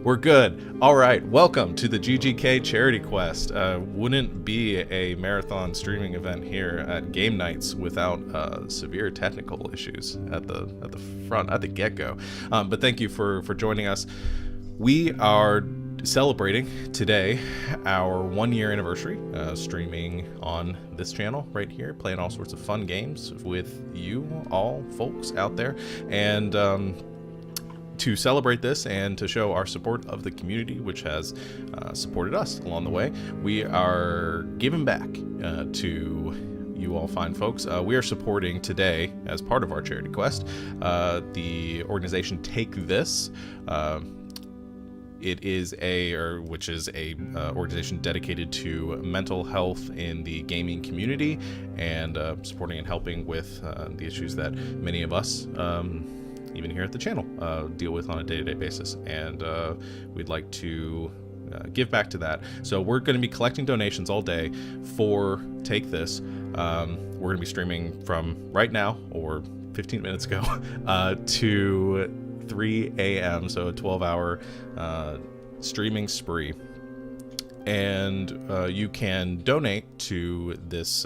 We're good. All right, welcome to the GGK Charity Quest. Wouldn't be a marathon streaming event here at Game Nights without severe technical issues at the front, at the get-go. But thank you for joining us. We are celebrating today our 1-year anniversary, streaming on this channel right here, playing all sorts of fun games with you all folks out there. And to celebrate this and to show our support of the community, which has supported us along the way, we are giving back to you all fine folks. We are supporting today, as part of our charity quest, the organization Take This. It is which is a organization dedicated to mental health in the gaming community and supporting and helping with the issues that many of us, even here at the channel, deal with on a day-to-day basis. And we'd like to give back to that. So we're going to be collecting donations all day for Take This. We're going to be streaming from right now, or 15 minutes ago, to 3 a.m., so a 12-hour streaming spree. And you can donate to this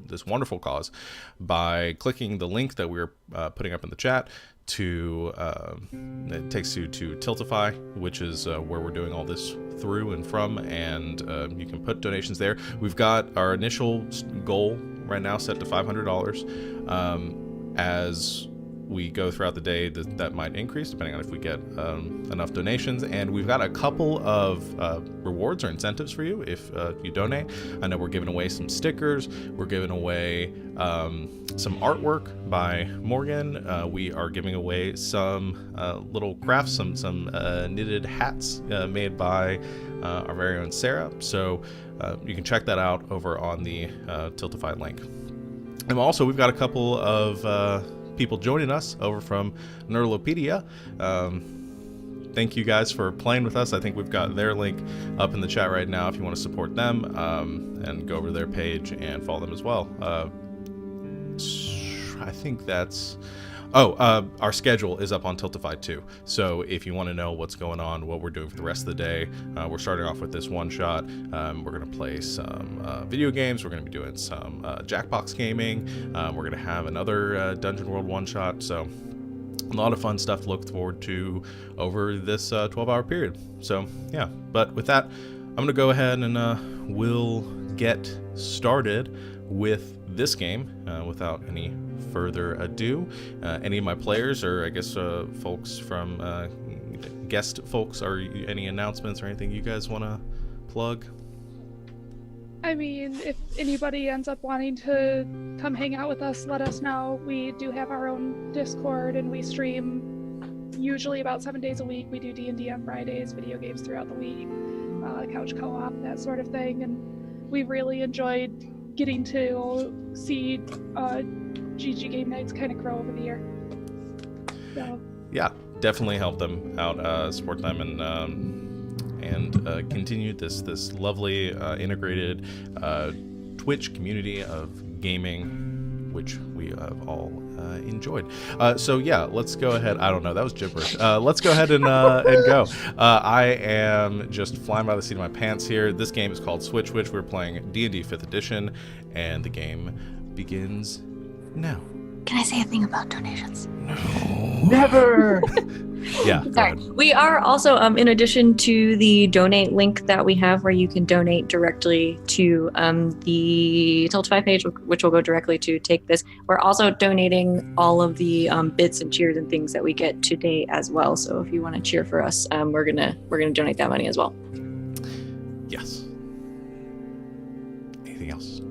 this wonderful cause by clicking the link that we're putting up in the chat. It takes you to Tiltify, which is where we're doing all this through and from, and you can put donations there. We've got our initial goal right now set to $500. As we go throughout the day, that might increase depending on if we get enough donations. And we've got a couple of rewards or incentives for you if you donate. I know we're giving away some stickers. We're giving away some artwork by Morgan. We are giving away some little crafts, some knitted hats made by our very own Sarah. So you can check that out over on the Tiltify link. And also, we've got a couple of people joining us over from Nerdlopedia. Thank you guys for playing with us. I think we've got their link up in the chat right now if you want to support them, and go over to their page and follow them as well. I think that's... our schedule is up on Tiltify too. So if you want to know what's going on, what we're doing for the rest of the day, we're starting off with this one shot. We're going to play some video games. We're going to be doing some Jackbox gaming. We're going to have another Dungeon World one shot. So a lot of fun stuff to look forward to over this 12-hour period. So yeah, but with that, I'm going to go ahead and we'll get started with this game without any further ado. Any of my players, or I guess folks from guest folks, are any announcements or anything you guys want to plug? I mean, if anybody ends up wanting to come hang out with us, let us know. We do have our own Discord, and we stream usually about 7 days a week. We do D&D on Fridays, video games throughout the week, couch co-op, that sort of thing. And we've really enjoyed getting to see GG Game Nights kind of grow over the year. So. Yeah, definitely help them out, support them, and continue this lovely integrated Twitch community of gaming, which we have all enjoyed. So yeah, let's go ahead. I don't know, that was gibberish. Let's go ahead and go. I am just flying by the seat of my pants here. This game is called Switch Witch. We're playing D&D 5th edition, and the game begins now. Can I say a thing about donations? No. Never! Yeah. Sorry. We are also, in addition to the donate link that we have where you can donate directly to the Tiltify page, which will go directly to Take This, we're also donating all of the bits and cheers and things that we get today as well. So if you want to cheer for us, we're gonna donate that money as well. Yes. Anything else?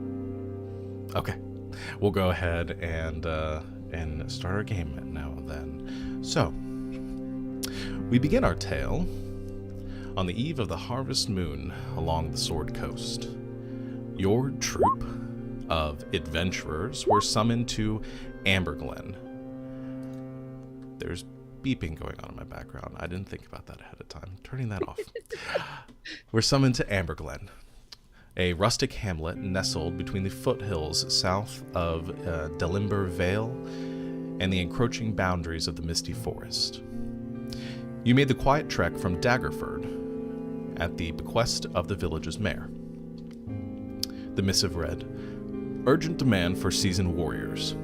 Okay. We'll go ahead and start our game now then. So, we begin our tale on the eve of the harvest moon along the Sword Coast. Your troop of adventurers were summoned to Amberglen. There's beeping going on in my background. I didn't think about that ahead of time. Turning that off. We're summoned to Amberglen, a rustic hamlet nestled between the foothills south of Delimber Vale and the encroaching boundaries of the Misty Forest. You made the quiet trek from Daggerford at the bequest of the village's mayor. The missive read, "Urgent demand for seasoned warriors.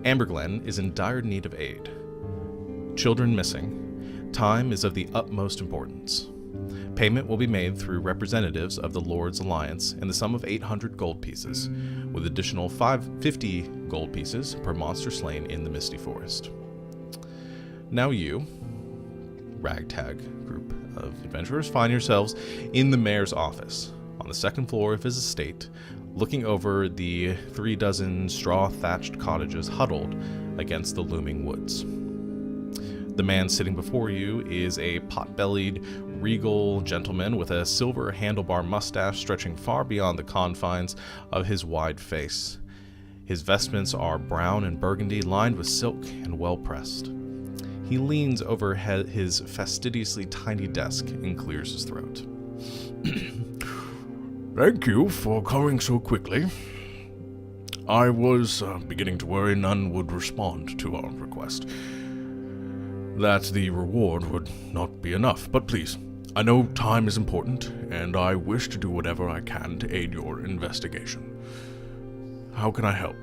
Amberglen is in dire need of aid. Children missing. Time is of the utmost importance. Payment will be made through representatives of the Lord's Alliance in the sum of 800 gold pieces, with additional 50 gold pieces per monster slain in the Misty Forest." Now you, ragtag group of adventurers, find yourselves in the mayor's office, on the second floor of his estate, looking over the 36 straw-thatched cottages huddled against the looming woods. The man sitting before you is a pot-bellied, regal gentleman with a silver handlebar mustache stretching far beyond the confines of his wide face. His vestments are brown and burgundy, lined with silk and well-pressed. He leans over his fastidiously tiny desk and clears his throat. Thank you for coming so quickly. I was beginning to worry none would respond to our request. That the reward would not be enough, but please, I know time is important, and I wish to do whatever I can to aid your investigation. How can I help?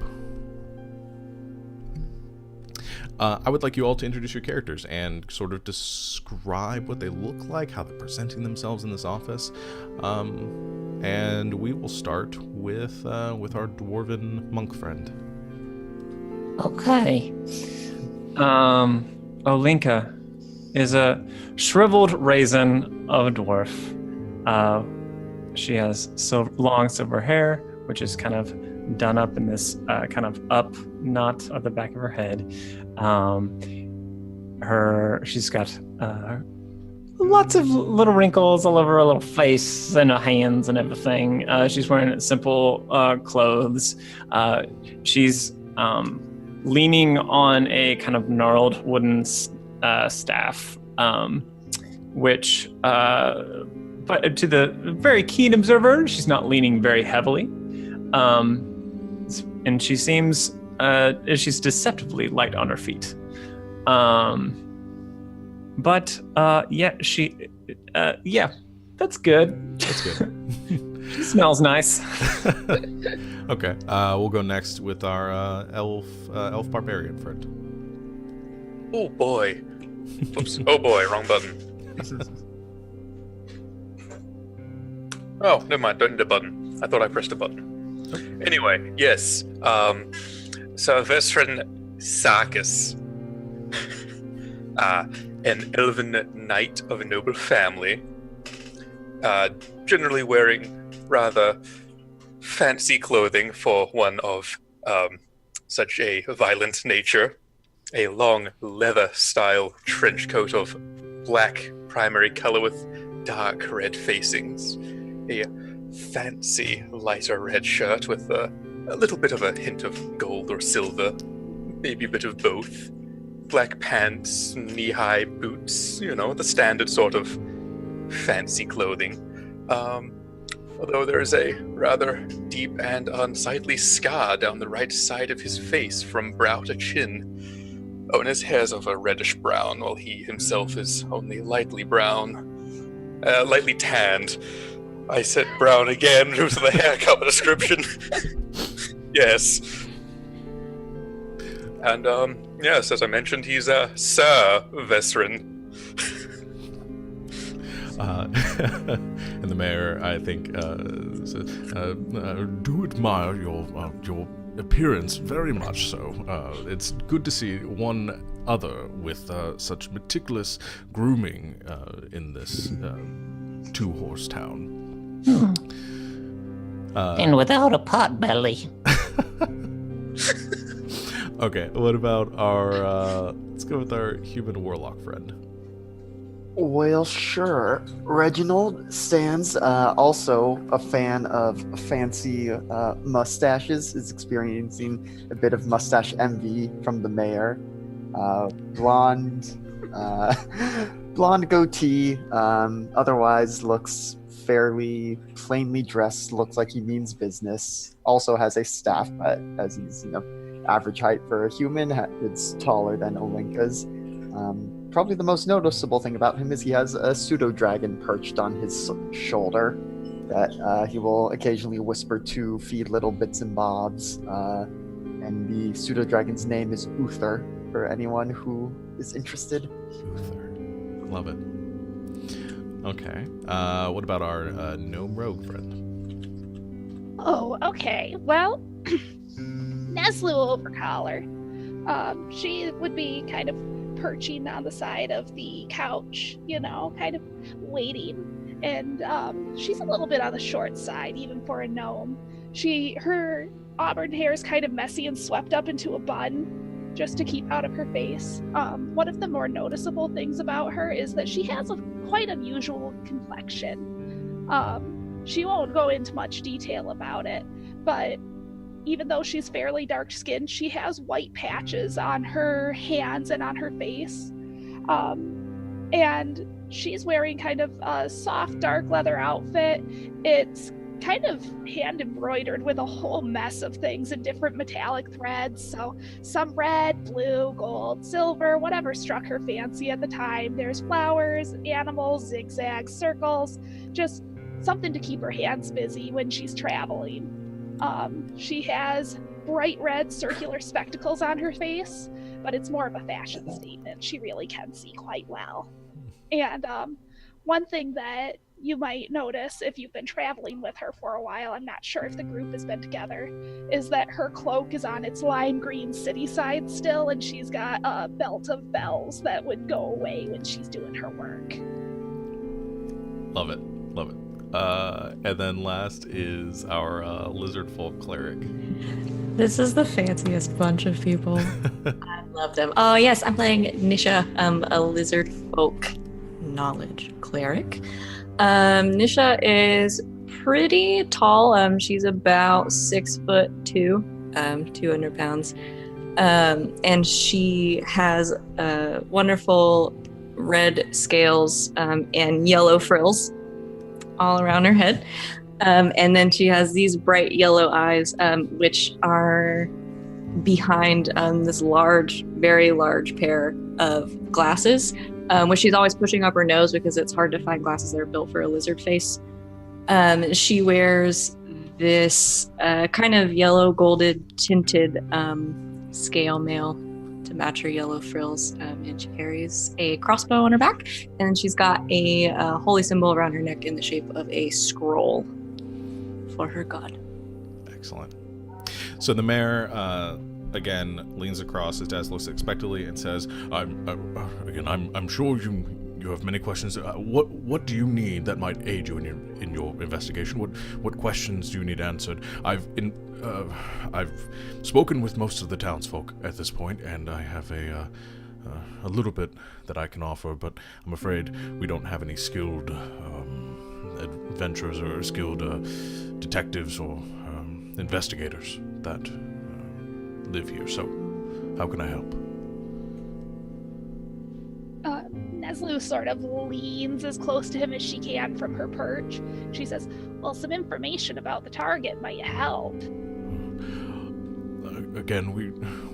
I would like you all to introduce your characters and sort of describe what they look like, how they're presenting themselves in this office. And we will start with our dwarven monk friend. Okay. Olinka is a shriveled raisin of a dwarf. She has long silver hair, which is kind of done up in this kind of up knot at the back of her head. She's got lots of little wrinkles all over her little face and her hands and everything. She's wearing simple clothes. She's leaning on a kind of gnarled wooden staff, which, but to the very keen observer, she's not leaning very heavily. And she seems, she's deceptively light on her feet. But that's good. That's good. She smells nice. Okay, we'll go next with our elf barbarian friend. Oh boy. Oops. Oh boy, wrong button. Oh, never mind, don't need a button. I thought I pressed a button. Anyway, yes. So Vestrin Sarkis, an elven knight of a noble family, generally wearing rather fancy clothing for one of such a violent nature. A long leather-style trench coat of black primary color with dark red facings. A fancy lighter red shirt with a little bit of a hint of gold or silver, maybe a bit of both. Black pants, knee-high boots, the standard sort of fancy clothing. Although there is a rather deep and unsightly scar down the right side of his face from brow to chin. Oh, and his hair's of a reddish brown, while he himself is only lightly brown. Lightly tanned. I said brown again due to the haircut description. Yes. And, yes, as I mentioned, he's Sir Vestrin. And the mayor, I think, says, Do admire your appearance very much so. It's good to see one other with such meticulous grooming in this two-horse town. And without a pot belly. Okay, what about our, let's go with our human warlock friend. Well, sure. Reginald stands, also a fan of fancy mustaches, is experiencing a bit of mustache envy from the mayor. Blonde goatee, otherwise looks fairly plainly dressed, looks like he means business. Also has a staff, but as he's, average height for a human, it's taller than Olinka's. probably the most noticeable thing about him is he has a pseudo-dragon perched on his shoulder that he will occasionally whisper to, feed little bits and bobs. And the pseudo-dragon's name is Uther, for anyone who is interested. Uther. Love it. Okay. What about our gnome rogue friend? Oh, okay. Well, Neslu Overcollar. She would be kind of perching on the side of the couch, kind of waiting. And she's a little bit on the short side, even for a gnome. Her auburn hair is kind of messy and swept up into a bun, just to keep out of her face. One of the more noticeable things about her is that she has a quite unusual complexion. She won't go into much detail about it, but even though she's fairly dark-skinned, she has white patches on her hands and on her face. And she's wearing kind of a soft, dark leather outfit. It's kind of hand-embroidered with a whole mess of things and different metallic threads. So some red, blue, gold, silver, whatever struck her fancy at the time. There's flowers, animals, zigzags, circles, just something to keep her hands busy when she's traveling. She has bright red circular spectacles on her face, but it's more of a fashion statement. She really can see quite well. And one thing that you might notice if you've been traveling with her for a while, I'm not sure if the group has been together, is that her cloak is on its lime green city side still, and she's got a belt of bells that would go away when she's doing her work. Love it. Love it. And then last is our lizard folk cleric. This is the fanciest bunch of people. I love them. Oh yes, I'm playing Nisha, a lizard folk knowledge cleric. Nisha is pretty tall. She's about 6'2", 200 pounds. And she has wonderful red scales and yellow frills all around her head. And then she has these bright yellow eyes, which are behind this large, very large pair of glasses, which she's always pushing up her nose because it's hard to find glasses that are built for a lizard face. She wears this kind of yellow golded tinted scale mail to match her yellow frills, and she carries a crossbow on her back, and she's got a holy symbol around her neck in the shape of a scroll for her god. Excellent. So the mayor again leans across his desk, looks expectantly, and says, "I'm sure you have many questions. What do you need that might aid you in your investigation? What questions do you need answered? I've spoken with most of the townsfolk at this point, and I have a little bit that I can offer, but I'm afraid we don't have any skilled adventurers or skilled detectives or investigators that live here. So, how can I help?" Neslu sort of leans as close to him as she can from her perch. She says, "Well, some information about the target might help." Again,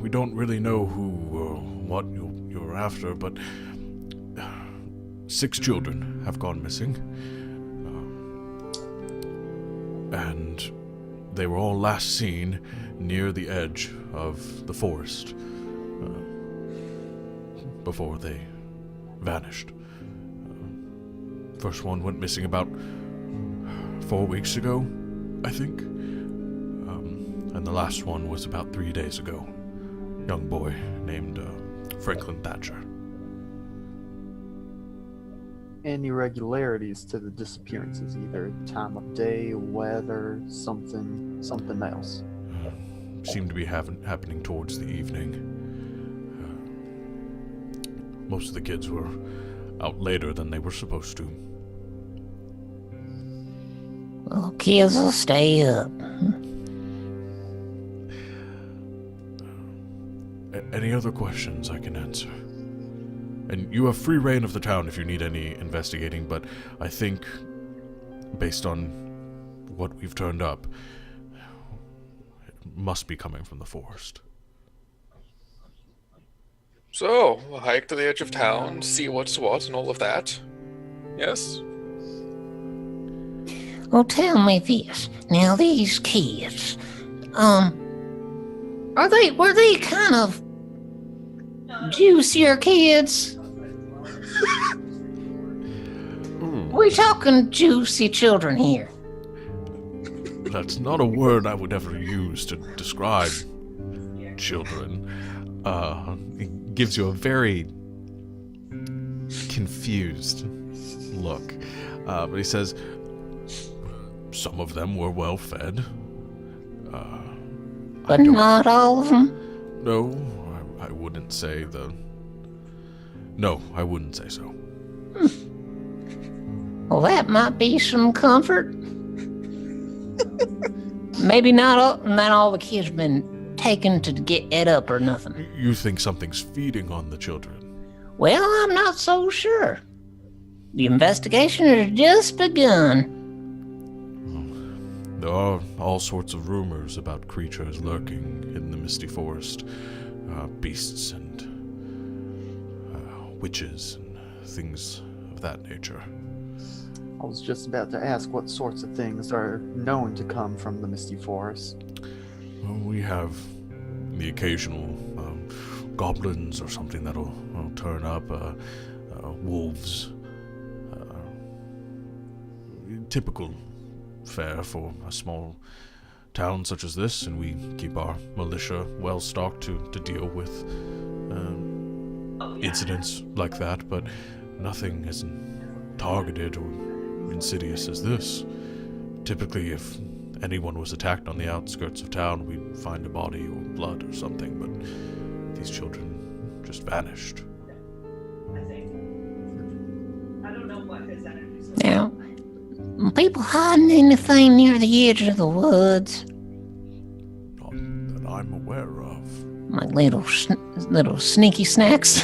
we don't really know who or what you're after, but 6 children have gone missing. And they were all last seen near the edge of the forest before they vanished. First one went missing about 4 weeks ago, I think. And the last one was about 3 days ago. Young boy named Franklin Thatcher. Any irregularities to the disappearances, either time of day, weather, something else? Seemed to be happening towards the evening. Most of the kids were out later than they were supposed to. Well, kids will stay up. Any other questions I can answer? And you have free reign of the town if you need any investigating, but I think, based on what we've turned up, it must be coming from the forest. So, a hike to the edge of town, see what's what, and all of that. Yes? Well, tell me this. Now, these kids, were they kind of juicier kids? We talking juicy children here? That's not a word I would ever use to describe children. It gives you a very confused look. But he says, some of them were well fed. But not all of them? No, I wouldn't say No, I wouldn't say so. Well, that might be some comfort. Maybe not all the kids have been taken to get ate up or nothing. You think something's feeding on the children? Well, I'm not so sure. The investigation has just begun. There are all sorts of rumors about creatures lurking in the misty forest. Beasts and witches and things of that nature. I was just about to ask what sorts of things are known to come from the Misty Forest. Well, we have the occasional goblins or something that'll turn up, wolves. Typical fare for a small town such as this, and we keep our militia well stocked to deal with incidents like that, but nothing as targeted or insidious as this. Typically, if anyone was attacked on the outskirts of town, we'd find a body or blood or something, but these children just vanished. Now, people hiding anything near the edge of the woods? Not that I'm aware of. Like little sneaky snacks?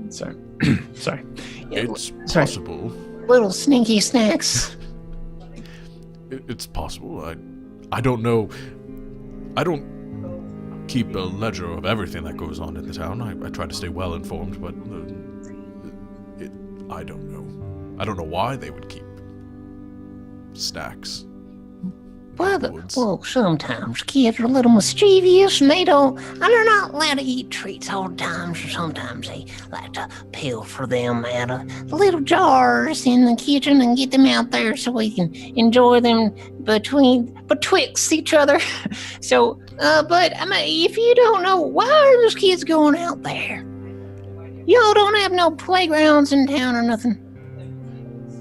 Sorry. Sorry. It's possible. Little sneaky snacks. It's possible. I don't know. I don't keep a ledger of everything that goes on in the town. I try to stay well informed, but I don't know. I don't know why they would keep snacks. Well, sometimes kids are a little mischievous and they're not allowed to eat treats all the time, so sometimes they like to pilfer them out of the little jars in the kitchen and get them out there so we can enjoy them betwixt each other. So, but I mean, if you don't know, why are those kids going out there? Y'all don't have no playgrounds in town or nothing?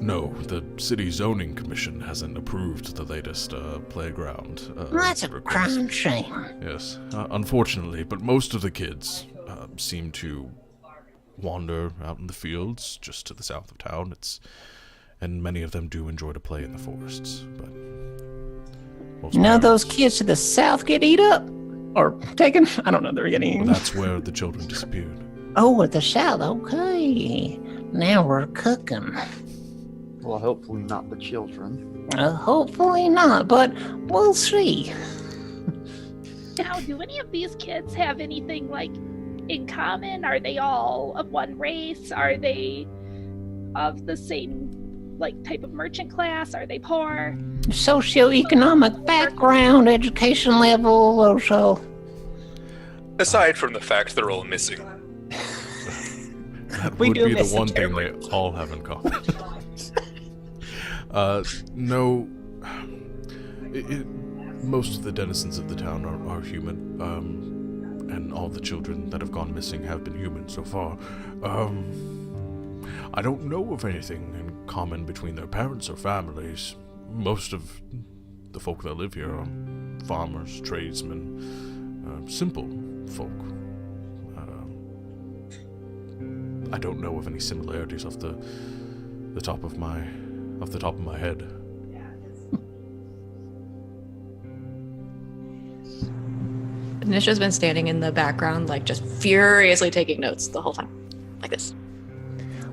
No, the city zoning commission hasn't approved the latest playground. That's a request. crying shame. Yes, unfortunately, but most of the kids seem to wander out in the fields just to the south of town. And many of them do enjoy to play in the forests. But None of those kids to the south get eat up or taken. I don't know. They're getting. That's where the children disappeared. Oh, at the south. Okay, now we're cooking. Well, hopefully not the children. Hopefully not, but we'll see. Now, do any of these kids have anything like in common? Are they all of one race? Are they of the same like type of merchant class? Are they poor? Socioeconomic background, education level, or so. Aside from the fact they're all missing. That We would do be the miss one it thing terribly. they all have in common. No. Most of the denizens of the town are human, and all the children that have gone missing have been human so far. I don't know of anything in common between their parents or families. Most of the folk that live here are farmers, tradesmen, simple folk. I don't know of any similarities off the top of my head. Nisha's been standing in the background, like just furiously taking notes the whole time, like this.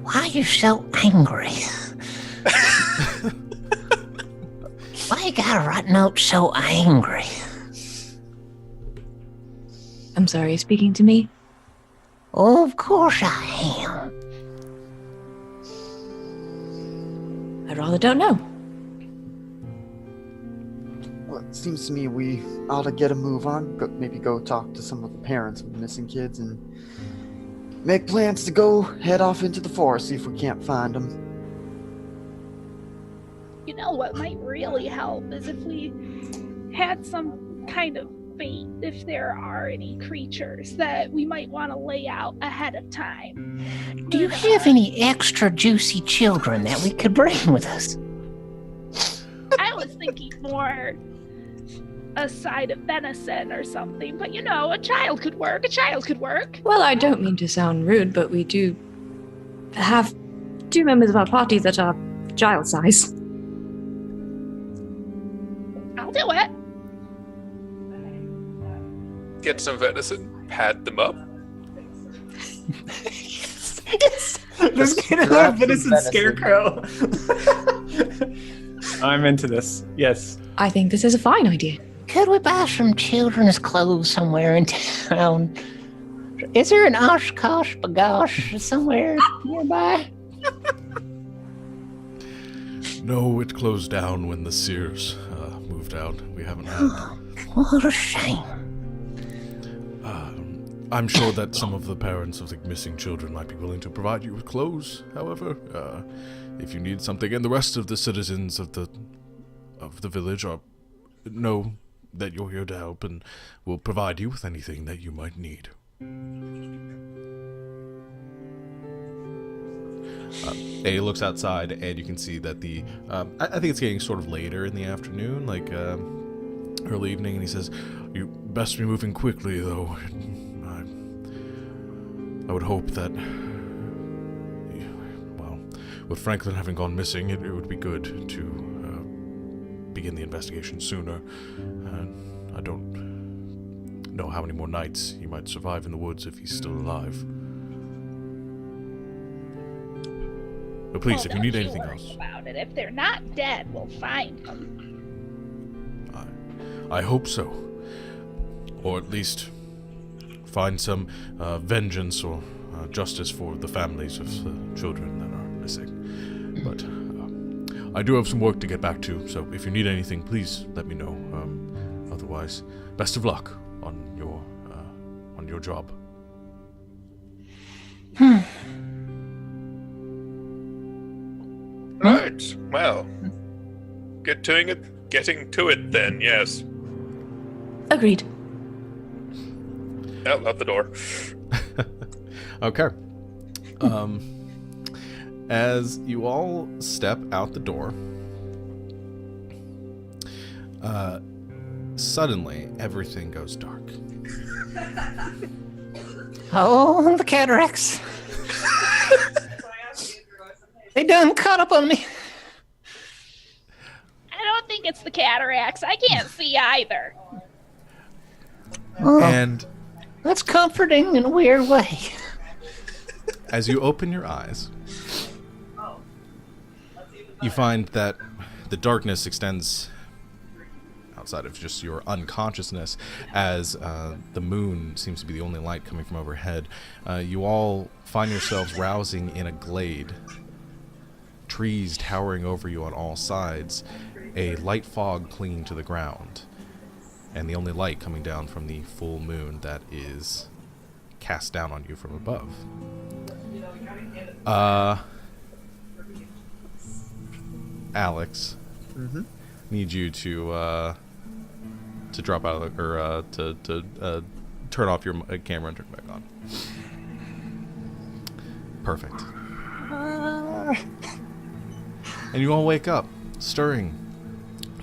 Why are you so angry? Why you gotta write notes so angry? I'm sorry, speaking to me? Oh, of course I am. I'd rather don't know. Well, it seems to me we ought to get a move on. Maybe go talk to some of the parents of the missing kids and make plans to go head off into the forest, see if we can't find them. You know what might really help is if we had some kind of bait, if there are any creatures that we might want to lay out ahead of time. Do you have any extra juicy children that we could bring with us? I was thinking more a side of venison or something, but you know, a child could work. Well, I don't mean to sound rude, but we do have 2 members of our party that are child size. I'll do it. Get some venison, pad them up. Let's get another venison scarecrow. I'm into this. Yes. I think this is a fine idea. Could we buy some children's clothes somewhere in town? Is there an Oshkosh Bagosh somewhere nearby? No, it closed down when the Sears moved out. We haven't had. What a shame. I'm sure that some of the parents of the missing children might be willing to provide you with clothes. However, if you need something, and the rest of the citizens of the village know that you're here to help, and will provide you with anything that you might need. A looks outside, and you can see that the I think it's getting sort of later in the afternoon, like early evening, and he says, You best be moving quickly, though. I would hope that, well, with Franklin having gone missing, it would be good to begin the investigation sooner. I don't know how many more nights he might survive in the woods if he's still alive. But please, if you need anything else, about it. If they're not dead, we'll find them. I hope so. Or at least find some vengeance or justice for the families of the children that are missing. But I do have some work to get back to, so if you need anything, please let me know. Otherwise, best of luck on your job. Right. Well, getting to it then. Yes. Agreed. Out the door. okay. As you all step out the door, suddenly everything goes dark. Oh, the cataracts. They done caught up on me. I don't think it's the cataracts. I can't see either. Oh, And that's comforting in a weird way. as you open your eyes, you find that the darkness extends outside of just your unconsciousness, as the moon seems to be the only light coming from overhead. You all find yourselves rousing in a glade, trees towering over you on all sides, a light fog clinging to the ground, and the only light coming down from the full moon that is cast down on you from above. Alex, need you to drop out of the, or to turn off your camera and turn it back on. Perfect. And you all wake up, stirring,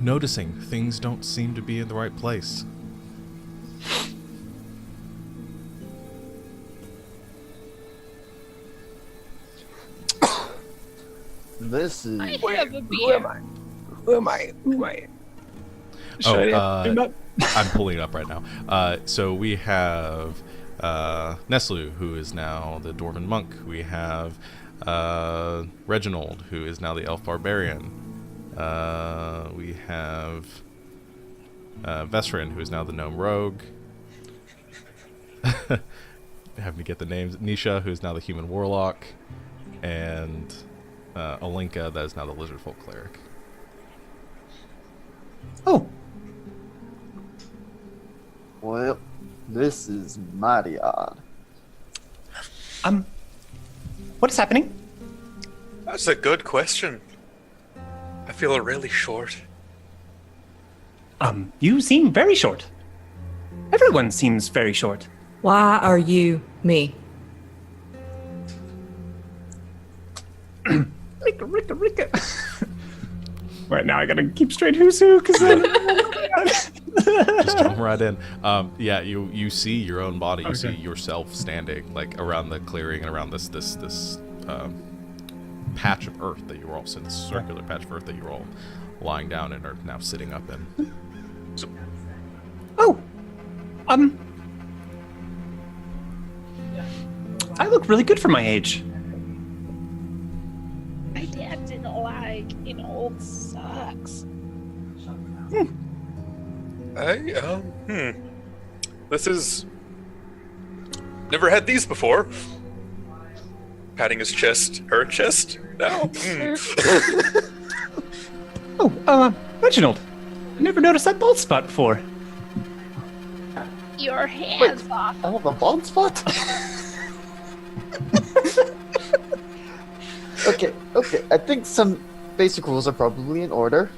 noticing things don't seem to be in the right place. This is. I have a beer. Who am I? I'm pulling it up right now. So we have Neslu, who is now the Dwarven Monk. We have Reginald, who is now the Elf Barbarian. We have Vesrin, who is now the Gnome Rogue. having to get the names. Nisha, who's now the human warlock, and Olenka, that is now the lizard folk cleric. Oh, Well, this is mighty odd. what is happening? That's a good question. I feel really short. You seem very short. Everyone seems very short. Why are you me? Rika. Right now, I gotta keep straight Husu, because then. Just jump right in. Yeah, you see your own body. You see yourself standing like around the clearing and around this patch of earth that you were all in, this circular patch of earth that you were all lying down and are now sitting up in. Oh, I look really good for my age. My dad didn't like, old sucks. This is... Never had these before. Patting his chest, her chest now. Oh, Reginald, I never noticed that bald spot before. Your hands off. I have a bald spot? Okay. I think some basic rules are probably in order.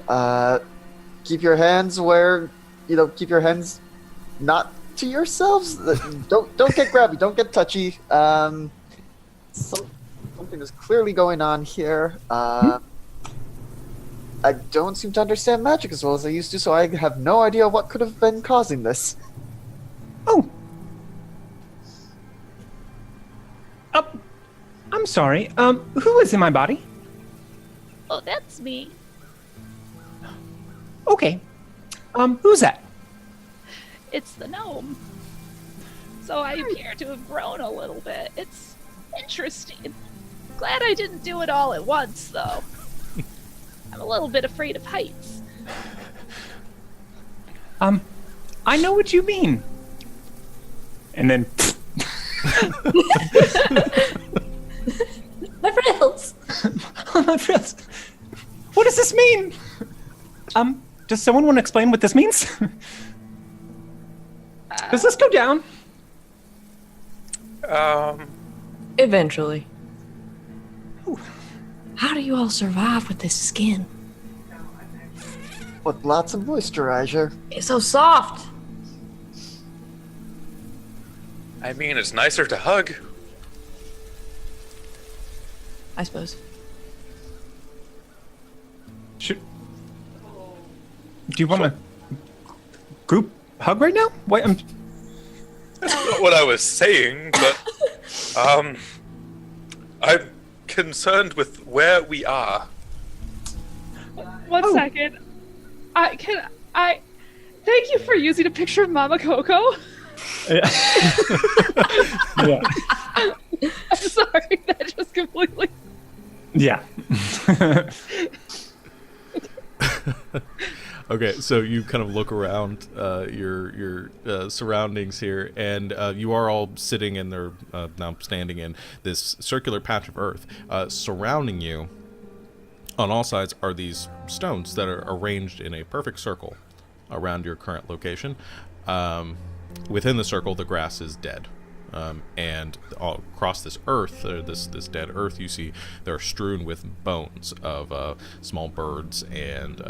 Keep your hands where, keep your hands not to yourselves. Don't get grabby. Don't get touchy. Something is clearly going on here. I don't seem to understand magic as well as I used to, so I have no idea what could have been causing this. Oh. I'm sorry. Who is in my body? Oh, that's me. Okay. Who's that? It's the gnome. So I appear to have grown a little bit. It's interesting. Glad I didn't do it all at once, though. I'm a little bit afraid of heights. I know what you mean. And then... My frills. My frills. What does this mean? Does someone want to explain what this means? Does this go down? Eventually. How do you all survive with this skin? With lots of moisturizer. It's so soft. I mean, it's nicer to hug. I suppose. Do you want a group hug right now? Wait, That's not what I was saying, but I'm concerned with where we are. One second. Thank you for using a picture of Mama Coco. Yeah. I'm sorry, that just completely... Yeah. Okay, so you kind of look around your surroundings here, and you are all sitting in there, now standing in this circular patch of earth. Surrounding you on all sides are these stones that are arranged in a perfect circle around your current location. Within the circle, the grass is dead. And all across this earth, this dead earth, you see they are strewn with bones of small birds and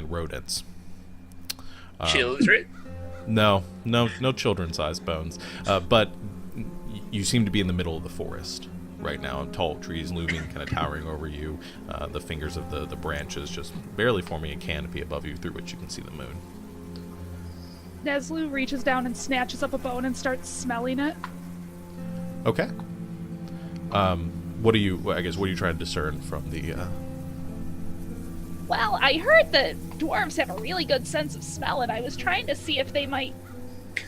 rodents. Children? No children-sized bones. But you seem to be in the middle of the forest right now. Tall trees looming, kind of towering over you. The fingers of the branches just barely forming a canopy above you through which you can see the moon. Neslu reaches down and snatches up a bone and starts smelling it. Okay. What are you trying to discern from the... Well, I heard that dwarves have a really good sense of smell, and I was trying to see if they might,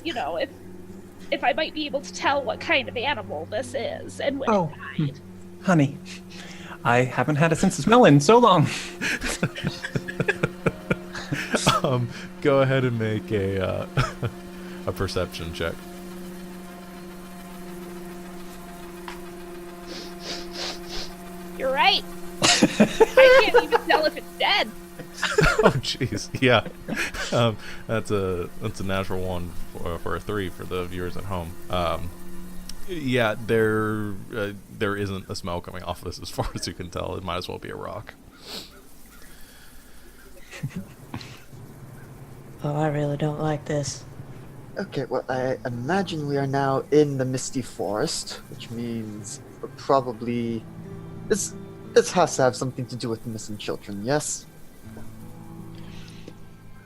if I might be able to tell what kind of animal this is and when it died. Honey, I haven't had a sense of smell in so long. Go ahead and make a perception check. You're right. I can't even tell if it's dead. Oh jeez, yeah. That's a natural one for a 3 for the viewers at home. Yeah, there isn't a smell coming off of this as far as you can tell. It might as well be a rock. Oh, I really don't like this. Okay, well, I imagine we are now in the Misty Forest, which means we're probably... This has to have something to do with the missing children, yes?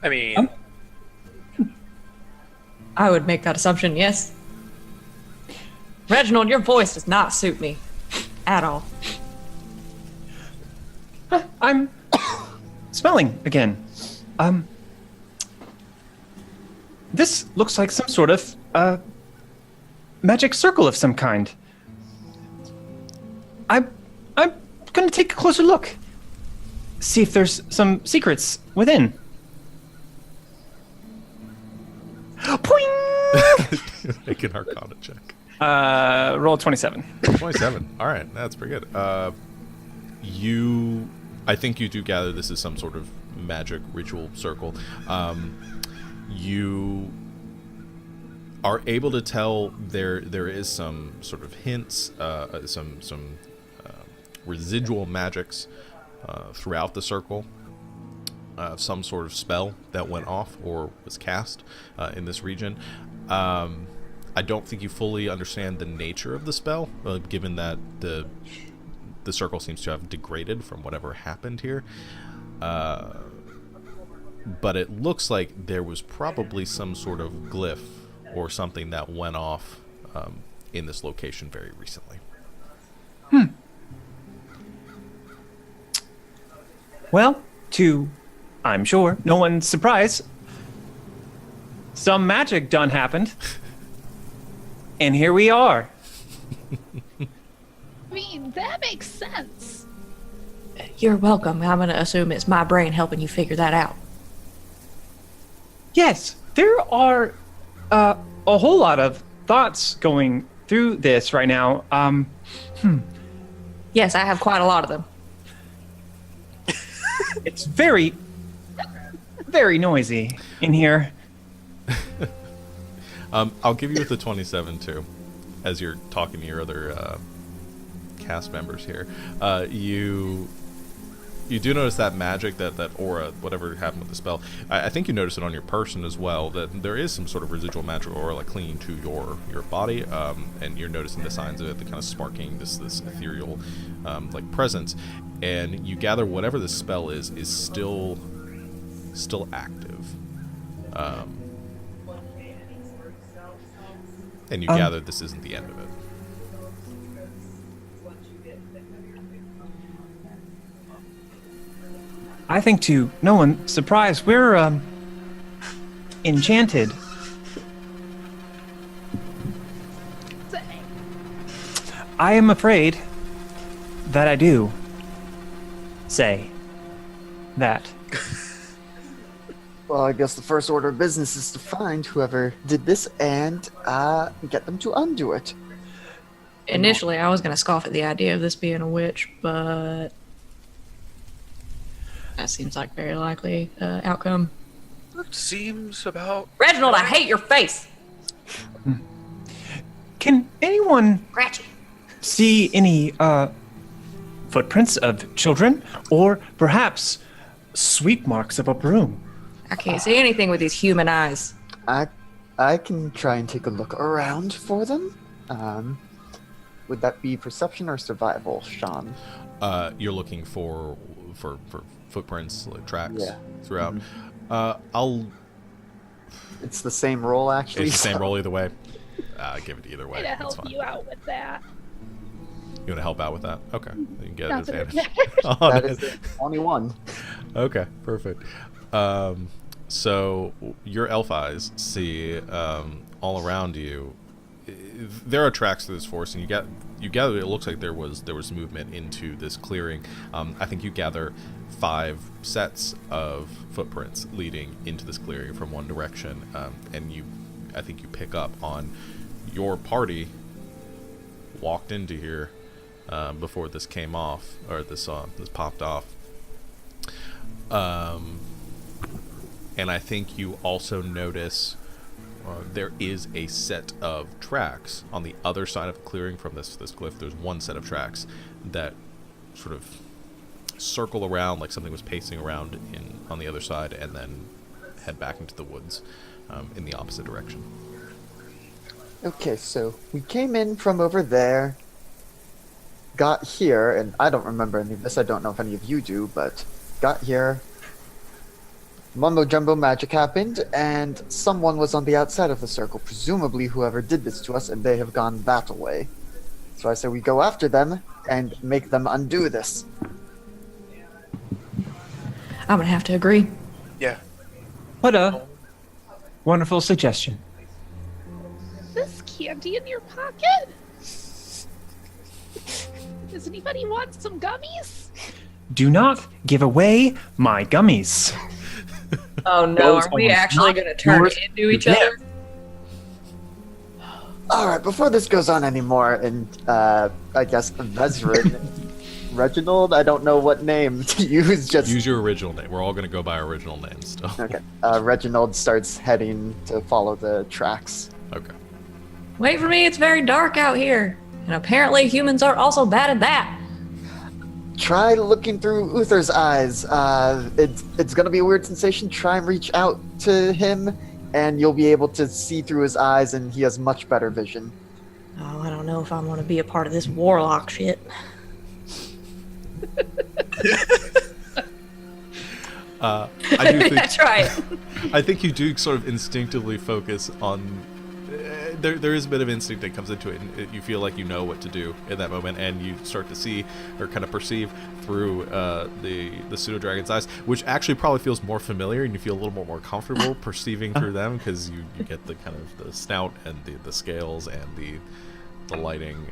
I mean, I would make that assumption, yes. Reginald, your voice does not suit me at all. I'm smelling again. This looks like some sort of magic circle of some kind. I'm gonna take a closer look. See if there's some secrets within. Poing! Make an Arcana check. Roll 27. 27. All right, that's pretty good. I think you do gather this is some sort of magic ritual circle. You are able to tell there is some sort of hints, some residual magics throughout the circle. Some sort of spell that went off or was cast in this region. I don't think you fully understand the nature of the spell, given that the circle seems to have degraded from whatever happened here. But it looks like there was probably some sort of glyph or something that went off in this location very recently. Well, I'm sure, no one's surprise, some magic done happened. And here we are. I mean, that makes sense. You're welcome. I'm going to assume it's my brain helping you figure that out. Yes, there are a whole lot of thoughts going through this right now. Yes, I have quite a lot of them. It's very, very noisy in here. I'll give you the 27 too, as you're talking to your other cast members here. You do notice that magic, that aura, whatever happened with the spell. I think you notice it on your person as well, that there is some sort of residual magic aura like clinging to your body, and you're noticing the signs of it, the kind of sparking, this ethereal like presence, and you gather whatever the spell is still active. And you gather this isn't the end of it. I think to no one's surprise, we're enchanted. I am afraid that I do say that. Well, I guess the first order of business is to find whoever did this and get them to undo it. Initially, I was going to scoff at the idea of this being a witch, but that seems like very likely outcome. That seems about... Reginald, I hate your face! Can anyone Scratchy. see any footprints of children, or perhaps sweep marks of a broom? I can't see anything with these human eyes. I can try and take a look around for them. Would that be perception or survival, Sean? You're looking for footprints, like tracks throughout. Mm-hmm. It's the same roll, actually. It's the same roll either way. Give it either way. To That's help fine. you out with that. You want to help out with that? Okay. You can get an Not that it advantage. matters. Oh, That no. is the only one. Okay, perfect. So your elf eyes see all around you. There are tracks through this forest, and you gather it looks like there was movement into this clearing. I think you gather 5 sets of footprints leading into this clearing from one direction, and I think you pick up on your party walked into here before this came off, or this popped off. And I think you also notice there is a set of tracks on the other side of the clearing from this glyph. There's one set of tracks that sort of circle around like something was pacing around on the other side, and then head back into the woods in the opposite direction. Okay, so we came in from over there, got here, and I don't remember any of this. I don't know if any of you do, but got here. Mumbo jumbo magic happened, and someone was on the outside of the circle, presumably whoever did this to us, and they have gone that way. So I say we go after them and make them undo this. I'm gonna have to agree. Yeah. What a wonderful suggestion. This candy in your pocket? Does anybody want some gummies? Do not give away my gummies. Oh no, Those are we are actually not gonna turn yours into each to other? Alright, before this goes on anymore, and I guess Vezrin, Reginald, I don't know what name to use, just... Use your original name. We're all going to go by our original names still. Okay, Reginald starts heading to follow the tracks. Okay. Wait for me, it's very dark out here. And apparently humans are also bad at that. Try looking through Uther's eyes. It's gonna be a weird sensation. Try and reach out to him, and you'll be able to see through his eyes, and he has much better vision. Oh, I don't know if I want to be a part of this warlock shit. I do think That's right. I think you do sort of instinctively focus on. There is a bit of instinct that comes into it, and you feel like you know what to do in that moment, and you start to see or kind of perceive through the pseudo dragon's eyes, which actually probably feels more familiar, and you feel a little more comfortable perceiving through them because you get the kind of the snout and the scales, and the lighting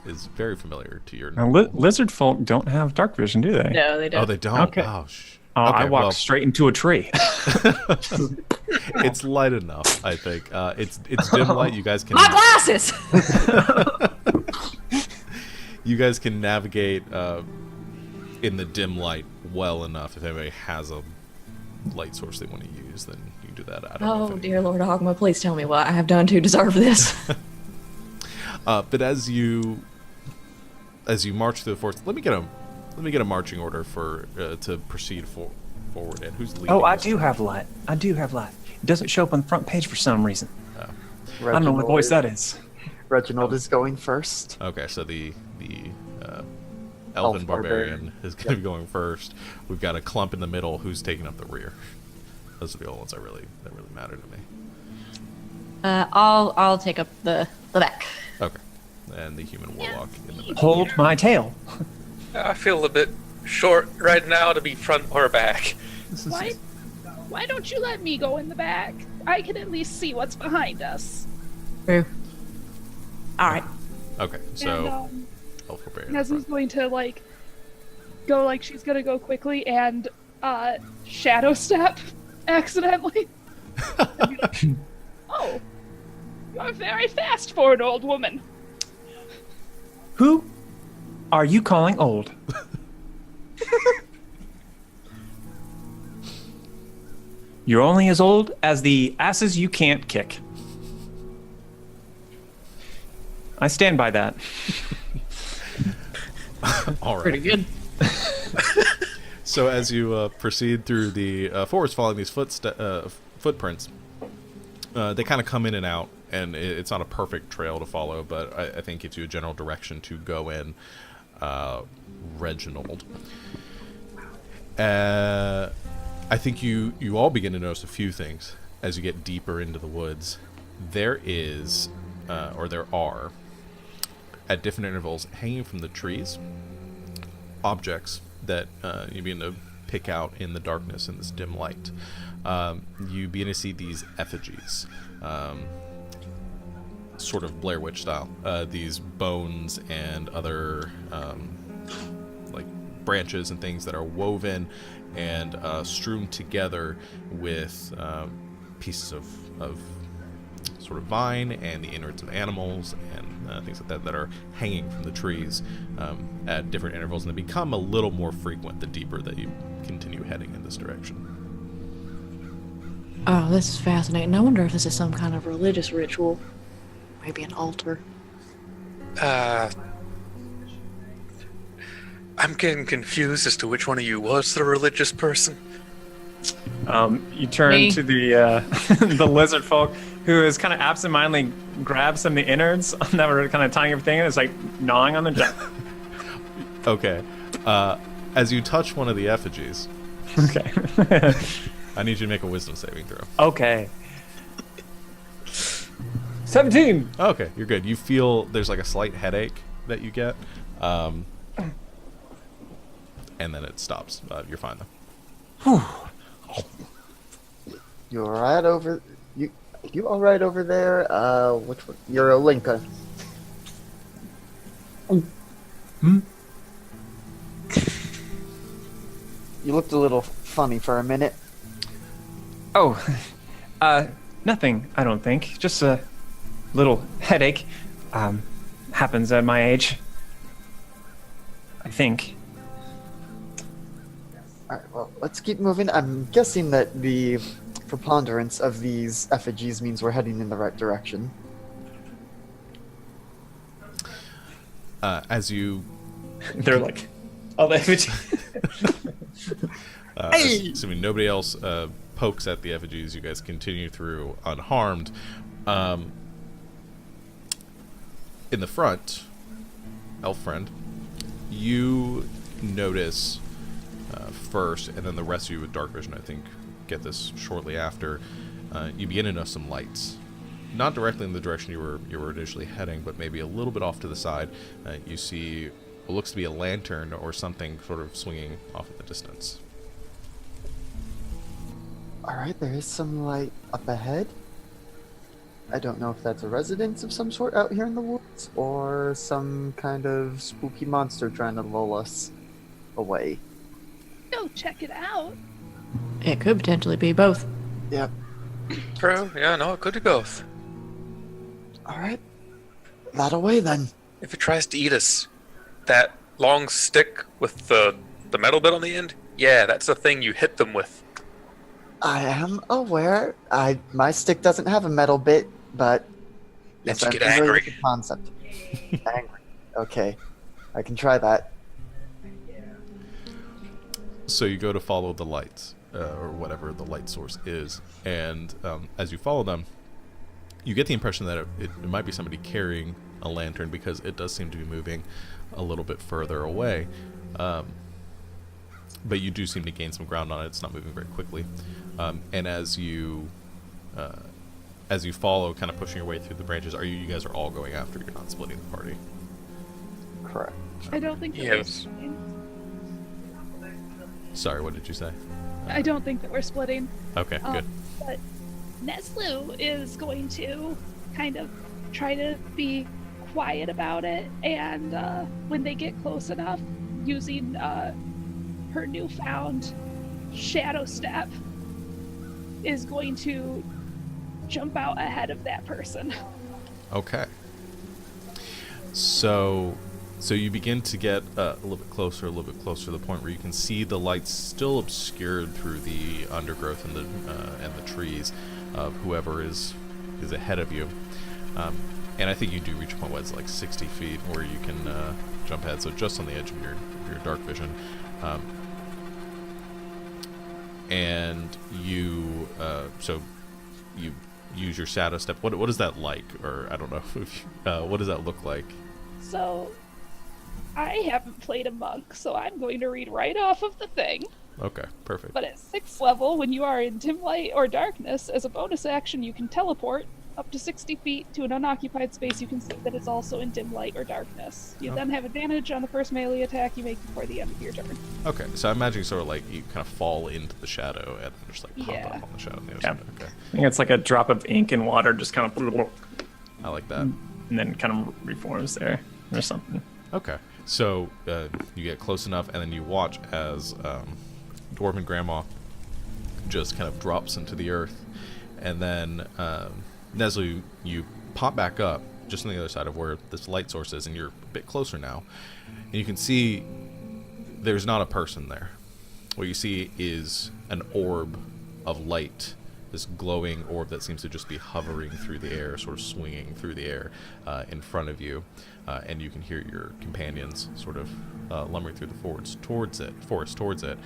is very familiar to your. Now, lizard folk don't have dark vision, do they? No, they don't. Oh, they don't. Okay. Oh, I okay, walked straight into a tree. It's light enough, I think. It's dim light. You guys can. My glasses! You guys can navigate in the dim light well enough. If anybody has a light source they want to use, then you can do that. I don't know Oh, dear Lord Ogma, please tell me what I have done to deserve this. but as you march through the forest, let me get a marching order for to proceed forward. And who's leading? Oh, I this? do have light. It doesn't show up on the front page for some reason. I don't know what Reginald voice that is. Reginald is going first. Okay, so the elven barbarian is going to be going first. We've got a clump in the middle. Who's taking up the rear? Those are the only ones that really matter to me. I'll take up the back. Okay, and the human warlock in the middle. Hold my tail. I feel a bit short right now to be front or back. Why don't you let me go in the back? I can at least see what's behind us. True. All right. Okay, so And, elf barbarian. Nezu's going to go like she's gonna go quickly and shadow step accidentally. Oh, you're very fast for an old woman. Who are you calling old? You're only as old as the asses you can't kick. I stand by that. All right. Pretty good. So as you proceed through the forest, following these footprints, they kind of come in and out, and it's not a perfect trail to follow, but I think gives you a general direction to go in. Reginald. I think you all begin to notice a few things as you get deeper into the woods. There are, at different intervals, hanging from the trees, objects that you begin to pick out in the darkness in this dim light. You begin to see these effigies, sort of Blair Witch style. These bones and other like branches and things that are woven and strewn together with pieces of sort of vine and the innards of animals and things like that are hanging from the trees at different intervals, and they become a little more frequent the deeper that you continue heading in this direction. Oh, this is fascinating. I wonder if this is some kind of religious ritual. Maybe an altar. I'm getting confused as to which one of you was the religious person. You turn Me. to the the lizard folk, who is kind of absentmindedly grabs some of the innards that were kind of tying everything in. It's like gnawing on the jaw. Okay. As you touch one of the effigies, Okay. I need you to make a wisdom saving throw. Okay. 17. Okay, you're good. You feel there's like a slight headache that you get, and then it stops. You're fine though. You alright over? You alright over there? Which one? You're a Linka. You looked a little funny for a minute. Oh, nothing, I don't think. Just a little headache. Happens at my age. I think. Alright, well, let's keep moving. I'm guessing that the preponderance of these effigies means we're heading in the right direction. As you, They're like, oh, the effigy. assuming nobody else pokes at the effigies, you guys continue through unharmed. In the front, elf friend, you notice first, and then the rest of you with dark vision, I think, get this shortly after. You begin to notice some lights, not directly in the direction you were initially heading, but maybe a little bit off to the side. You see what looks to be a lantern or something sort of swinging off in the distance. Alright, there is some light up ahead. I don't know if that's a residence of some sort out here in the woods, or some kind of spooky monster trying to lull us away. Go check it out. It could potentially be both. Yep. True, yeah, no, it could be both. Alright. That away then. If it tries to eat us, that long stick with the metal bit on the end, yeah, that's the thing you hit them with. I am aware. My stick doesn't have a metal bit, but Let's I'm get familiar angry. with the concept. Angry. Okay, I can try that. So you go to follow the lights, or whatever the light source is, and as you follow them, you get the impression that it might be somebody carrying a lantern, because it does seem to be moving a little bit further away. But you do seem to gain some ground on it. It's not moving very quickly. And as you follow, kind of pushing your way through the branches, you guys are all going after? You're not splitting the party? Correct. I don't think that Yes. we're splitting. Sorry, what did you say? I don't think that we're splitting. Okay, good. But Neslu is going to kind of try to be quiet about it, and when they get close enough, using her newfound shadow step, is going to jump out ahead of that person. Okay. So you begin to get a little bit closer to the point where you can see the lights still obscured through the undergrowth and the trees of whoever is ahead of you. And I think you do reach a point where it's like 60 feet where you can jump ahead, so just on the edge of your dark vision. And you use your shadow step. What is that like? Or I don't know if what does that look like? So, I haven't played a monk, so I'm going to read right off of the thing. Okay, perfect. But at 6th level, when you are in dim light or darkness, as a bonus action, you can teleport up to 60 feet to an unoccupied space you can see that is also in dim light or darkness. You then have advantage on the first melee attack you make before the end of your turn. Okay, so I'm imagining sort of like you kind of fall into the shadow and then just like pop Yeah. up on the shadow on the other Yeah. side. Okay, I think it's like a drop of ink in water, just kind of, I like that. and then kind of reforms there or something. Okay, so you get close enough, and then you watch as Dwarven Grandma just kind of drops into the earth, and then Neslu, you pop back up, just on the other side of where this light source is, and you're a bit closer now. And you can see there's not a person there. What you see is an orb of light, this glowing orb that seems to just be hovering through the air, sort of swinging through the air in front of you. And you can hear your companions sort of lumbering through the forest towards it.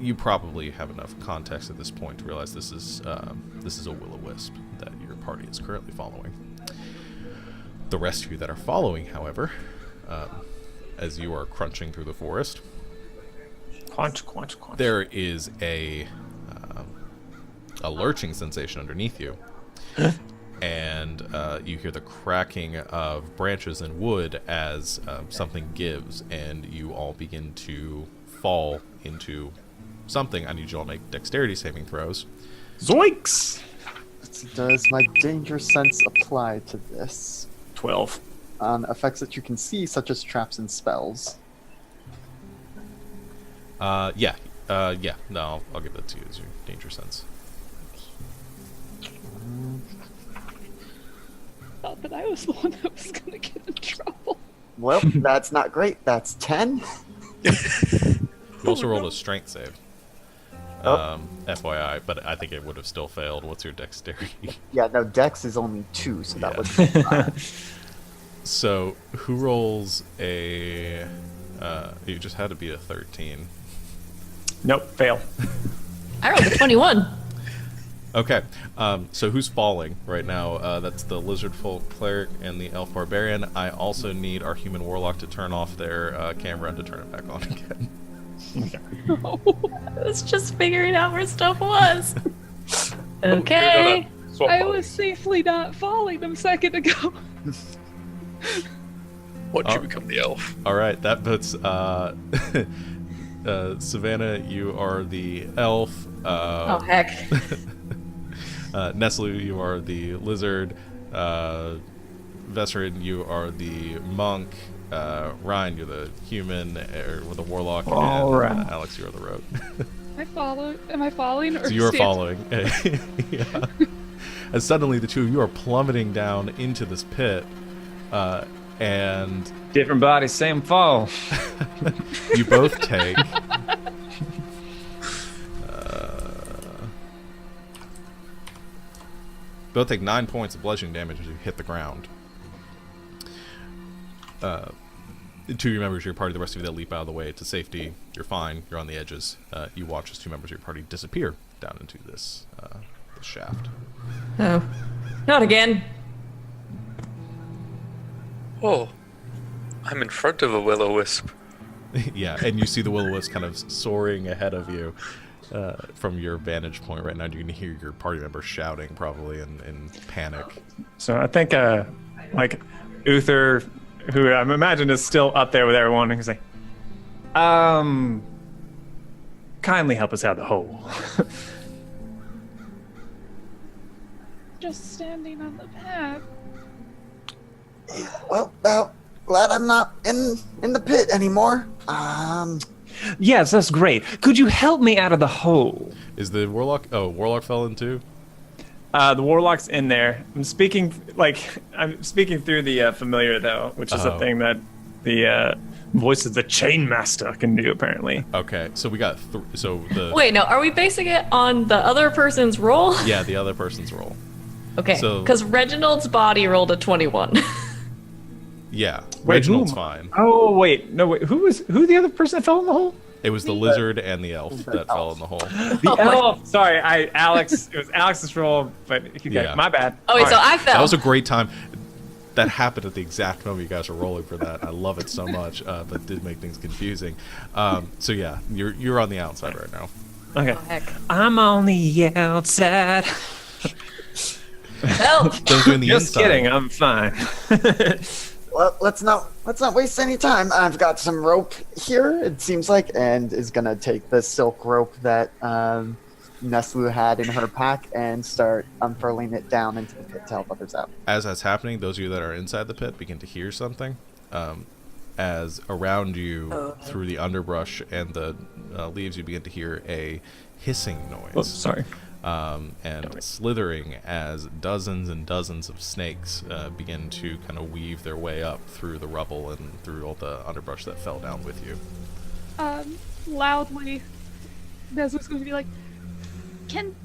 You probably have enough context at this point to realize this is a will-o-wisp that your party is currently following. The rest of you that are following, however, as you are crunching through the forest, Crunch. there is a lurching sensation underneath you. And you hear the cracking of branches and wood as something gives, and you all begin to fall into something. I need you all to make dexterity saving throws. Zoinks! Does my danger sense apply to this? 12. On effects that you can see, such as traps and spells. Yeah. No, I'll give that to you as your danger sense. Thought that I was the one that was gonna get in trouble. Well, that's not great. That's 10. You also rolled a strength save. Oh. FYI, but I think it would have still failed. What's your dexterity? Yeah, no, Dex is only 2, so that Yeah. would be 5. So, who rolls a... you just had to be a 13. Nope, fail. I rolled a 21. Okay, so who's falling right now? That's the lizard folk cleric and the elf barbarian. I also need our human warlock to turn off their camera and to turn it back on again. I was just figuring out where stuff was. Okay. I was safely not falling a second ago. Once you become the elf. All right, that puts Savannah. You are the elf. Oh, heck. Nestle, you are the lizard. Vesserin, you are the monk. Ryan, you're the human, or the warlock. All and right. Alex, you're the rogue. Am I following? Or So you are standing? following. Yeah. And suddenly the two of you are plummeting down into this pit, and Different bodies, same fall. you both take. Both take 9 points of bludgeoning damage as you hit the ground. Two of your members of your party, the rest of you that leap out of the way to safety, you're fine, you're on the edges. You watch as two members of your party disappear down into this shaft. Oh, not again. Oh, I'm in front of a will-o-wisp. Yeah, and you see the will-o-wisp kind of soaring ahead of you from your vantage point right now. You can hear your party members shouting probably in panic. So I think, like, Uther, who I imagine is still up there with everyone, can say, kindly help us out of the hole. Just standing on the path. Well, glad I'm not in the pit anymore. Yes, that's great. Could you help me out of the hole? Is the warlock... Oh, warlock fell in too? The warlock's in there. I'm speaking through the familiar though, which is a thing that the voice of the Chainmaster can do apparently. Okay, so we got... Wait, no, are we basing it on the other person's roll? Yeah, the other person's roll. Okay, So- because Reginald's body rolled a 21. Yeah, Wait, Reginald's who- fine. Oh wait, no wait. Who the other person that fell in the hole? It was the lizard and the elf that fell in the hole. The elf. Sorry, Alex. It was Alex's roll, but Yeah. my bad. Oh wait, All so right. I fell. That was a great time. That happened at the exact moment you guys were rolling for that. I love it so much, but did make things confusing. So yeah, you're on the outside right now. Okay. Oh, heck. I'm on the outside. Help! Those doing the Just inside. kidding. I'm fine. Well, let's not waste any time. I've got some rope here, it seems like, and is gonna take the silk rope that Nestle had in her pack and start unfurling it down into the pit to help others out. As that's happening, those of you that are inside the pit begin to hear something. As around you, through the underbrush and the leaves, you begin to hear a hissing noise. Oh, sorry. and slithering as dozens and dozens of snakes begin to kind of weave their way up through the rubble and through all the underbrush that fell down with you. Loudly, Nezu's going to be like, Can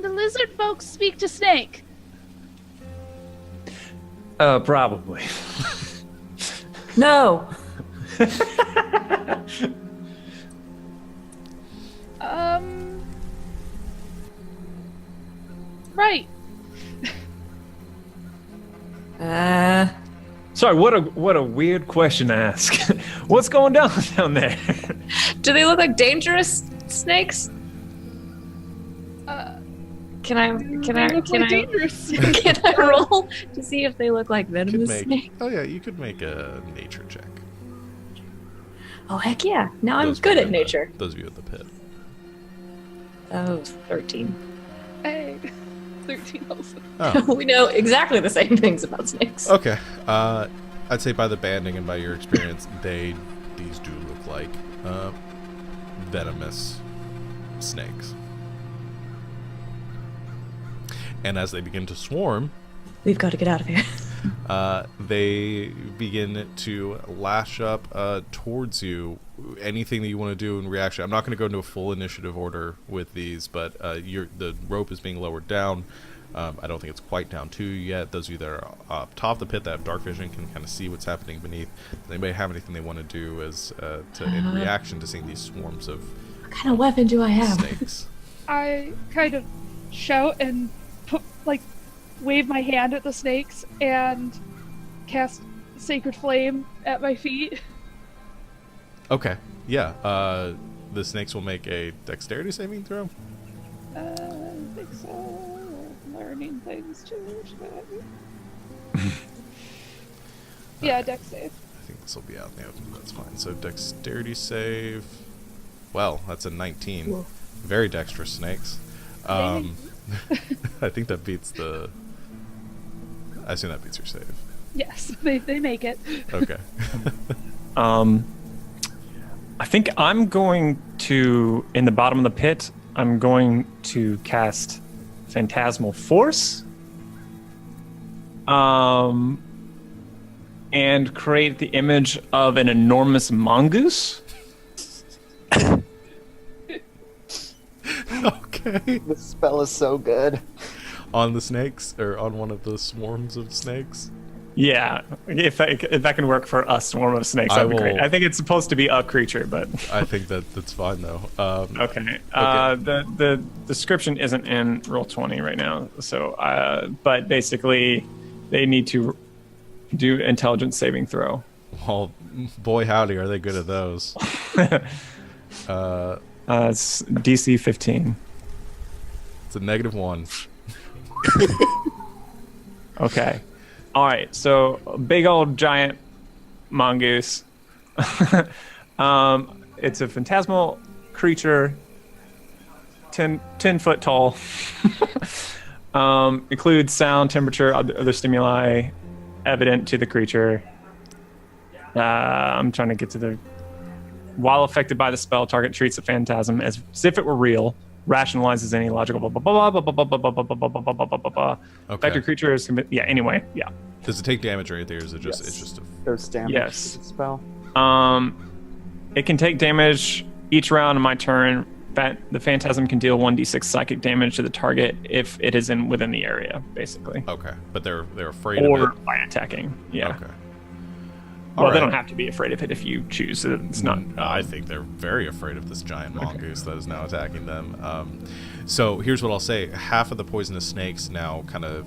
the lizard folks speak to Snake? Probably. No. Right. Sorry, what a weird question to ask. What's going down there? Do they look like dangerous snakes? Can I dangerous. can I roll to see if they look like venomous snakes? Oh yeah, you could make a nature check. Oh heck yeah! Now I'm Those good of at you nature. Those of you at the pit. Oh, 13. Hey, 13 also. Oh. We know exactly the same things about snakes. Okay. I'd say by the banding and by your experience, these do look like venomous snakes. And as they begin to swarm, We've got to get out of here. they begin to lash up towards you. Anything that you want to do in reaction. I'm not going to go into a full initiative order with these, but the rope is being lowered down. I don't think it's quite down to you yet. Those of you that are up top of the pit that have dark vision can kind of see what's happening beneath. Does anybody have anything they want to do in reaction to seeing these swarms of What kind of weapon do I have? snakes? I kind of shout and wave my hand at the snakes and cast Sacred Flame at my feet. Okay. Yeah. The snakes will make a dexterity saving throw. I think so. I'm learning things too. Yeah, dex save. I think this will be out in the open. That's fine. So dexterity save. Well, that's a 19. Whoa. Very dexterous snakes. I think that beats the. I assume that beats your save. Yes, they make it. Okay. I think I'm going to, in the bottom of the pit, I'm going to cast Phantasmal Force. And create the image of an enormous mongoose. Okay. The spell is so good. On the snakes, or on one of the swarms of snakes? Yeah, if that can work for a swarm of snakes, that'd be great. I think it's supposed to be a creature, but I think that's fine though. okay. The description isn't in Roll20 right now, so but basically, they need to do intelligence saving throw. Well, boy howdy, are they good at those? It's DC 15. It's a -1. Okay. All right. So big old giant mongoose. It's a phantasmal creature, 10 foot tall. Includes sound, temperature, other stimuli evident to the creature. I'm trying to get to the. While affected by the spell, target treats the phantasm as if it were real. Rationalizes any logical blah blah blah blah blah blah blah blah blah blah blah blah blah blah. Affected creature is yeah. Anyway, yeah. Does it take damage or anything, or is it just it's just a There's damage Yes. to the spell. It can take damage each round of my turn. The phantasm can deal 1d6 psychic damage to the target if it is within the area, basically. okay, but they're afraid Or of it. by attacking. Yeah. Okay. Well, All they right. don't have to be afraid of it if you choose. It's not. I think they're very afraid of this giant mongoose that is now attacking them. So here's what I'll say: half of the poisonous snakes now kind of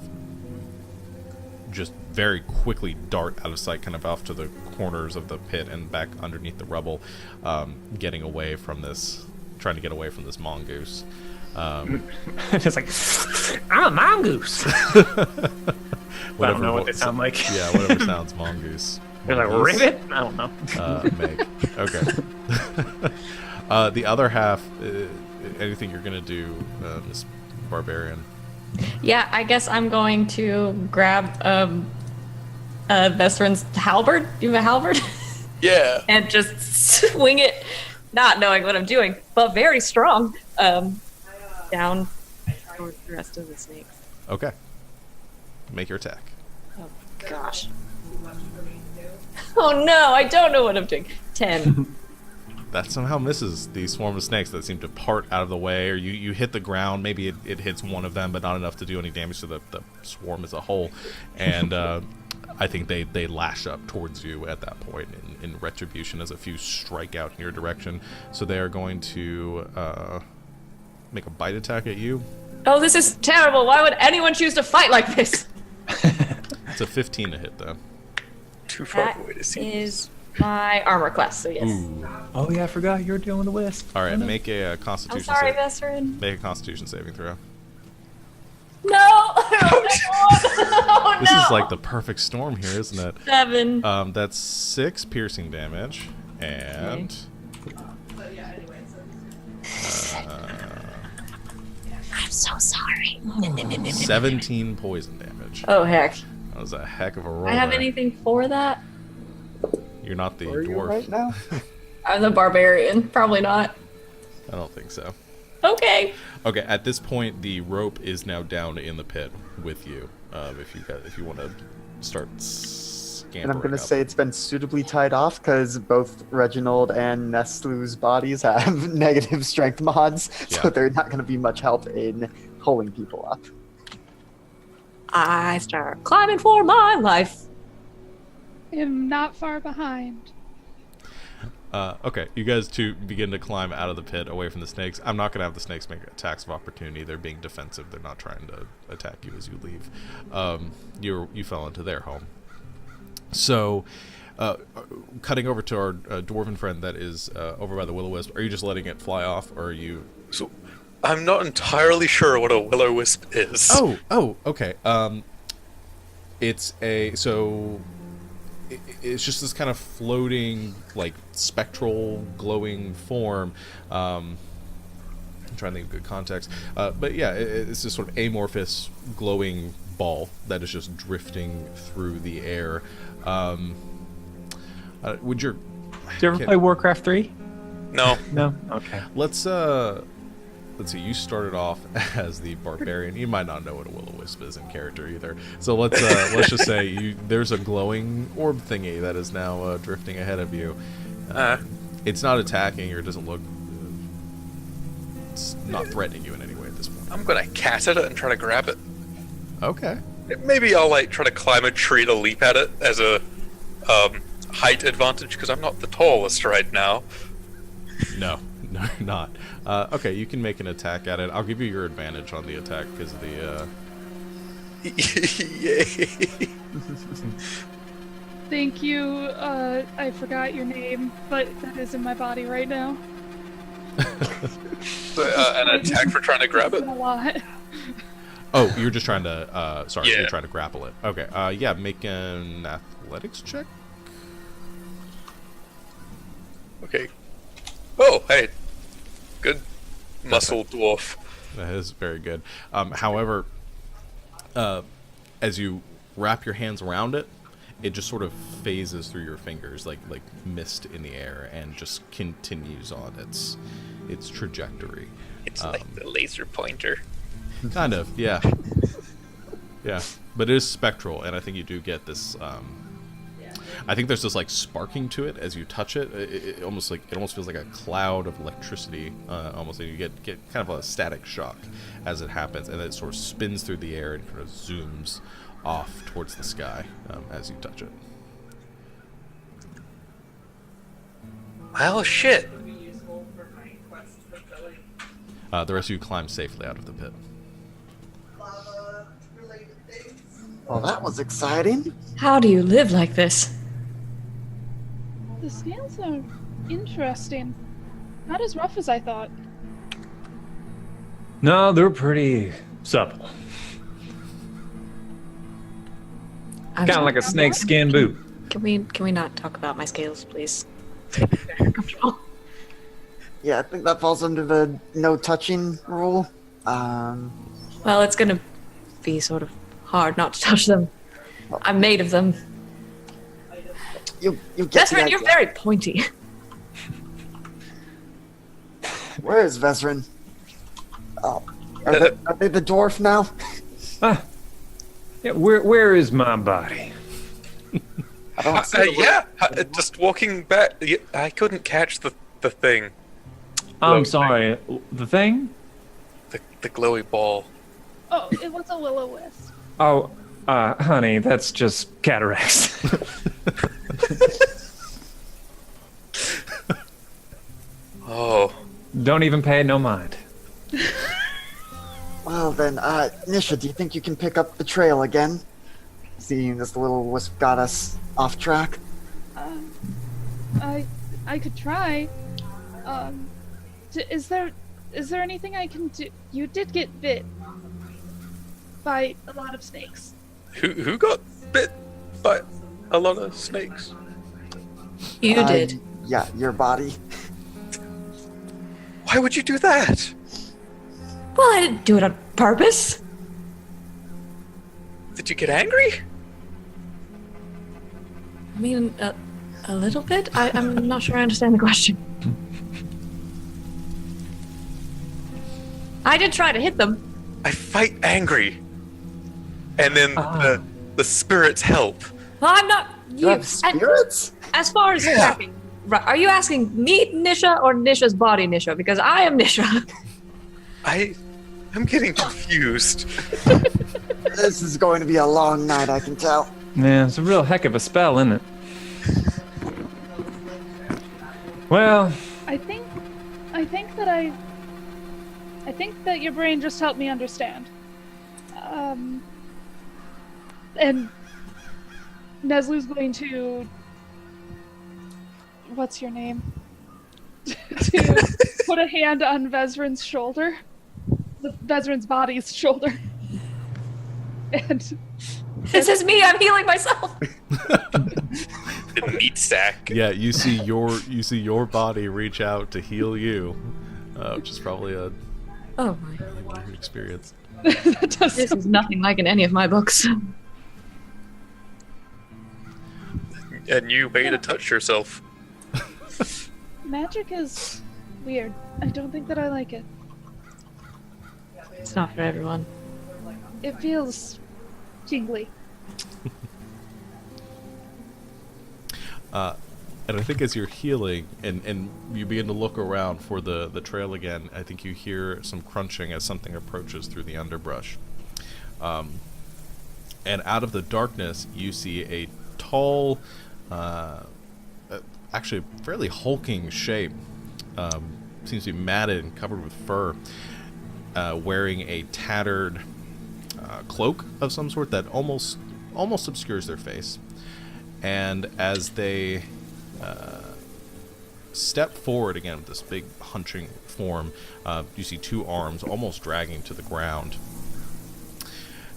just very quickly dart out of sight, kind of off to the corners of the pit and back underneath the rubble, getting away from this, trying to get away from this mongoose. It's like I'm a mongoose. I don't know what they sound like. Yeah, whatever sounds mongoose. They're like Mongoose. ribbit. I don't know. Meg. Okay. The other half, anything you're gonna do, Miss Barbarian? Yeah, I guess I'm going to grab best friend's halberd. You have a halberd? Yeah. And just swing it, not knowing what I'm doing, but very strong, down towards the rest of the snakes. Okay. Make your attack. Oh gosh. Oh no, I don't know what I'm doing. 10. That somehow misses the swarm of snakes that seem to part out of the way, or you hit the ground. Maybe it hits one of them, but not enough to do any damage to the swarm as a whole. And I think they lash up towards you at that point in retribution as a few strike out in your direction. So they are going to make a bite attack at you. Oh, this is terrible. Why would anyone choose to fight like this? It's a 15 to hit, though. Too far That away to see. is my armor class, so yes. Ooh. Oh yeah, I forgot you're dealing with the wisp. All right, Oh, no. make a I'm Constitution sorry, save. Vesserin. Make a Constitution saving throw. No! Oh, This no! is like the perfect storm here, isn't it? 7. That's 6 piercing damage, and I'm so sorry. 17 poison damage. Oh, heck. That was a heck of a roll. I have there. anything for that? You're not the Where are you dwarf. right now? I'm the barbarian. Probably not. I don't think so. Okay. Okay, at this point, the rope is now down in the pit with you. If you want to start scampering And I'm gonna up. say it's been suitably tied off because both Reginald and Nestlu's bodies have negative strength mods, so Yeah. they're not gonna be much help in pulling people up. I start climbing for my life. I am not far behind. Okay, you guys two begin to climb out of the pit away from the snakes. I'm not going to have the snakes make attacks of opportunity. They're being defensive. They're not trying to attack you as you leave. You fell into their home. So, cutting over to our dwarven friend that is over by the will-o-wisp, are you just letting it fly off, or are you... So, I'm not entirely sure what a will-o-wisp is. Oh, okay. It's it's just this kind of floating, like, spectral, glowing form. I'm trying to think of good context. But yeah, it's this sort of amorphous, glowing ball that is just drifting through the air. Would your... Did you ever play Warcraft 3? No. No? Okay. Let's see, you started off as the barbarian. You might not know what a will-o-wisp is in character either. So let's just say there's a glowing orb thingy that is now drifting ahead of you. It's not attacking, or it doesn't look... it's not threatening you in any way at this point. I'm gonna cat at it and try to grab it. Okay. Maybe I'll try to climb a tree to leap at it as a height advantage because I'm not the tallest right now. No, you're not. Okay, you can make an attack at it. I'll give you your advantage on the attack because of the... Yay! Thank you. I forgot your name, but that is in my body right now. An attack for trying to grab It's it? been a lot. Oh, you're just trying to... sorry, Yeah. you're trying to grapple it. Okay, yeah, make an athletics check. Okay. Oh, hey. Good muscle dwarf. That is very good. However, as you wrap your hands around it, it just sort of phases through your fingers like mist in the air and just continues on its trajectory. It's like the laser pointer. Kind of, yeah. Yeah, but it is spectral, and I think you do get this... I think there's this like sparking to it as you touch it. It almost feels like a cloud of electricity. Almost, and you get kind of a static shock as it happens, and then it sort of spins through the air and kind of zooms off towards the sky as you touch it. Well, shit. The rest of you climb safely out of the pit. Well, that was exciting. How do you live like this? The snails are interesting. Not as rough as I thought. No, they're pretty supple. I'm Kind of sorry. like a snake skin boot. Can we not talk about my scales, please? Yeah, I think that falls under the no touching rule. Well, it's gonna be sort of hard not to touch them. I'm made of them. You get Vesserin, the you're idea. very pointy. Where is Vesserin? Oh, Are they the dwarf now? Yeah, where is my body? I don't see just walking back. I couldn't catch the thing. I'm sorry. The thing? The glowy ball. Oh, it was a will-o-wisp. Oh, honey, that's just cataracts. Oh. Don't even pay no mind. Well then, Nisha, do you think you can pick up the trail again? Seeing this little wisp got us off track? I could try. Is there anything I can do? You did get bit by a lot of snakes. Who got bit by a lot of snakes? You did. Yeah, your body. Why would you do that? Well, I didn't do it on purpose. Did you get angry? I mean, a little bit. I'm not sure I understand the question. I did try to hit them. I fight angry, and then the spirits help. Well, I'm not. You have spirits? As far as tracking, right? Are you asking me, Nisha, or Nisha's body, Nisha? Because I am Nisha. I'm getting confused. This is going to be a long night, I can tell. Yeah, it's a real heck of a spell, isn't it? Well, I think that your brain just helped me understand. And Neslu's going to... What's your name? To put a hand on Vezrin's shoulder. Vezrin's body's shoulder. And... This is me, I'm healing myself! The meat sack. Yeah, you see your body reach out to heal you, which is probably a weird experience. This is nothing like in any of my books. A new way to touch yourself. Magic is weird. I don't think that I like it. It's not for everyone. It feels tingly. And I think as you're healing and you begin to look around for the trail again, I think you hear some crunching as something approaches through the underbrush. And out of the darkness, you see a tall, actually fairly hulking shape. Seems to be matted and covered with fur, wearing a tattered cloak of some sort that almost obscures their face. And as they step forward again with this big hunching form, you see two arms almost dragging to the ground.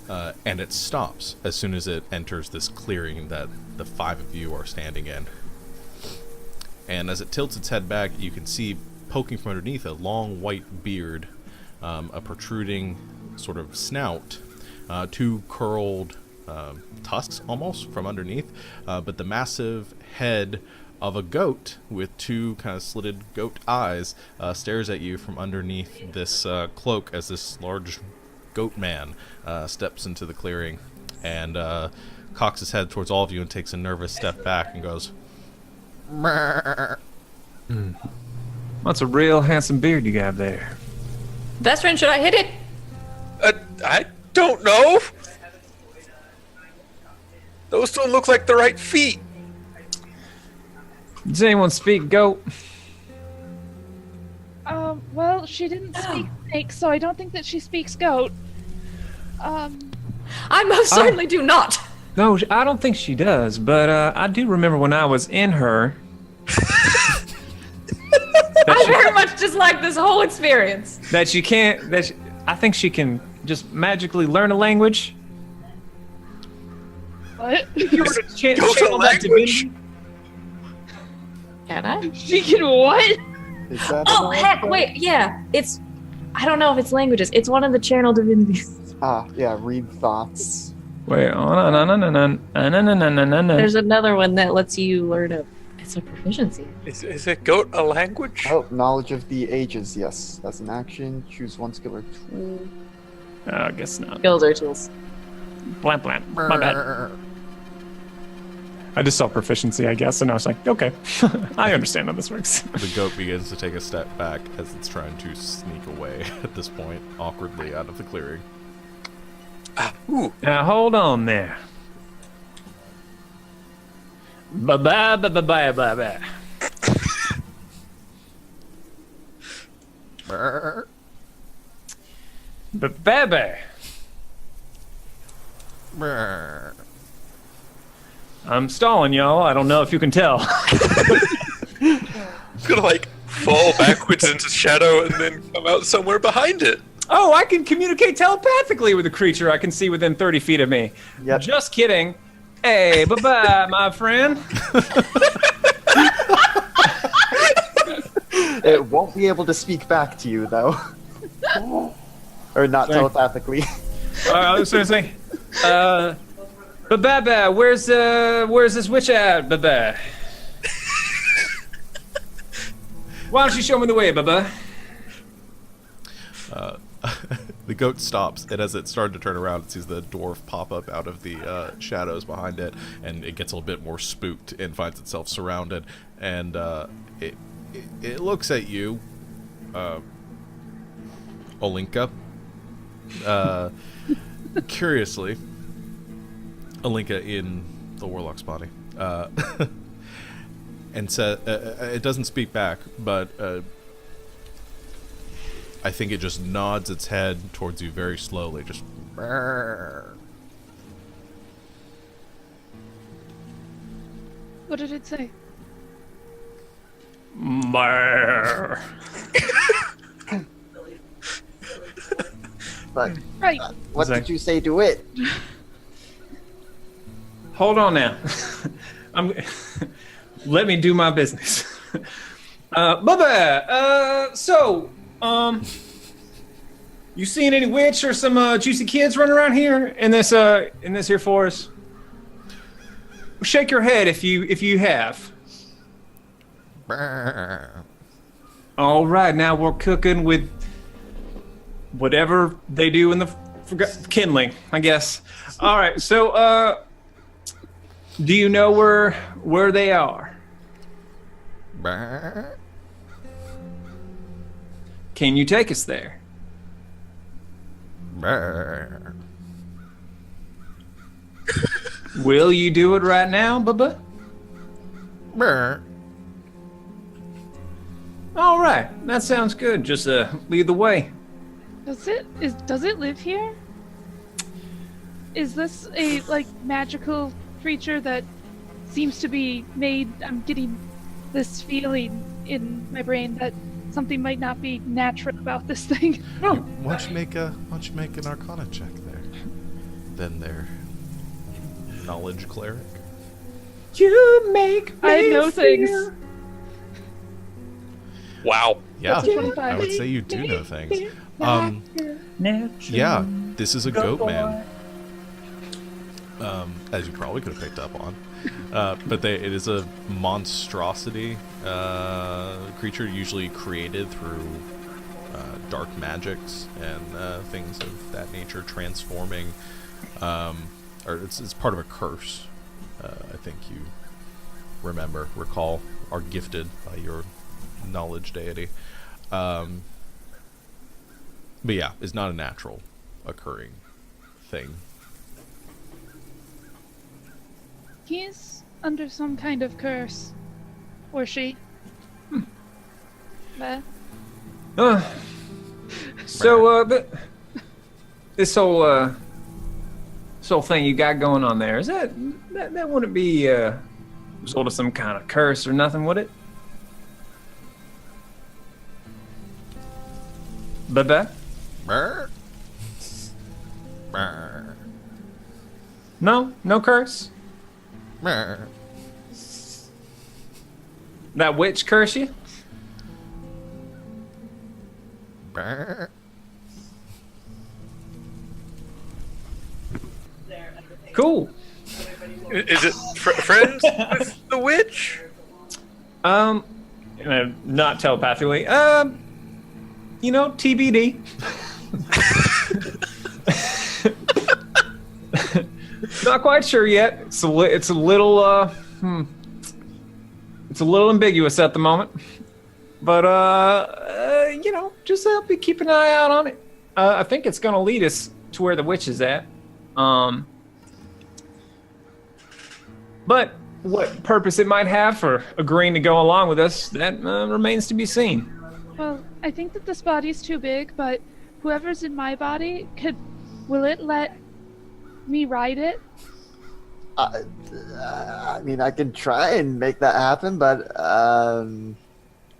And it stops as soon as it enters this clearing that the five of you are standing in. And as it tilts its head back, you can see poking from underneath a long white beard, a protruding sort of snout, two curled tusks almost from underneath, but the massive head of a goat with two kind of slitted goat eyes stares at you from underneath this cloak as this large goat man steps into the clearing and cocks his head towards all of you and takes a nervous step back and goes, That's a real handsome beard you got there. Vestrin, should I hit it? I don't know. Those don't look like the right feet. Does anyone speak goat? Well, she didn't speak snake, so I don't think that she speaks goat. I most certainly do not. No, I don't think she does, but I do remember when I was in her. I very much dislike this whole experience. That she can't. I think she can just magically learn a language. What? You were to channel that divinity. Can I? She can what? Is that Oh, heck, wait, yeah. It's... I don't know if it's languages. It's one of the channel divinities. Yeah, read thoughts. Wait, There's another one that lets you learn a... I It's a proficiency. Is it goat a language? Oh, knowledge of the ages, yes. As an action, choose one skill or tool. I guess not. Skills or tools. Blam blam. My bad. I just saw proficiency, I guess, and I was like, okay, I understand how this works. The goat begins to take a step back as it's trying to sneak away at this point, awkwardly out of the clearing. Ooh. Now hold on there. Bye bye bye bye bye bye bye. Baby. I'm stalling, y'all. I don't know if you can tell. Gonna like fall backwards into shadow and then come out somewhere behind it. Oh, I can communicate telepathically with a creature I can see within 30 feet of me. Yep. Just kidding. Hey, bye-bye, my friend. It won't be able to speak back to you, though. Or not Sorry. telepathically. I was going to say, bye-bye, where's this witch at, bye-bye? Why don't you show me the way, bye-bye? The goat stops, and as it started to turn around, it sees the dwarf pop up out of the shadows behind it, and it gets a little bit more spooked and finds itself surrounded. And it looks at you, Olinka. Curiously, Olinka in the warlock's body, and said, it doesn't speak back, but I think it just nods its head towards you very slowly, just. What did it say? Brr. But Right. what did you say to it? Hold on now. Let me do my business. Bye-bye. You seen any witch or some juicy kids running around here in this here forest? Shake your head if you have. All right, now we're cooking with whatever they do in the kindling, I guess. All right, so do you know where they are? Can you take us there? Will you do it right now, Bubba? All right, that sounds good. Just lead the way. Does it live here? Is this a magical creature that seems to be made? I'm getting this feeling in my brain that something might not be natural about this thing. Why don't you make an Arcana check there? Then their knowledge cleric. You make me I know things. feel- Wow. Yeah, That's a 25. I would say you do know things. Natural. Yeah, this is a goat boy. man. As you probably could have picked up on. But it is a monstrosity creature, usually created through dark magics and things of that nature, transforming, or it's part of a curse. I think you recall, are gifted by your knowledge deity. But yeah, it's not a natural occurring thing. He's under some kind of curse. Or she. But But this whole thing you got going on there, is that wouldn't be result of some kind of curse or nothing, would it? Bye-bye? Brr. Brr. No curse? Brr. That witch curse you? Brr. Cool. Is it friends with the witch? Not telepathically. TBD. Not quite sure yet. It's a little it's a little ambiguous at the moment. But just be keeping an eye out on it. I think it's gonna lead us to where the witch is at. But what purpose it might have for agreeing to go along with us, that remains to be seen. Well, I think that this body's too big, but whoever's in my body, will it let me ride it? I mean, I can try and make that happen, but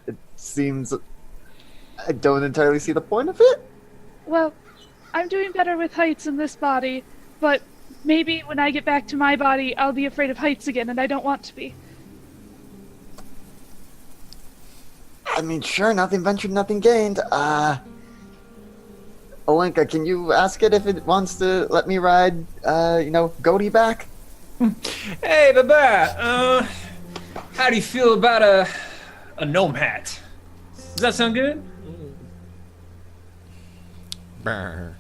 it seems I don't entirely see the point of it. Well, I'm doing better with heights in this body, but maybe when I get back to my body, I'll be afraid of heights again, and I don't want to be. I mean, sure, nothing ventured, nothing gained. Olenka, can you ask it if it wants to let me ride, Goaty back? Hey, Baba, how do you feel about a gnome hat? Does that sound good? Brr.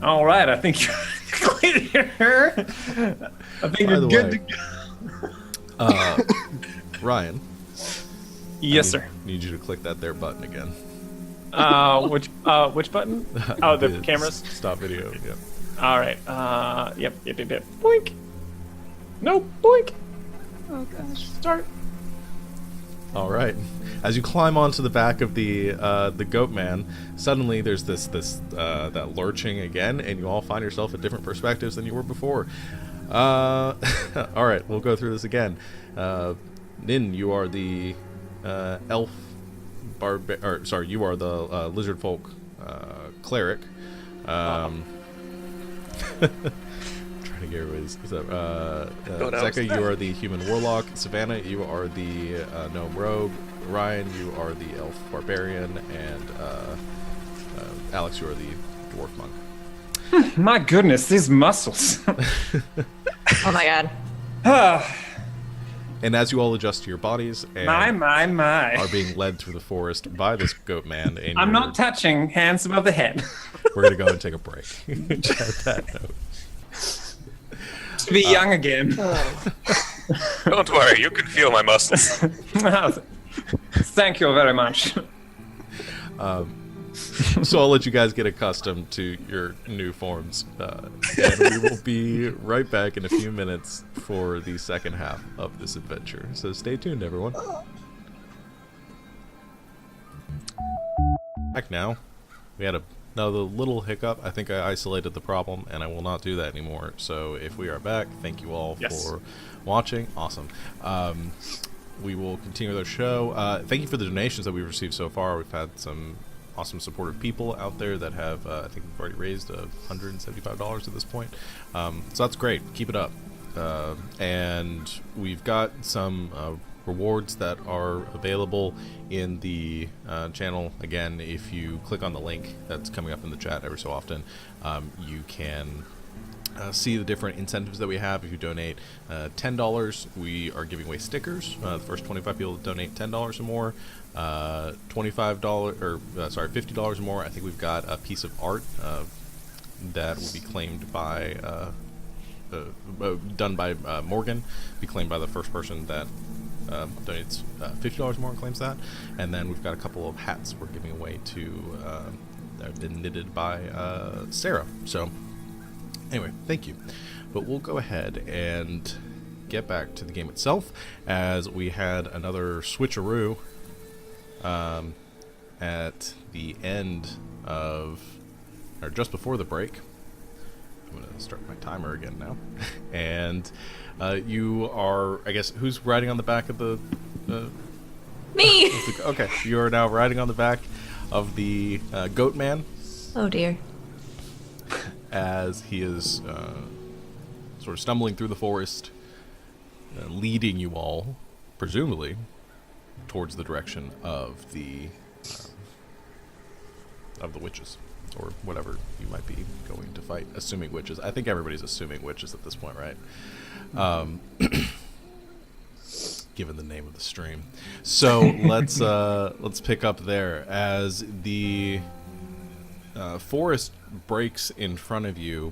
All right, I think you're clear. I think you're good to go. Ryan. Yes, sir. Need you to click that there button again. Which button? Oh, the cameras. Stop video. Yep. All right. Yep. Boink. No, boink. Oh gosh, start. All right. As you climb onto the back of the goat man, suddenly there's that lurching again, and you all find yourself at different perspectives than you were before. All right, we'll go through this again. Nin, you are the elf you are the lizard folk cleric. Trying to get everybody's. Zeka, you are the human warlock. Savannah, you are the gnome rogue. Ryan, you are the elf barbarian, and Alex, you are the dwarf monk. My goodness, these muscles. Oh my god. And as you all adjust to your bodies and My. are being led through the forest by this goat man, and I'm not touching, hands above the head. we're gonna go and take a break. At that note. To be young again. Don't worry, you can feel my muscles. Thank you very much. So I'll let you guys get accustomed to your new forms, and we will be right back in a few minutes for the second half of this adventure. So stay tuned, everyone. Back now. We had another little hiccup. I think I isolated the problem, and I will not do that anymore. So if we are back, thank you all for watching. Awesome. We will continue with our show. Thank you for the donations that we've received so far. We've had some awesome supportive people out there that have, I think we've already raised $175 at this point. So that's great. Keep it up. And we've got some rewards that are available in the channel. Again, if you click on the link that's coming up in the chat every so often, you can see the different incentives that we have. If you donate $10, we are giving away stickers. The first 25 people to donate $10 or more. $50 or more. I think we've got a piece of art that will be claimed by done by Morgan. Be claimed by the first person that donates $50 more and claims that. And then we've got a couple of hats we're giving away to that have been knitted by Sarah. So anyway, thank you. But we'll go ahead and get back to the game itself, as we had another switcheroo at the end of, or just before the break. I'm going to start my timer again now. And you are, I guess, who's riding on the back of the... Me! Okay, you are now riding on the back of the goat man. Oh dear. As he is sort of stumbling through the forest, leading you all, presumably, towards the direction of the witches, or whatever you might be going to fight. Assuming witches. I think everybody's assuming witches at this point, right? given the name of the stream. So let's pick up there as the forest breaks in front of you.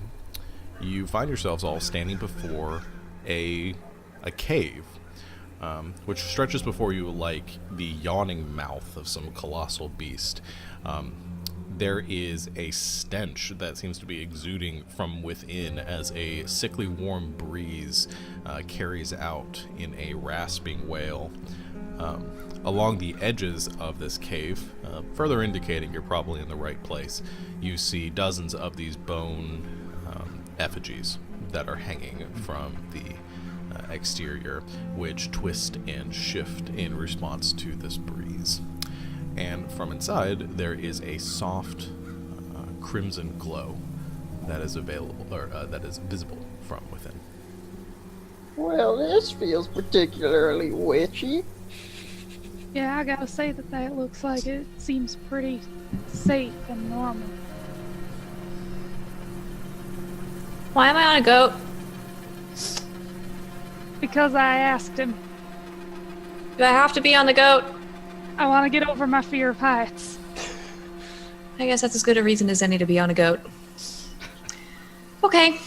You find yourselves all standing before a cave, which stretches before you like the yawning mouth of some colossal beast. There is a stench that seems to be exuding from within as a sickly warm breeze carries out in a rasping wail. Along the edges of this cave, further indicating you're probably in the right place, you see dozens of these bone effigies that are hanging from the exterior, which twist and shift in response to this breeze. And from inside, there is a soft crimson glow that is available, or that is visible from within. Well, this feels particularly witchy. Yeah, I gotta say that looks like it seems pretty safe and normal. Why am I on a goat? Because I asked him. Do I have to be on the goat? I want to get over my fear of heights. I guess that's as good a reason as any to be on a goat. Okay.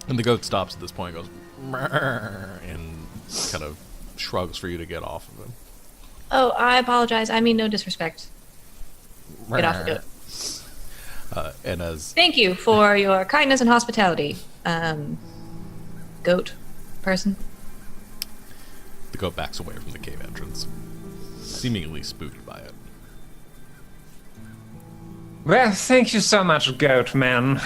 And the goat stops at this point and goes, "Mrrr," and kind of shrugs for you to get off of him. Oh, I apologize. I mean no disrespect. Get off the goat. And as Thank you for your kindness and hospitality, goat person. the goat backs away from the cave entrance, seemingly spooked by it. Well, thank you so much, goat man.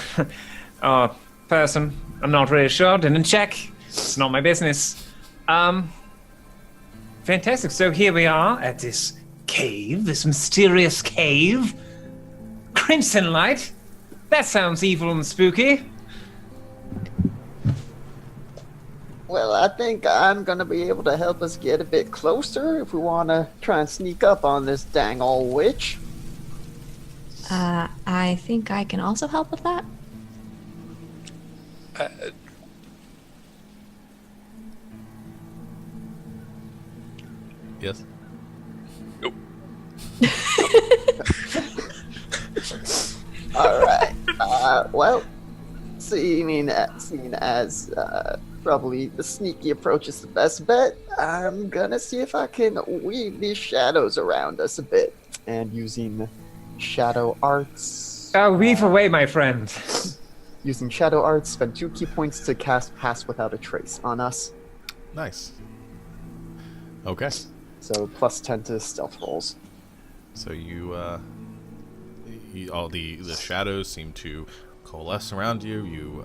Person, I'm not really sure, didn't check. It's not my business. Fantastic. So here we are at this cave, this mysterious cave. Crimson light. That sounds evil and spooky. Well, I think I'm gonna be able to help us get a bit closer if we want to try and sneak up on this dang old witch. I think I can also help with that. Yes? Nope. All right. Well, seeing as probably the sneaky approach is the best bet, I'm gonna see if I can weave these shadows around us a bit, and using shadow arts. Weave away, my friend. Using shadow arts, spend 2 key points to cast Pass Without a Trace on us. Nice. Okay. So plus 10 to stealth rolls. So all the shadows seem to coalesce around you. You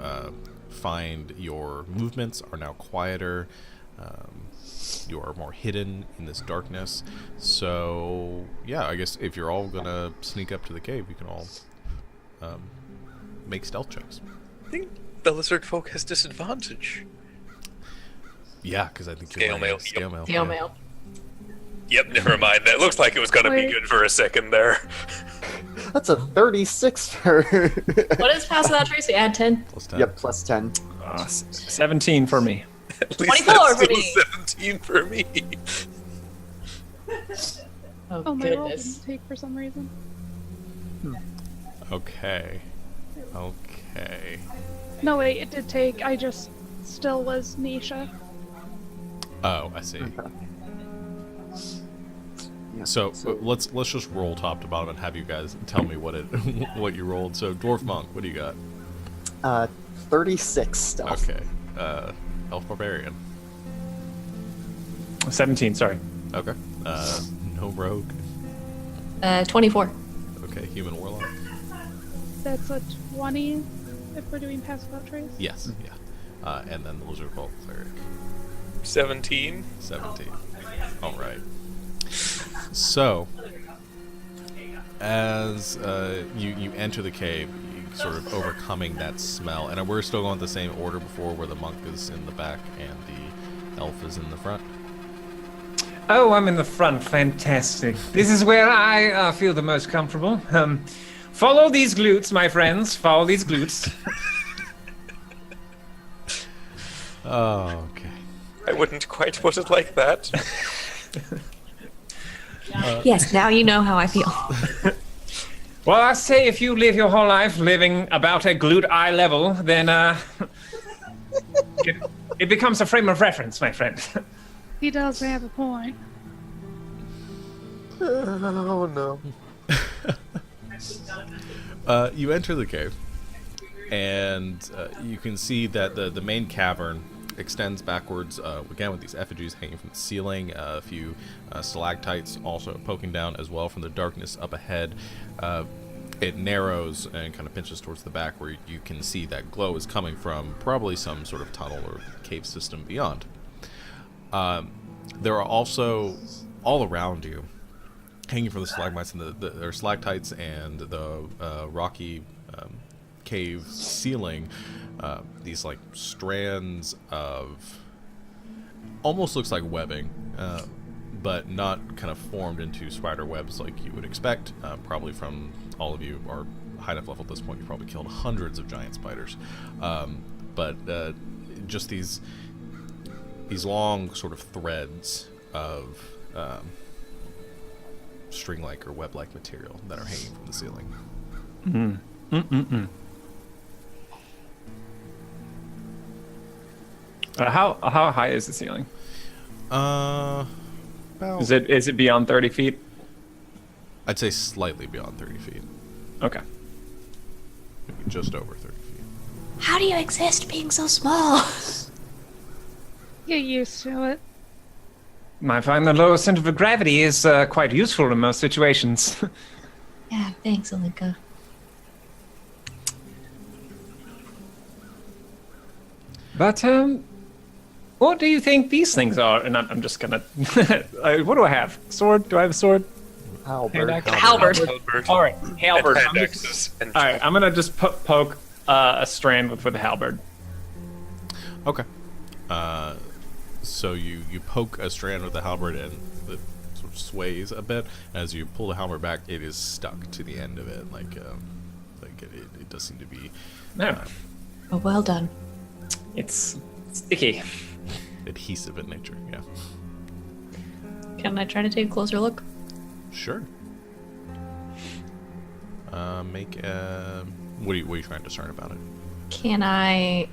find your movements are now quieter. You are more hidden in this darkness. So yeah, I guess if you're all gonna sneak up to the cave, you can all make stealth checks. I think the lizard folk has disadvantage. Yeah, because I think Scale mail. Scale mail. Scale yeah. mail. Yep, never mind. That looks like it was gonna be Wait. good for a second there. That's a 36 for. What is pass without trace? We add 10. Plus 10. Yep, plus 10. 17 for me. At least 24 that's for still me. 17 for me. Oh, my roll didn't take for some reason. Okay. Okay. No, wait, it did take. I just still was Nisha. Oh, I see. Yeah, So let's just roll top to bottom and have you guys tell me what what you rolled. So dwarf monk, what do you got? 36 stealth. Okay. Elf barbarian. 17, sorry. Okay. No rogue. 24. Okay. Human warlock. That's a 20 if we're doing Pass Without Trace. Yes. Yeah. And then the lizard folk cleric. 17. 17. All right. So, as you enter the cave, you sort of overcoming that smell, and we're still going the same order before, where the monk is in the back and the elf is in the front. Oh, I'm in the front. Fantastic. This is where I feel the most comfortable. Follow these glutes, my friends. Follow these glutes. Oh, okay. I wouldn't quite put it like that. Yes, now you know how I feel. Well, I say if you live your whole life living about a glued eye level, then it becomes a frame of reference, my friend. He does have a point. Oh no. You enter the cave, and you can see that the main cavern extends backwards, again with these effigies hanging from the ceiling, a few stalactites also poking down as well from the darkness up ahead. It narrows and kind of pinches towards the back where you can see that glow is coming from probably some sort of tunnel or cave system beyond. There are also, all around you, hanging from the stalagmites and or stalactites and the rocky cave ceiling, these like strands of, almost looks like webbing, but not kind of formed into spider webs like you would expect. Probably from all of you are high enough level at this point, you probably killed hundreds of giant spiders. But just these long sort of threads of string-like or web-like material that are hanging from the ceiling. How high is the ceiling? About, Is it beyond 30 feet? I'd say slightly beyond 30 feet. Okay. Maybe just over 30 feet. How do you exist being so small? Get used to it. I find the lower center of gravity is quite useful in most situations. Yeah, thanks, Alinka. But, what do you think these things are? And I'm just gonna... what do I have? Sword? Do I have a sword? Halberd. Halberd. All right, halberd. And I'm just- axes and all right, I'm gonna just poke a strand with the halberd. Okay. So you poke a strand with the halberd and it sort of sways a bit. As you pull the halberd back, it is stuck to the end of it. Like it does seem to be No, Oh, well done. it's sticky. adhesive in nature. Yeah. Can I try to take a closer look? Sure. Make a... What are you trying to discern about it? Can I...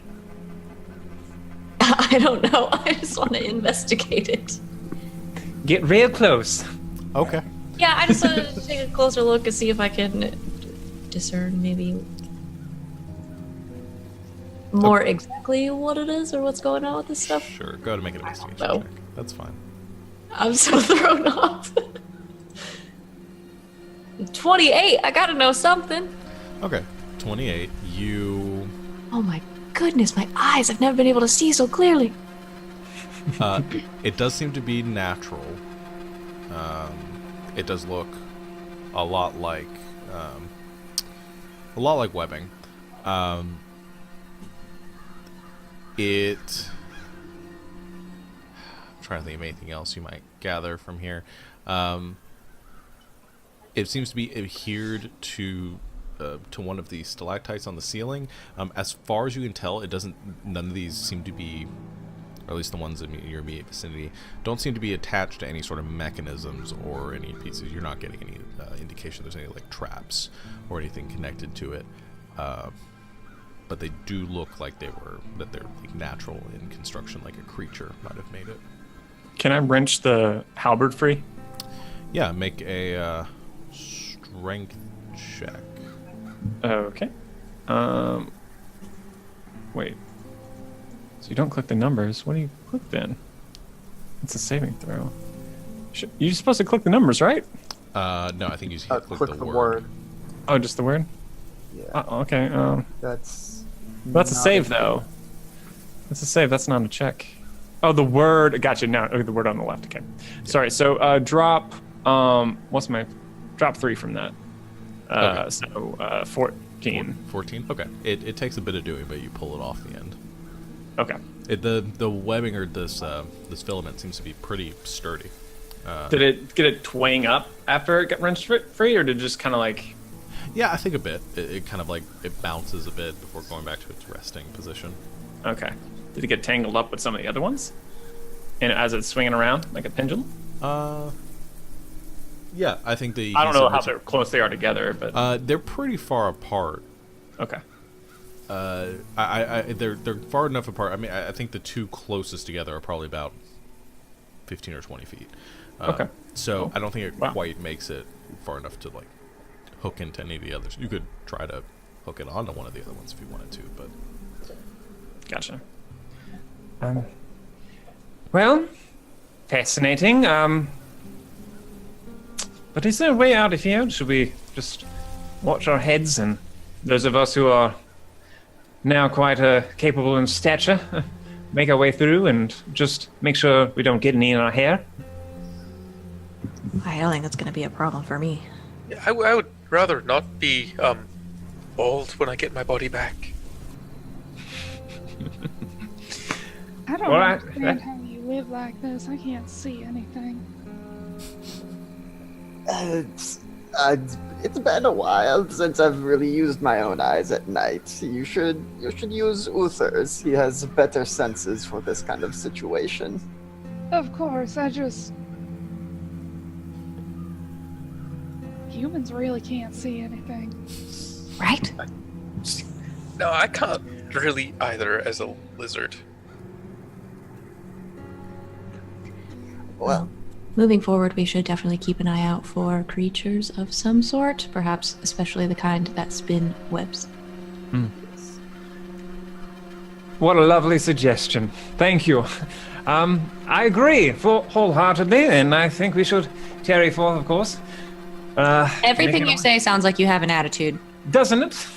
I don't know. I just want to investigate it. Get real close. Okay. Yeah, I just want to take a closer look and see if I can discern maybe more exactly what it is or what's going on with this stuff. Sure. Go ahead and make an investigation know. check. That's fine. I'm so thrown off. 28. I gotta know something. Okay. 28. You... Oh my goodness, my eyes. I've never been able to see so clearly. It does seem to be natural. It does look a lot like webbing. I'm trying to think of anything else you might gather from here. It seems to be adhered to one of the stalactites on the ceiling. As far as you can tell, none of these seem to be, or at least the ones in your immediate vicinity, don't seem to be attached to any sort of mechanisms or any pieces. You're not getting any indication there's any like traps or anything connected to it. But they do look like they're like natural in construction, like a creature might have made it. Can I wrench the halberd free? Yeah, make a strength check. Okay. Wait. So you don't click the numbers. What do you click then? It's a saving throw. You're supposed to click the numbers, right? No, I think you just Click the word. Oh, just the word? Yeah. Okay. That's That's a not save, though. That's a save. That's not a check. Oh, the word. Gotcha. Now, the word on the left. Okay. Sorry. So, drop. What's my drop 3 from that? Okay. So, 14. 14. Okay. It takes a bit of doing, but you pull it off the end. Okay. The webbing or this filament seems to be pretty sturdy. Did it get it twang up after it got wrenched free, or did it just kind of like? Yeah, I think a bit. It kind of like it bounces a bit before going back to its resting position. Okay. Did it get tangled up with some of the other ones? and as it's swinging around like a pendulum? Yeah, I think the. I don't know how close they are together, but they're pretty far apart. Okay. They're far enough apart. I mean, I think the two closest together are probably about 15 or 20 feet. Okay. So I don't think it quite makes it far enough to like hook into any of the others. You could try to hook it onto one of the other ones if you wanted to, but. Gotcha. Well, fascinating. But is there a way out of here? Should we just watch our heads, and those of us who are now quite capable in stature make our way through and just make sure we don't get any in our hair? I don't think that's going to be a problem for me. Yeah, I would rather not be bald when I get my body back. I don't understand how you live like this. I can't see anything. It's been a while since I've really used my own eyes at night. You should use Uther's. He has better senses for this kind of situation. Of course, humans really can't see anything. Right? No, I can't really either as a lizard. Well, moving forward, we should definitely keep an eye out for creatures of some sort, perhaps especially the kind that spin webs. What a lovely suggestion. Thank you. I agree wholeheartedly, and I think we should tarry forth, of course. Everything you say sounds like you have an attitude. Doesn't it?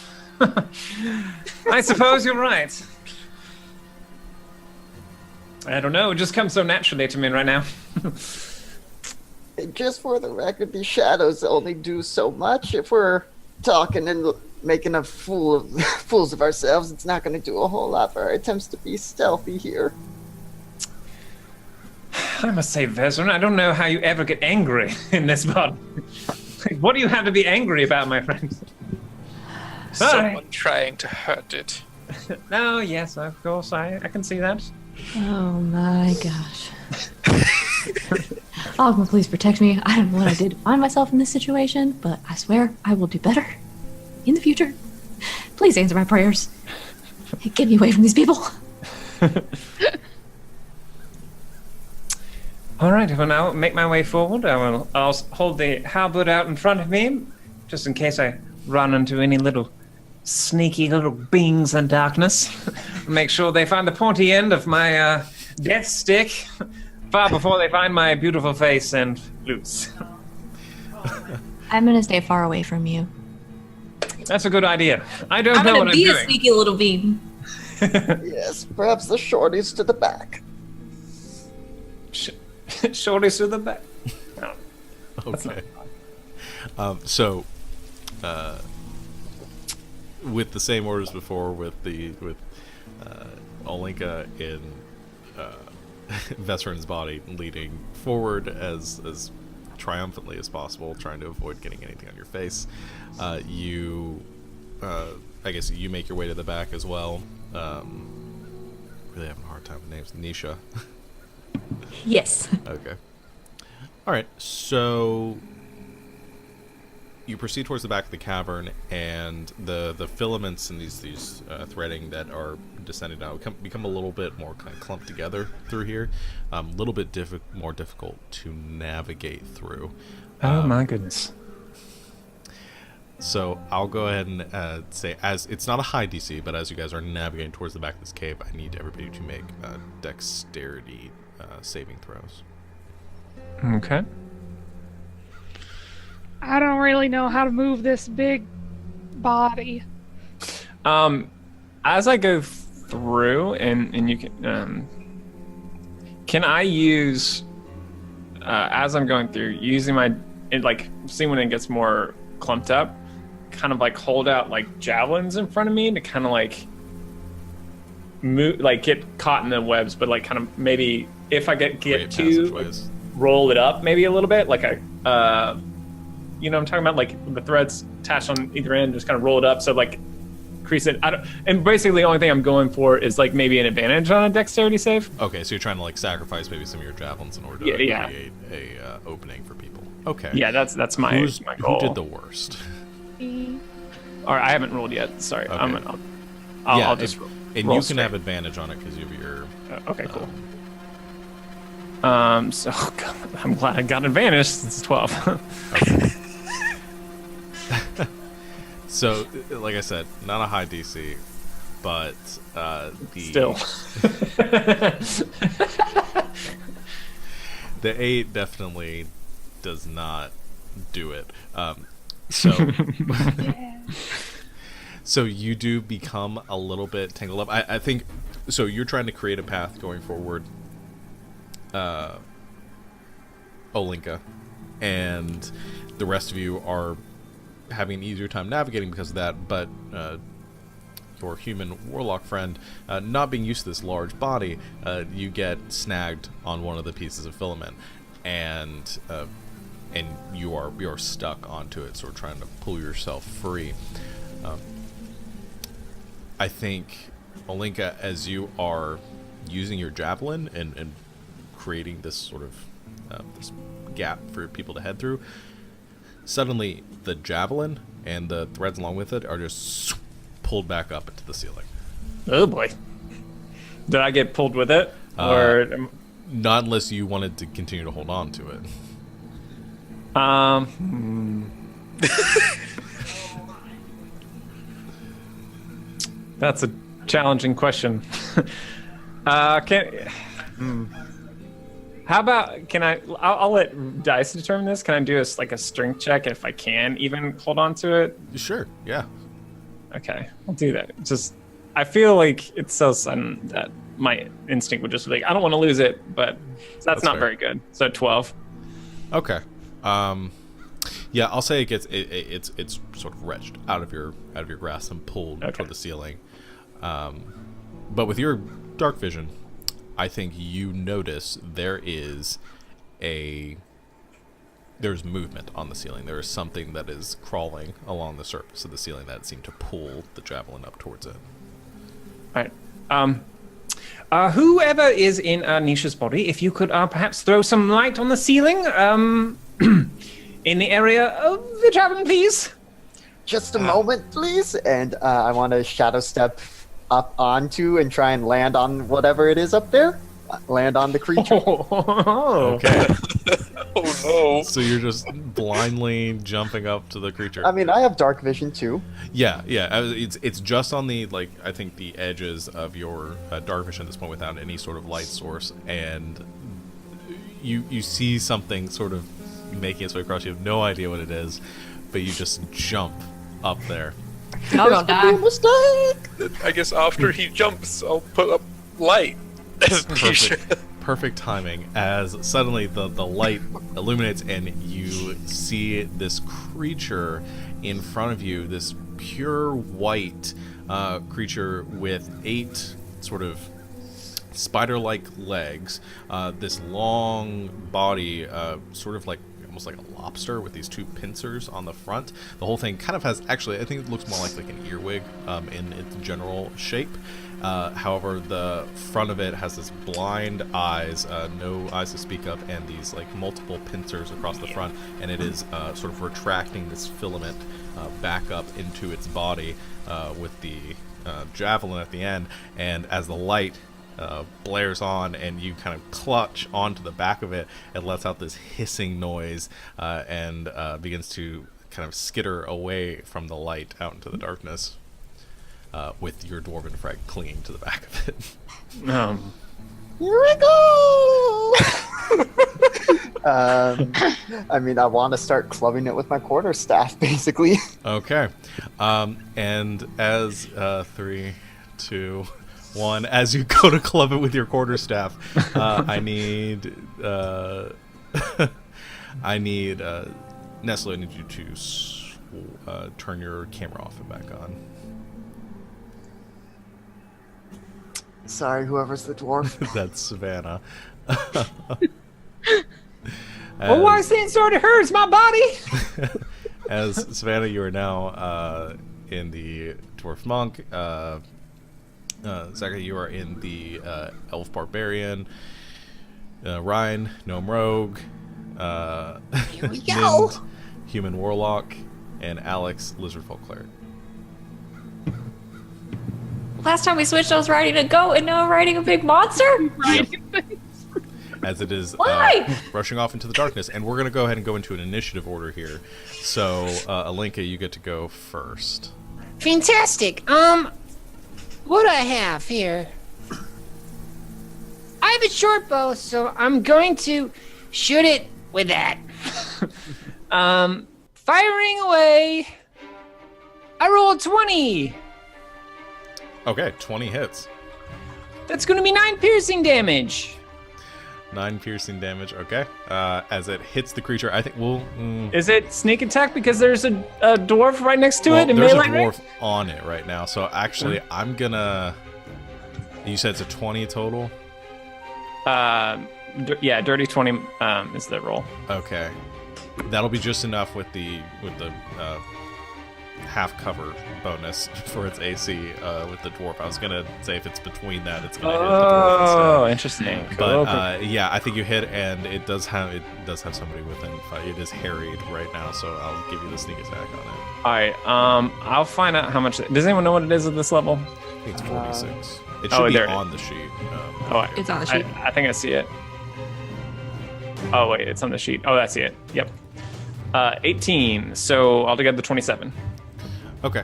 I suppose you're right. I don't know, it just comes so naturally to me right now. just for the record, these shadows only do so much. If we're talking and making a fools of ourselves, it's not going to do a whole lot for our attempts to be stealthy here. I must say, Vezran, I don't know how you ever get angry in this body. What do you have to be angry about, my friend? Someone trying to hurt it. No, yes, of course, I can see that. Oh my gosh. Ogma, please protect me. I don't know what I did to find myself in this situation, but I swear I will do better in the future. Please answer my prayers. Get me away from these people. All right, well, now make my way forward. I'll hold the halberd out in front of me, just in case I run into any little sneaky little beings in darkness. Make sure they find the pointy end of my death stick far before they find my beautiful face and loots. I'm gonna stay far away from you. That's a good idea. I don't know what I'm doing. I'm gonna be a sneaky little bean. Yes, perhaps the shorties to the back. Shorties to the back. No. Okay. So, with the same orders before, with Olenka in Vesran's body, leading forward as triumphantly as possible, trying to avoid getting anything on your face. I guess you make your way to the back as well. Really having a hard time with names. Nisha. Yes. Okay. All right. So you proceed towards the back of the cavern, and the filaments and these threading that are descending now become a little bit more kind of clumped together through here. A little bit more difficult to navigate through. Oh my goodness. So I'll go ahead and say, as it's not a high DC, but as you guys are navigating towards the back of this cave, I need everybody to make dexterity saving throws. Okay. I don't really know how to move this big body. As I go through, and you can I use as I'm going through, using my see when it gets more clumped up, kind of like hold out like javelins in front of me to kind of like move, like get caught in the webs, but like kind of maybe if I get to roll it up maybe a little bit, like I you know what I'm talking about, like the threads attached on either end, just kind of roll it up, so like increase it. And basically the only thing I'm going for is like maybe an advantage on a dexterity save. Okay, so you're trying to like sacrifice maybe some of your javelins in order to create a opening for people. Okay. Yeah, that's my goal. Who did the worst? All right, I haven't rolled yet. Sorry, Okay. I'll just roll. And roll you straight. can have advantage on it because of your. Okay, cool. So God, I'm glad I got advantage since it's 12. Okay. So, like I said, not a high DC, but Still. the 8 definitely does not do it. So. So you do become a little bit tangled up. I think so. You're trying to create a path going forward, Olinka, and the rest of you are having an easier time navigating because of that. But your human warlock friend, not being used to this large body, you get snagged on one of the pieces of filament, and you are stuck onto it, sort of trying to pull yourself free. I think, Olinka, as you are using your javelin and creating this sort of this gap for people to head through, suddenly the javelin and the threads along with it are just pulled back up into the ceiling. Oh boy. Did I get pulled with it? Or not unless you wanted to continue to hold on to it. That's a challenging question. How about, I'll let dice determine this. Can I do a strength check if I can even hold on to it? Sure, yeah. Okay, I'll do that. I feel like it's so sudden that my instinct would just be like, I don't want to lose it, but that's not fair. very good. So 12. Okay. Yeah, I'll say it's sort of wrenched out of your grasp and pulled toward the ceiling. But with your dark vision, I think you notice there's movement on the ceiling. There is something that is crawling along the surface of the ceiling that seemed to pull the javelin up towards it. All right. Whoever is in Nisha's body, if you could perhaps throw some light on the ceiling in the area of the javelin, please. Just a moment, please. And I want to shadow step up onto and try and land on whatever it is up there. Land on the creature. Okay. Oh no. So you're just blindly jumping up to the creature. I mean, I have dark vision too. Yeah. It's just on the I think the edges of your dark vision at this point without any sort of light source, and you see something sort of making its way across. You have no idea what it is, but you just jump up there. Y'all gonna die. Mistake. I guess after he jumps, I'll put up light. Perfect timing, as suddenly the light illuminates and you see this creature in front of you, this pure white creature with 8 sort of spider-like legs, this long body, sort of almost like a lobster with these 2 pincers on the front. The whole thing kind of has, actually, I think it looks more like an earwig in its general shape. However, the front of it has this blind eyes, no eyes to speak of, and these multiple pincers across the front, and it is sort of retracting this filament back up into its body with the javelin at the end. And as the light blares on and you kind of clutch onto the back of it, it lets out this hissing noise and begins to kind of skitter away from the light out into the darkness. With your dwarven friend clinging to the back of it. Here we go! I mean, I want to start clubbing it with my quarterstaff, basically. Okay. And as 3, 2, 1, as you go to club it with your quarterstaff, I need Nestle, I need you to turn your camera off and back on. Sorry, whoever's the dwarf. That's Savannah. Well, why is it sort of hurts my body? As Savannah, you are now in the Dwarf Monk. Zachary, you are in the Elf Barbarian. Ryan, Gnome Rogue. Here we go. Mind, Human Warlock. And Alex, Lizard Folk Cleric. Last time we switched, I was riding a goat, and now I'm riding a big monster? As it is Why? rushing off into the darkness. And we're going to go ahead and go into an initiative order here. So, Alinka, you get to go first. Fantastic. What do I have here? I have a short bow, so I'm going to shoot it with that. Firing away. I rolled 20. Okay, 20 hits. That's going to be 9 piercing damage. 9 piercing damage, okay. As it hits the creature, I think we'll... Is it sneak attack because there's a dwarf right next to well, it? In there's a melee dwarf range? on it right now, so actually I'm gonna... You said it's a 20 total? Yeah, dirty 20 is the roll. Okay. That'll be just enough with the half cover bonus for its AC with the dwarf. I was gonna say if it's between that, it's gonna hit the dwarf Oh, instead. interesting. But yeah, I think you hit, and it does have somebody within 5. It is harried right now, so I'll give you the sneak attack on it. All right. I'll find out how much. Does anyone know what it is at this level? I think it's 46. It should be there it on the sheet. It's on the sheet. I think I see it. Oh wait, it's on the sheet. Oh, I see it. Yep. 18. So altogether 27. Okay.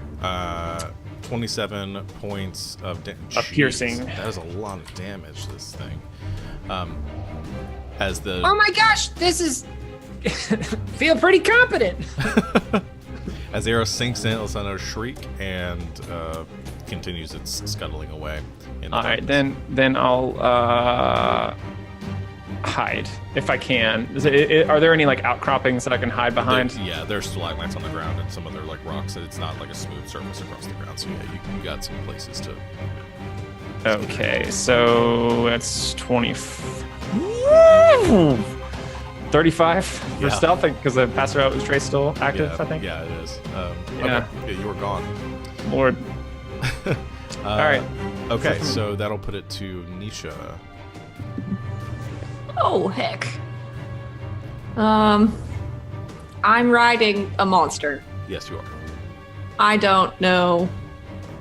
27 points of piercing. That is a lot of damage. This thing. As the Oh my gosh, this is feel pretty competent. as the arrow sinks in, it'll send out a shriek and continues its scuttling away. All right, then I'll hide if I can. Are there any like outcroppings that I can hide behind? Yeah, there's stalagmites on the ground and some other like rocks. And it's not like a smooth surface across the ground. So yeah, you got some places to. Okay, so that's 35 for stealth because the passer out was Trace still active. Yeah, I think. Yeah, it is. Yeah. Okay. Yeah, you were gone. Lord. All right. Okay, so that'll put it to Nisha. Oh, heck. I'm riding a monster. Yes, you are. I don't know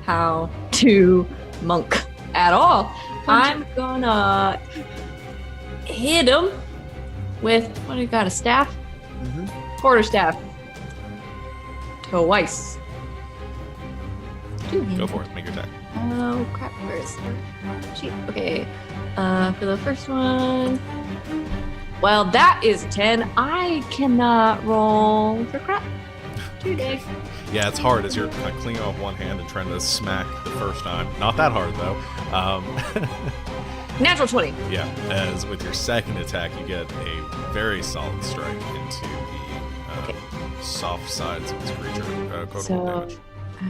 how to monk at all. I'm gonna hit him with, what do you got, a staff? Quarterstaff. Twice. Go for it. Make your attack. Oh, crap. Where is it? Sheet. Okay. For the first one. Well, that is 10. I cannot roll for crap. 2 days. Yeah, it's hard as you're kind of clinging off one hand and trying to smack the first time. Not that hard, though. Natural 20. Yeah, as with your second attack, you get a very solid strike into the soft sides of this creature. So Damage.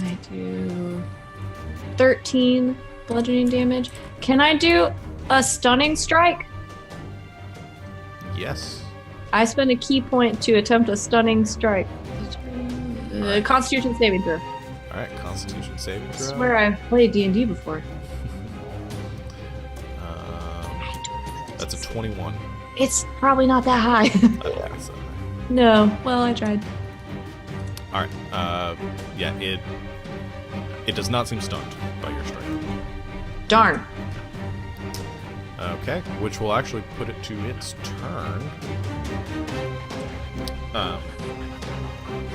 I do 13 bludgeoning damage. Can I do a stunning strike? Yes. I spend a key point to attempt a stunning strike. Constitution saving throw. All right, Constitution saving I throw. swear I've played D&D before. That's a 21. It's probably not that high. I don't think it's that high. No. Well, I tried. All right. Yeah, it does not seem stunned by your strike. Darn. Okay, which will actually put it to its turn.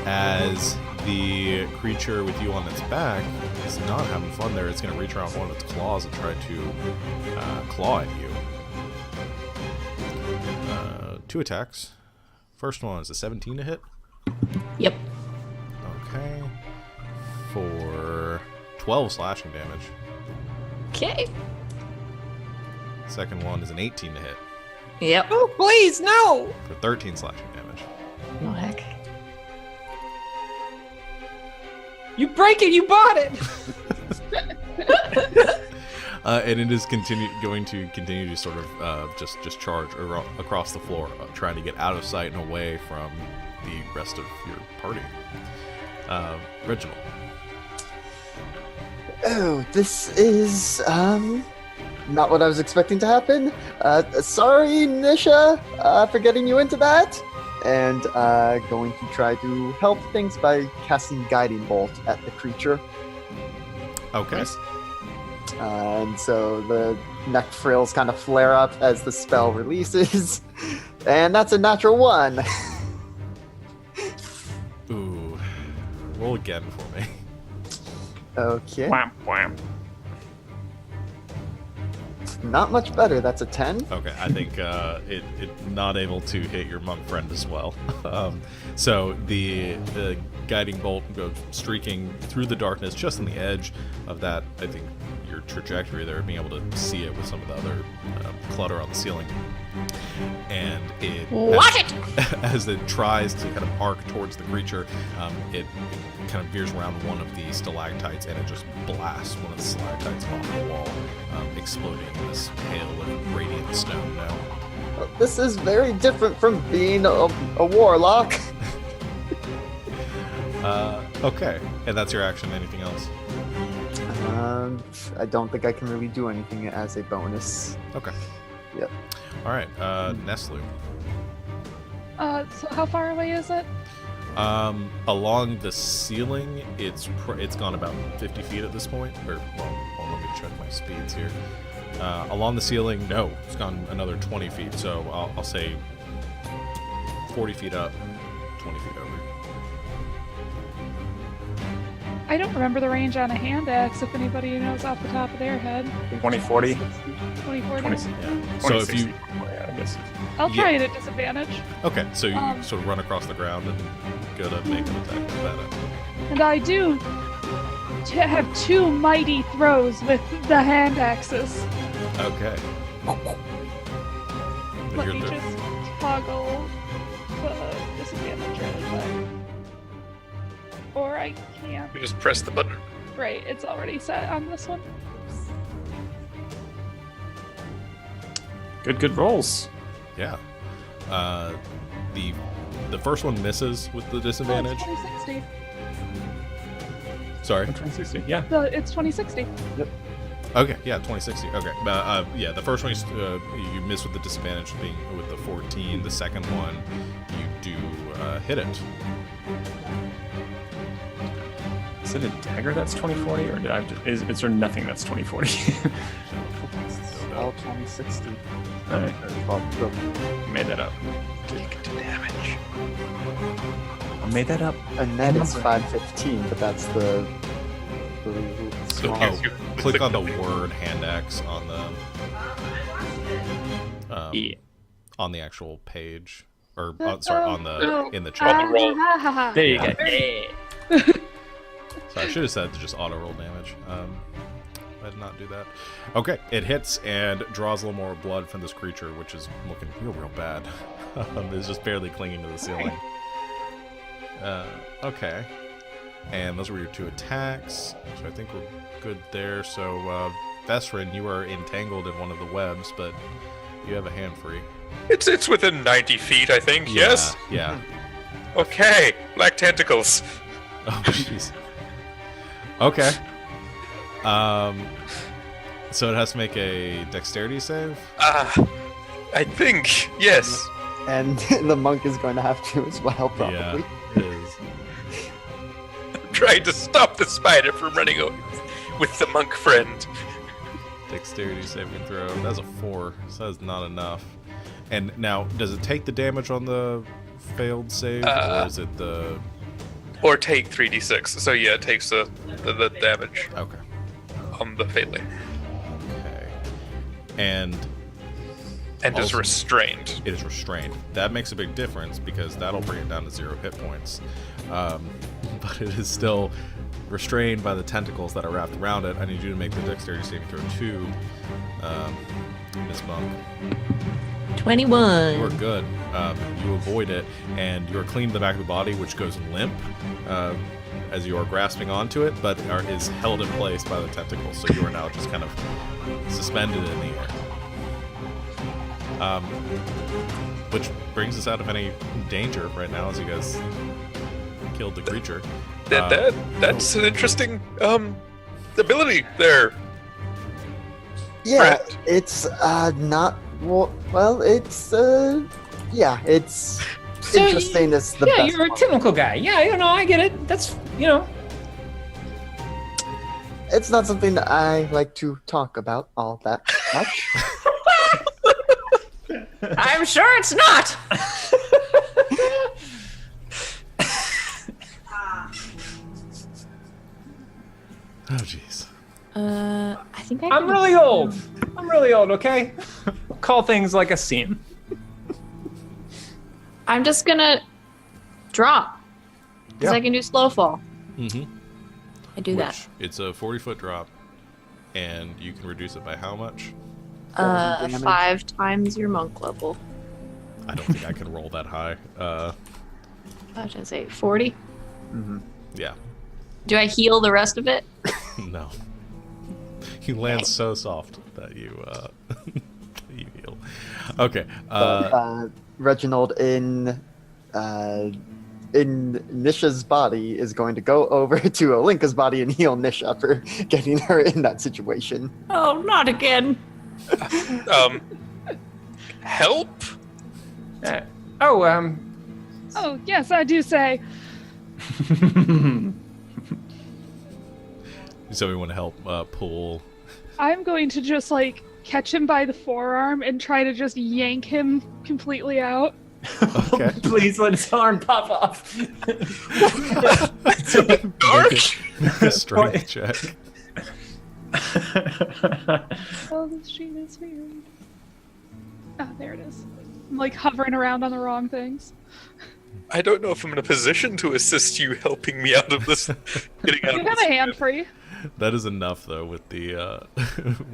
As the creature with you on its back is not having fun there, it's going to reach around one of its claws and try to claw at you. 2 attacks. First one is a 17 to hit. Yep. Okay. For 12 slashing damage. Okay. Second one is an 18 to hit. Yep. Oh, please, no! For 13 slashing damage. No heck. You break it, you bought it! And it is going to continue to sort of just charge across the floor, trying to get out of sight and away from the rest of your party. Reginald. Oh, this is not what I was expecting to happen. Sorry, Nisha, for getting you into that. And going to try to help things by casting Guiding Bolt at the creature. Okay. And so the neck frills kind of flare up as the spell releases. And that's a natural 1. Ooh. Roll again for me. Okay. Wham, wham. Not much better. That's a 10. Okay, I think it not able to hit your monk friend as well. So the guiding bolt goes streaking through the darkness, just on the edge of that. I think your trajectory there, being able to see it with some of the other clutter on the ceiling, and as it tries to kind of arc towards the creature, it kind of veers around one of the stalactites, and it just blasts one of the stalactites off the wall, exploding in this hail of radiant stone now. This is very different from being a warlock. Okay, and that's your action. Anything else? I don't think I can really do anything as a bonus. Okay. Yep. All right, Neslu. So how far away is it? Along the ceiling, it's gone about 50 feet at this point. Or, well, let me check my speeds here. Along the ceiling, no, it's gone another 20 feet. So I'll say 40 feet up, 20 feet over. I don't remember the range on a hand axe, if anybody knows off the top of their head. 2040. 2040? 20, Yeah. 20, So if 60, you, yeah, I guess. I'll try it at disadvantage. okay, so you Um, sort of run across the ground and go to make an attack with that. And I do have 2 mighty throws with the hand axes. Okay. Let You're me the- just toggle the disadvantage really quick. Or I can't. You just press the button. Right, it's already set on this one. Good rolls. Yeah. The first one misses with the Oh, disadvantage. it's 2060. Sorry. 2060. Yeah. It's 2060. Okay, yeah, 2060. Okay, yeah, the first one you miss with the disadvantage being with the 14. The second one, you do hit it. Is it a dagger that's 2040, or did is there nothing that's 2040? All 2060. All right, made that up. Take the damage. I made that up. And then it's 515, but that's the So Oh, yes, you click on the word hand axe on the Yeah. on the actual page, or sorry, on the in the On chat. the roll. There you go. Yeah. So I should have said to just auto roll damage. I did not do that. Okay, it hits and draws a little more blood from this creature, which is looking real bad. It's just barely clinging to the ceiling. Okay. And those were your 2 attacks, so I think we're good there. So, Vesrin, you are entangled in one of the webs, but you have a hand free. It's within 90 feet, I think. Yes. Yeah. Okay. Black tentacles. Oh, jeez. Okay. So it has to make a dexterity save? I think yes. And the monk is going to have to as well, probably. Yeah, it is. Trying to stop the spider from running away with the monk friend. Dexterity saving throw. That's a 4, so that's not enough. And now, does it take the damage on the failed save, or is it the... Or take 3d6. So yeah, it takes the damage Okay. on the failing. Okay. And And is Also- restrained. it is restrained. That makes a big difference, because that'll bring it down to 0 hit points. But it is still restrained by the tentacles that are wrapped around it. I need you to make the dexterity saving throw 2, Miss Monk. 21. You are good. You avoid it, and you are clean to the back of the body, which goes limp as you are grasping onto it, but is held in place by the tentacles. So you are now just kind of suspended in the air. Which brings us out of any danger right now as you guys killed the creature. That's an interesting ability there. Yeah, Correct. it's not well. It's it's So interesting. Is the yeah, best you're a one. technical guy. Yeah, I get it. That's It's not something that I like to talk about all that much. I'm sure it's not. Oh, jeez. I think I'm really old. Okay, call things like I see 'em. I'm just gonna drop because Yeah. I can do slow fall. Mm-hmm. I do that. It's a 40-foot drop, and you can reduce it by how much? damage. 5 times your monk level. I don't think I can roll that high. I was gonna say 40. Yeah. Do I heal the rest of it? No. You land so soft that you you heal. Okay. Reginald in Nisha's body is going to go over to Olinka's body and heal Nisha for getting her in that situation. Oh, not again. Help? Oh, yes, I do say. So we want to help pull. I'm going to just, like, catch him by the forearm and try to just yank him completely out. Okay. Please let his arm pop off. Dark? Make a strength check. Oh, this sheet is weird. Ah, there it is. I'm, like, hovering around on the wrong things. I don't know if I'm in a position to assist you helping me out of this. Getting out You of have this. a hand free. That is enough though with the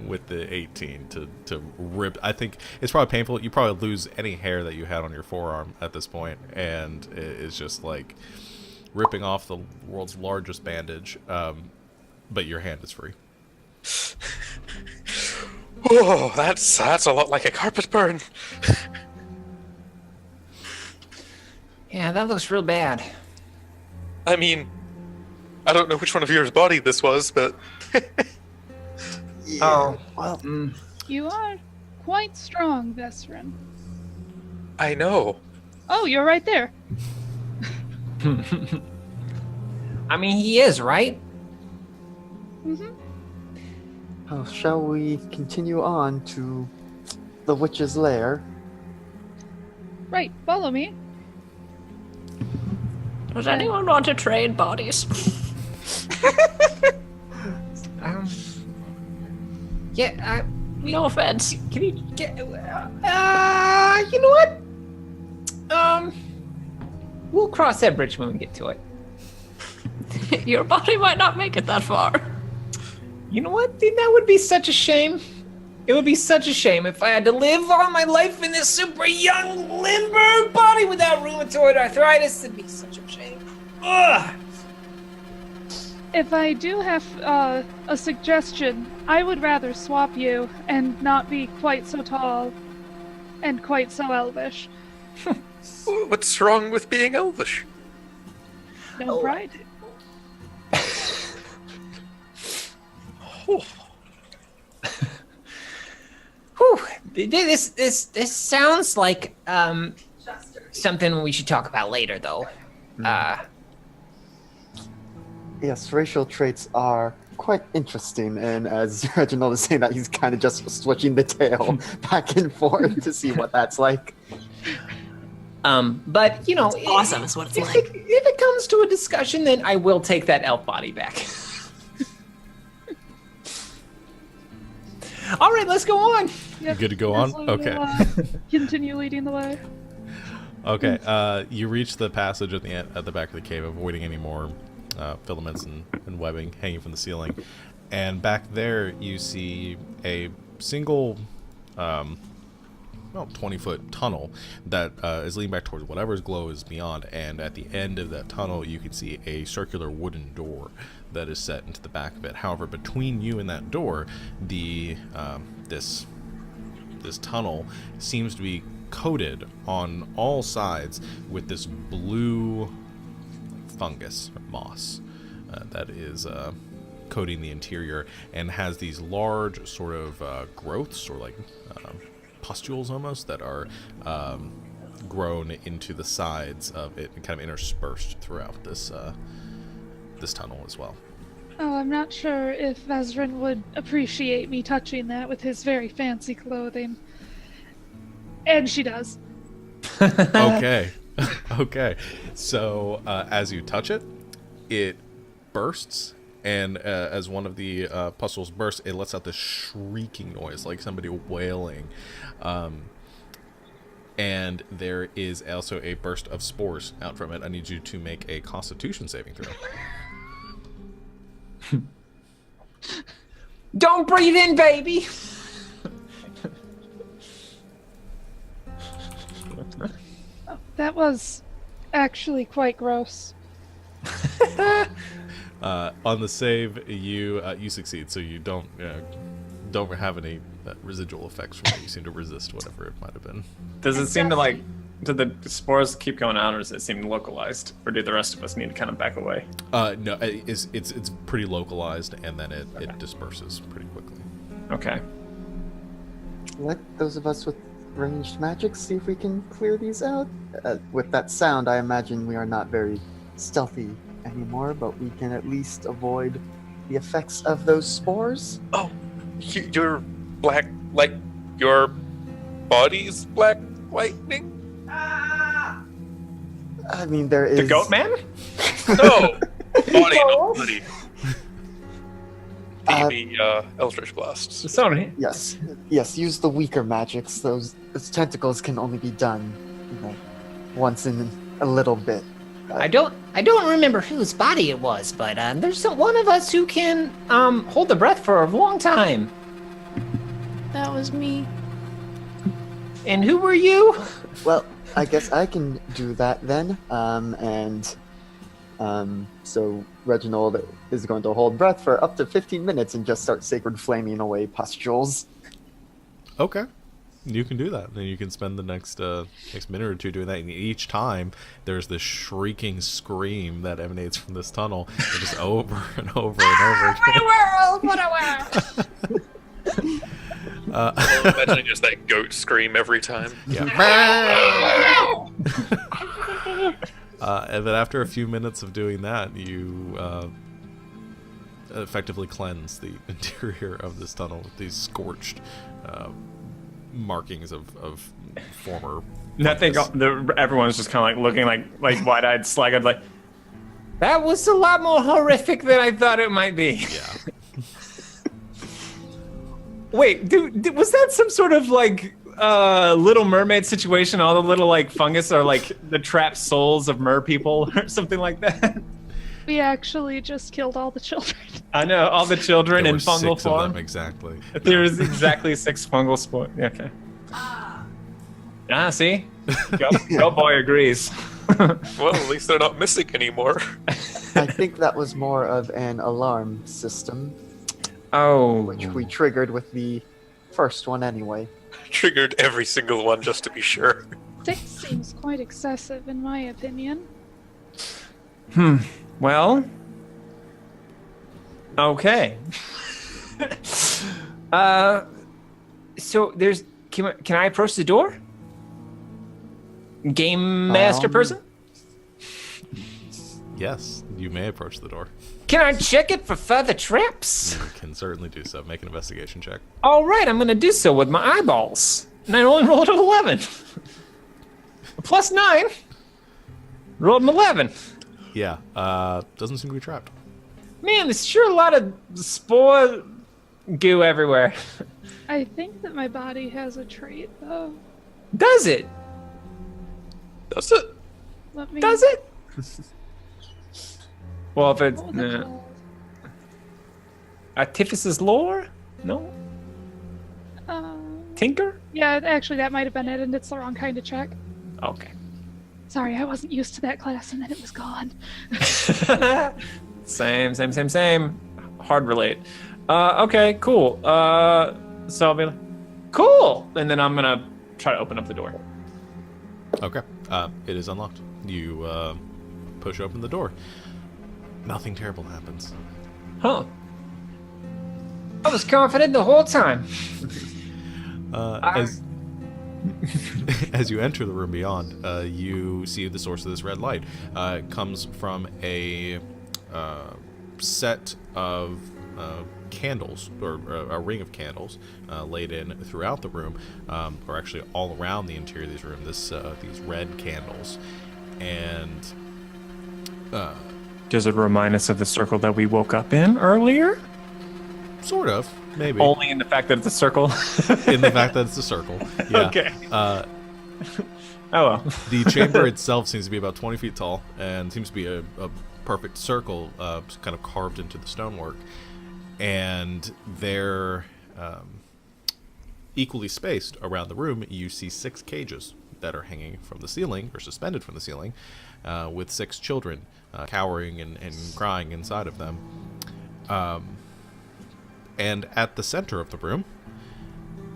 with the 18 to rip. I think it's probably painful. You probably lose any hair that you had on your forearm at this point, and it's just like ripping off the world's largest bandage. But your hand is free. Oh, that's a lot like a carpet burn. Yeah, that looks real bad. I mean, I don't know which one of yours body this was, but Yeah, Oh. well, You are quite strong, Vesrin. I know. Oh, you're right there. I mean, he is, right? oh, shall we continue on to the witch's lair? Right, follow me. Does anyone want to trade bodies? Yeah, No offense. can you get... you know what? We'll cross that bridge when we get to it. Your body might not make it that far. You know what? That would be such a shame. It would be such a shame if I had to live all my life in this super young, limber body without rheumatoid arthritis. It'd be such a shame. Ugh! If I do have a suggestion, I would rather swap you and not be quite so tall and quite so elvish. What's wrong with being elvish? No pride. Oh, Whew. This sounds like something we should talk about later, though. Yes, racial traits are quite interesting, and as Reginald is saying that, he's kind of just switching the tail back and forth to see what that's like. But you know, Awesome is what it's if like. If it comes to a discussion, then I will take that elf body back. All right, let's go on. Yep, Good to go on? Ursula will, Okay. Continue leading the way. Okay. You reach the passage at the end, at the back of the cave, avoiding any more filaments and webbing hanging from the ceiling. And back there, you see a single, 20-foot tunnel that is leading back towards whatever's glow is beyond. And at the end of that tunnel, you can see a circular wooden door that is set into the back of it. However, between you and that door, the this tunnel seems to be coated on all sides with this blue fungus or moss that is coating the interior and has these large sort of growths or like pustules almost that are grown into the sides of it and kind of interspersed throughout this tunnel as well. Oh, I'm not sure if Vezrin would appreciate me touching that with his very fancy clothing. And she does. Okay. Okay. So as you touch it, it bursts, and as one of the pustules bursts, it lets out this shrieking noise like somebody wailing. And there is also a burst of spores out from it. I need you to make a Constitution saving throw. Don't breathe in, baby. That was actually quite gross. On the save, you succeed, so you don't have any residual effects from it. You seem to resist whatever it might have been. Does it seem to like? Do the spores keep going out, or does it seem localized, or do the rest of us need to kind of back away? No, it's pretty localized, and then it disperses pretty quickly. Okay. Let those of us with ranged magic see if we can clear these out. With that sound, I imagine we are not very stealthy anymore, but we can at least avoid the effects of those spores. Oh, you're black, like your body's black lightning? I mean, there is... The goat man? No! Body, not buddy. The Eldritch Blasts. Sorry. Yes, use the weaker magics. Those tentacles can only be done, once in a little bit. I don't remember whose body it was, but there's one of us who can hold the breath for a long time. That was me. And who were you? Well, I guess I can do that then. So Reginald is going to hold breath for up to 15 minutes and just start sacred flaming away pustules. Okay. You can do that. Then you can spend the next minute or two doing that. And each time, there's this shrieking scream that emanates from this tunnel, and just over and over and over again. What a world! Imagining just that goat scream every time. Yeah. And then after a few minutes of doing that, you effectively cleanse the interior of this tunnel with these scorched markings of former. Nothing. Everyone's just kind of like looking like wide-eyed, slag-eyed, like that was a lot more horrific than I thought it might be. Yeah. Wait, was that some sort of like Little Mermaid situation? All the little like fungus are like the trapped souls of mer people or something like that? We actually just killed all the children. I know, all the children There in were fungal 6 form. of them, exactly. There's exactly 6 fungal spores. Okay. See? Goat boy agrees. Well, at least they're not missing anymore. I think that was more of an alarm system, Oh. which we triggered with the first one anyway. Triggered every single one just to be sure. 6 seems quite excessive, in my opinion. Well. Okay. So there's. Can I approach the door? Game master person? Yes, you may approach the door. Can I check it for further traps? You can certainly do so. Make an investigation check. All right, I'm gonna do so with my eyeballs. And I only rolled an 11. Plus 9. Rolled an 11. Yeah, doesn't seem to be trapped. Man, there's sure a lot of spore goo everywhere. I think that my body has a trait, though. Does it? Does it? Let me... Does it? Well, if it's What was it called? Artificer's lore? No? Tinker? Yeah, actually, that might have been it, and it's the wrong kind of check. Okay. Sorry, I wasn't used to that class, and then it was gone. Same. Hard relate. Okay, cool. So I'll be like, cool! And then I'm gonna try to open up the door. Okay. It is unlocked. You push open the door. Nothing terrible happens. Huh. I was confident the whole time. As you enter the room beyond, you see the source of this red light. It comes from a set of candles, or a ring of candles, laid in throughout the room, or actually all around the interior of this room. These red candles, and does it remind us of the circle that we woke up in earlier? Sort of, maybe. Only in the fact that it's a circle. In the fact that it's a circle. Yeah. Okay. Oh well. The chamber itself seems to be about 20 feet tall, and seems to be a perfect circle, kind of carved into the stonework. And they're equally spaced around the room. You see 6 cages that are hanging from the ceiling, or suspended from the ceiling, with 6 children cowering and crying inside of them. And at the center of the room,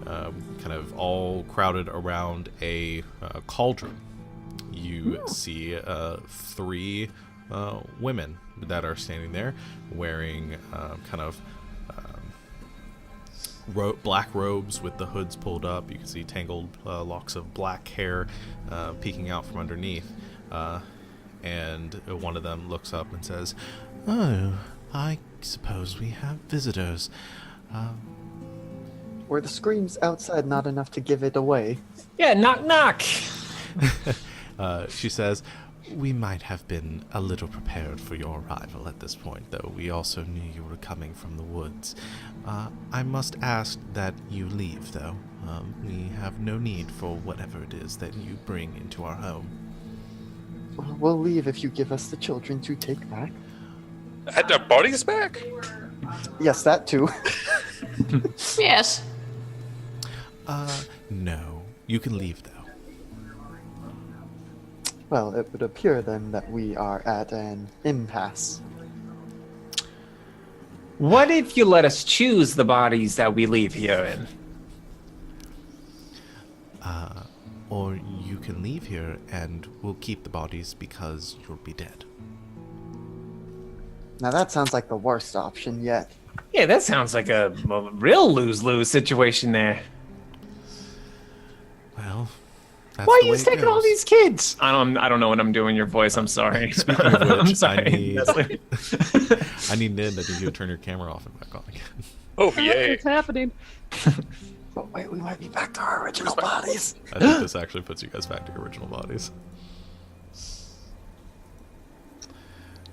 kind of all crowded around a cauldron, you see 3 women that are standing there wearing black robes with the hoods pulled up. You can see tangled locks of black hair peeking out from underneath. And one of them looks up and says, "Oh, I suppose we have visitors." Were the screams outside not enough to give it away? Yeah, knock knock. She says, "We might have been a little prepared for your arrival at this point, though we also knew you were coming from the woods. I must ask that you leave, though. We have no need for whatever it is that you bring into our home." We'll leave if you give us the children to take back. And our bodies back? Yes, that too. Yes. No. You can leave, though. Well, it would appear then that we are at an impasse. What if you let us choose the bodies that we leave here in? Or you can leave here and we'll keep the bodies because you'll be dead. Now that sounds like the worst option yet. Yeah, that sounds like a real lose-lose situation there. Well, that's why are the you way it taking all goes. these kids? I don't know what I'm doing your voice. I'm sorry. Speaking of which, I'm sorry. I need Nin. I need you to turn your camera off and back on again. Oh, yay. What's happening? But wait, we might be back to our original bodies. I think this actually puts you guys back to your original bodies.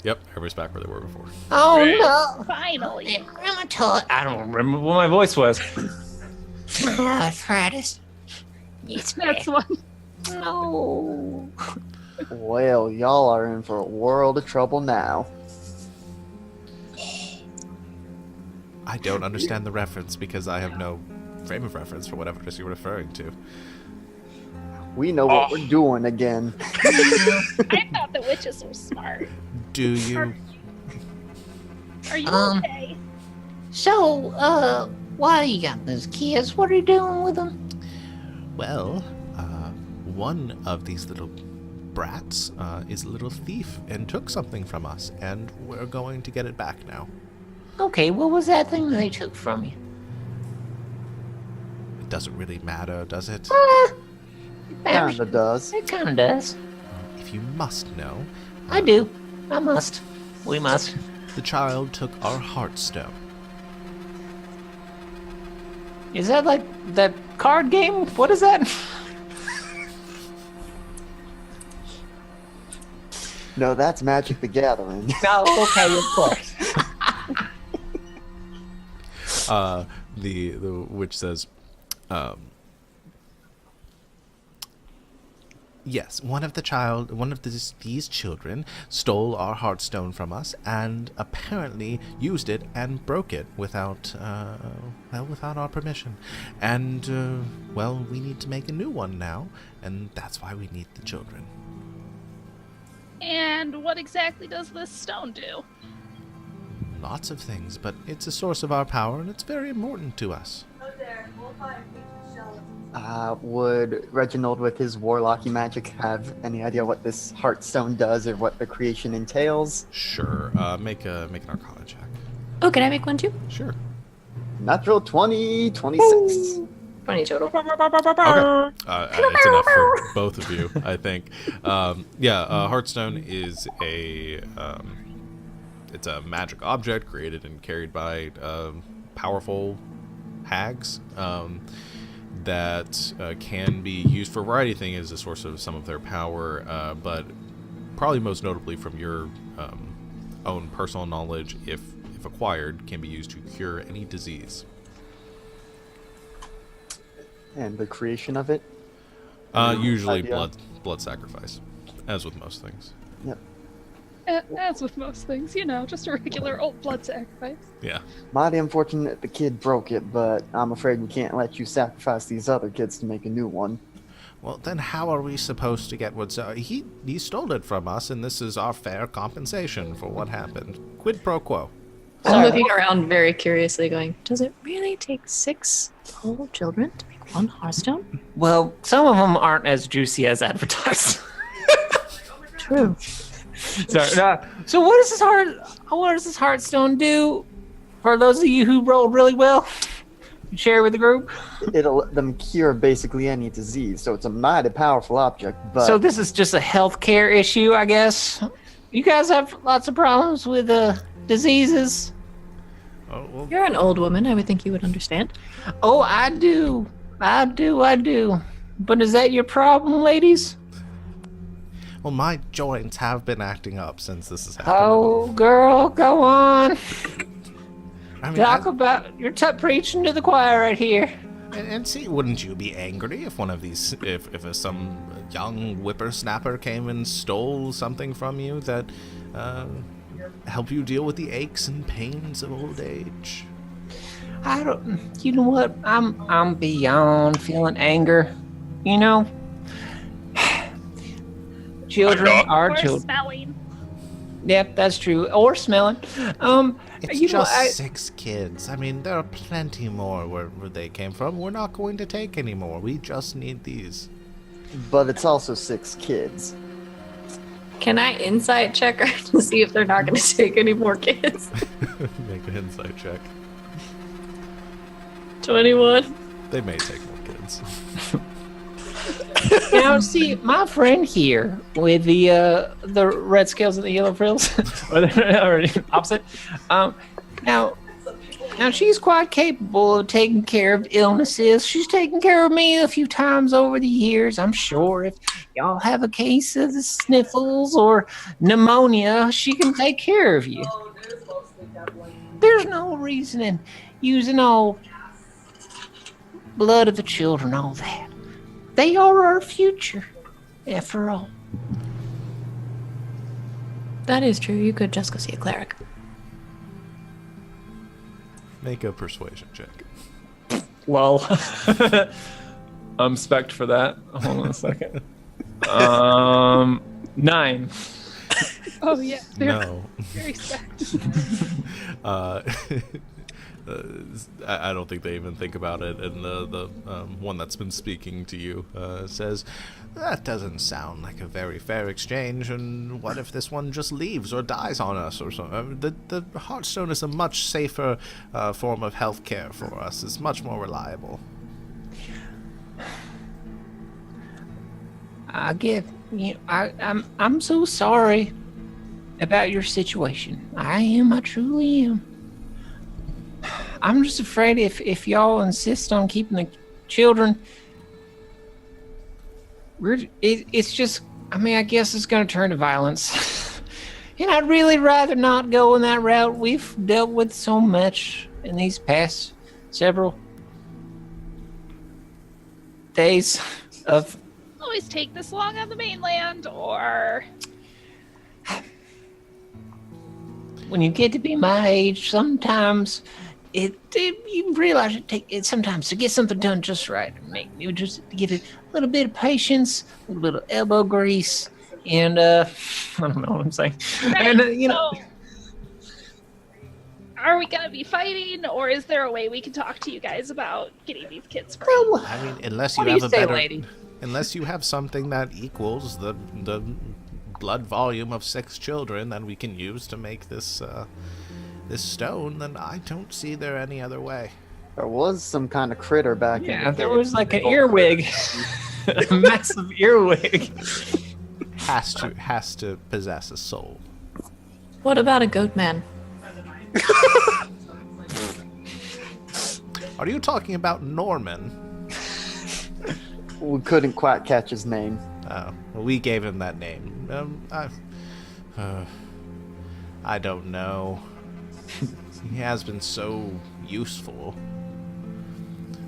Yep, everybody's back where they were before. Oh Great. no! Finally. Rheumatology. I don't remember what my voice was. Arthritis. It's That's one. no. Well, y'all are in for a world of trouble now. I don't understand the reference because I have no frame of reference for whatever it is you're referring to. We know what we're doing again. I thought the witches were smart. Do you? Are you Um, okay? So, why you got those kids? What are you doing with them? Well, one of these little brats is a little thief and took something from us, and we're going to get it back now. Okay, what was that thing they took from you? It doesn't really matter, does it? Kinda does. It kinda does. If you must know, I do. I must. We must. the child took our heartstone. Is that like that card game? What is that? No, that's Magic the Gathering. Oh, okay, of course. The witch says, yes, one of these children stole our heartstone from us and apparently used it and broke it without our permission. And, we need to make a new one now, and that's why we need the children. And what exactly does this stone do? Lots of things, but it's a source of our power, and it's very important to us. Oh, there. We'll find featured skeletons. Would Reginald, with his warlocky magic, have any idea what this Heartstone does or what the creation entails? Sure. Make an Arcana check. Oh, can I make one too? Sure. Natural 20, 26. 20 total. Okay. It's enough for both of you, I think. Heartstone is it's a magic object created and carried by powerful hags that can be used for a variety of things as a source of some of their power, but probably most notably from your own personal knowledge, if acquired, can be used to cure any disease. And the creation of it? Usually idea? blood sacrifice, as with most things. Yep. As with most things, just a regular old blood sacrifice. Yeah. Mighty unfortunate the kid broke it, but I'm afraid we can't let you sacrifice these other kids to make a new one. Well, then how are we supposed to get what's... he stole it from us, and this is our fair compensation for what happened. Quid pro quo. I'm looking around very curiously going, does it really take 6 whole children to make one Hearthstone? Well, some of them aren't as juicy as advertised. True. So what does this Hearthstone do? For those of you who rolled really well, share with the group. It'll let them cure basically any disease, so it's a mighty powerful object. But So this is just a healthcare issue, I guess. You guys have lots of problems with diseases. Oh, well, You're an old woman. I would think you would understand. Oh, I do. But is that your problem, ladies? well, my joints have been acting up since this has happened. Oh, girl, go on. I mean, Talk about you're preaching to the choir right here. And see, wouldn't you be angry if one of these, if some young whippersnapper came and stole something from you that help you deal with the aches and pains of old age? I don't. You know what? I'm beyond feeling anger. You know, children are Or children. smelling. Yep, that's true. Or smelling. It's you know, just 6 kids. I mean, there are plenty more where they came from. We're not going to take any more. We just need these. But it's also 6 kids. Can I insight check her to see if they're not going to take any more kids? Make an insight check. 21. They may take more kids. Now, see, my friend here with the red scales and the yellow frills, or opposite. Now she's quite capable of taking care of illnesses. She's taken care of me a few times over the years. I'm sure if y'all have a case of the sniffles or pneumonia, she can take care of you. There's no reason in using all blood of the children, all that. They are our future, after all. That is true. You could just go see a cleric. Make a persuasion check. Well, I'm spec'd for that. Hold on a second. 9. Oh yeah, No. very stacked. I don't think they even think about it. And the one that's been speaking to you says, that doesn't sound like a very fair exchange. And what if this one just leaves or dies on us or something? The Heartstone is a much safer form of healthcare for us. It's much more reliable. I get you. I'm so sorry about your situation. I truly am. I'm just afraid if y'all insist on keeping the children, it's just. I mean, I guess it's going to turn to violence, and I'd really rather not go in that route. We've dealt with so much in these past several days of. Always take this long on the mainland, or When you get to be my age, sometimes you realize it sometimes to get something done just right. You just get a little bit of patience, a little bit of elbow grease, and I don't know what I'm saying. And are we gonna be fighting, or is there a way we can talk to you guys about getting these kids free? I mean, unless you What do have you a say, better, lady? unless you have something that equals the blood volume of 6 children that we can use to make this this stone, then I don't see there any other way. There was some kind of critter back in Yeah, the there day. was like an earwig, a massive earwig. Has to possess a soul. What about a goat man? Are you talking about Norman? We couldn't quite catch his name. Well, we gave him that name. I don't know. He has been so useful.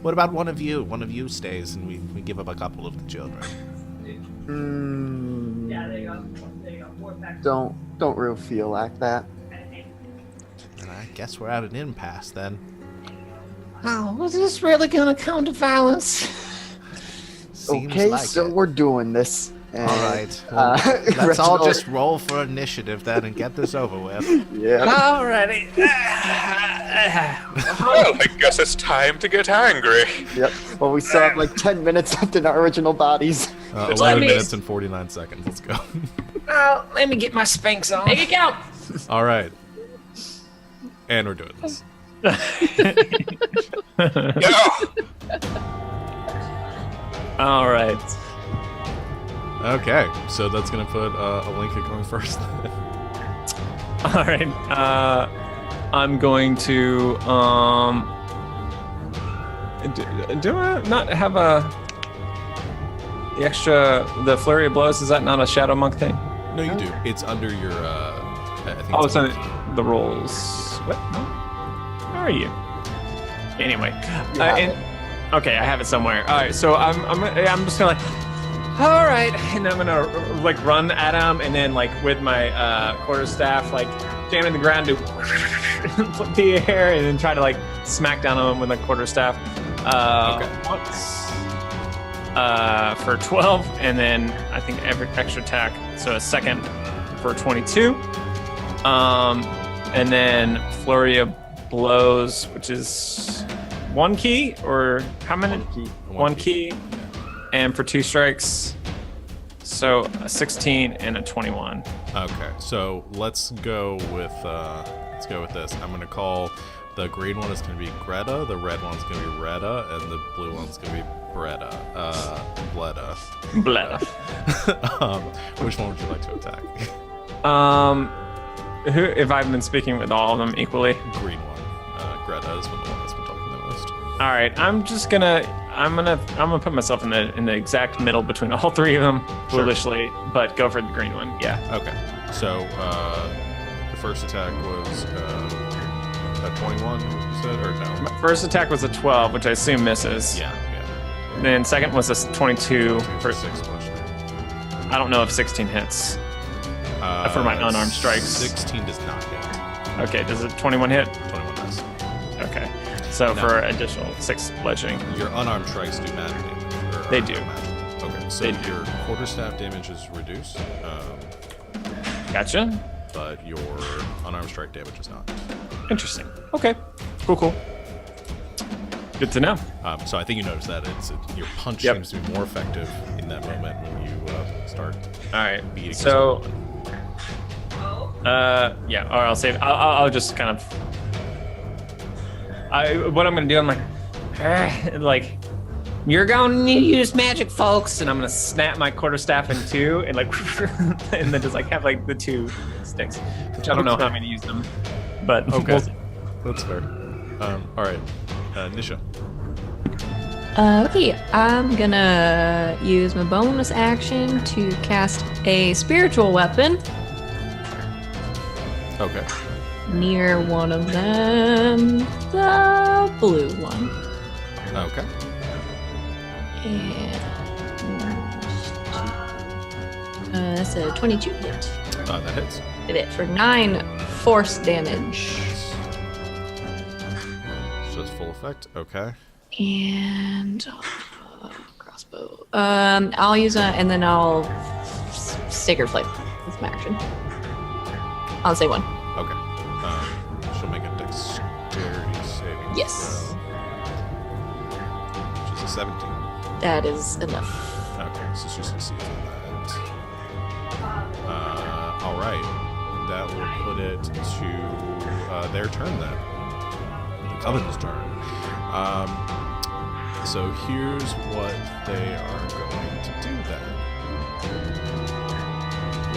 What about one of you? One of you stays and we give up a couple of the children. Don't really feel like that. And I guess we're at an impasse then. Oh, was this really gonna come to violence? Seems Okay, like so it. we're doing this. And, All right. Well, let's all Reginald- just roll for initiative then and get this over with. Yeah. Alrighty. Well, I guess it's time to get angry. Yep. Well, we still have like 10 minutes left in our original bodies. 11 minutes and 49 seconds. Let's go. Oh, let me get my Spanx on. Make it count. All right. And we're doing this. Yeah. All right. Okay, so that's gonna put Alinka going first. All right. I'm going to do I not have the flurry of blows? Is that not a shadow monk thing? No, you do. It's under your. I think Oh, it's under- on the rolls. What? No. Where are you? Anyway. Okay, I have it somewhere. All right, so I'm just gonna all right, and I'm gonna like run at him, and then like with my quarterstaff, like jamming the ground to flip the air, and then try to like smack down on him with a quarterstaff. Once for 12, and then I think every extra attack, so a second for 22. And then flurry of blows, which is 1 key, or how many? 1 key. 1 key, and for 2 strikes. So a 16 and a 21. Okay, so let's go with this. I'm gonna call the green one is gonna be Greta, the red one's gonna be Retta, and the blue one's gonna be Bretta. Bletta. Blah. Which one would you like to attack? Who? If I've been speaking with all of them equally. Green one. Greta has been the one that's been talking the most. All right, I'm gonna put myself in the exact middle between all 3 of them, Sure. foolishly, but go for the green one. Yeah. Okay, so the first attack was a 21, you said, or no? My first attack was a 12, which I assume misses. Yeah. Then second was a 22 for 6 bludgeoning. I don't know if 16 hits. For my unarmed strikes. 16 does not hit. Okay, does it 21 hit? 21 does. Okay. So No. for additional 6 bludgeoning. Your unarmed strikes do magic damage. Or They are do. magic. Okay, so They do. your quarterstaff damage is reduced, Gotcha. but your unarmed strike damage is not. Interesting. Okay. Cool. Good to know. So I think you notice that your punch Yep. seems to be more effective in that moment when you start All right. beating. So, someone. yeah. Or I'll save. I'll just kind of. What I'm gonna do? I'm like, you're gonna need to use magic, folks, and I'm gonna snap my quarterstaff in 2, and like, and then just like have like the 2 sticks, which I don't know how I'm gonna use them, but Okay. we'll see. That's fair. All right, Nisha. Okay, I'm gonna use my bonus action to cast a spiritual weapon Okay. near one of them, the blue one. Okay. And that's a 22 hit. That hits. Did it for 9 force damage. So it's full effect. Okay. And crossbow. I'll use and then I'll Sacred Flame with my action. I'll say 1. Okay. She'll make a dex Yes. Which is a 17. That is enough. Okay, so she succeeds on that. All right. That will put it to their turn then. The Coven's turn. So here's what they are going to do then.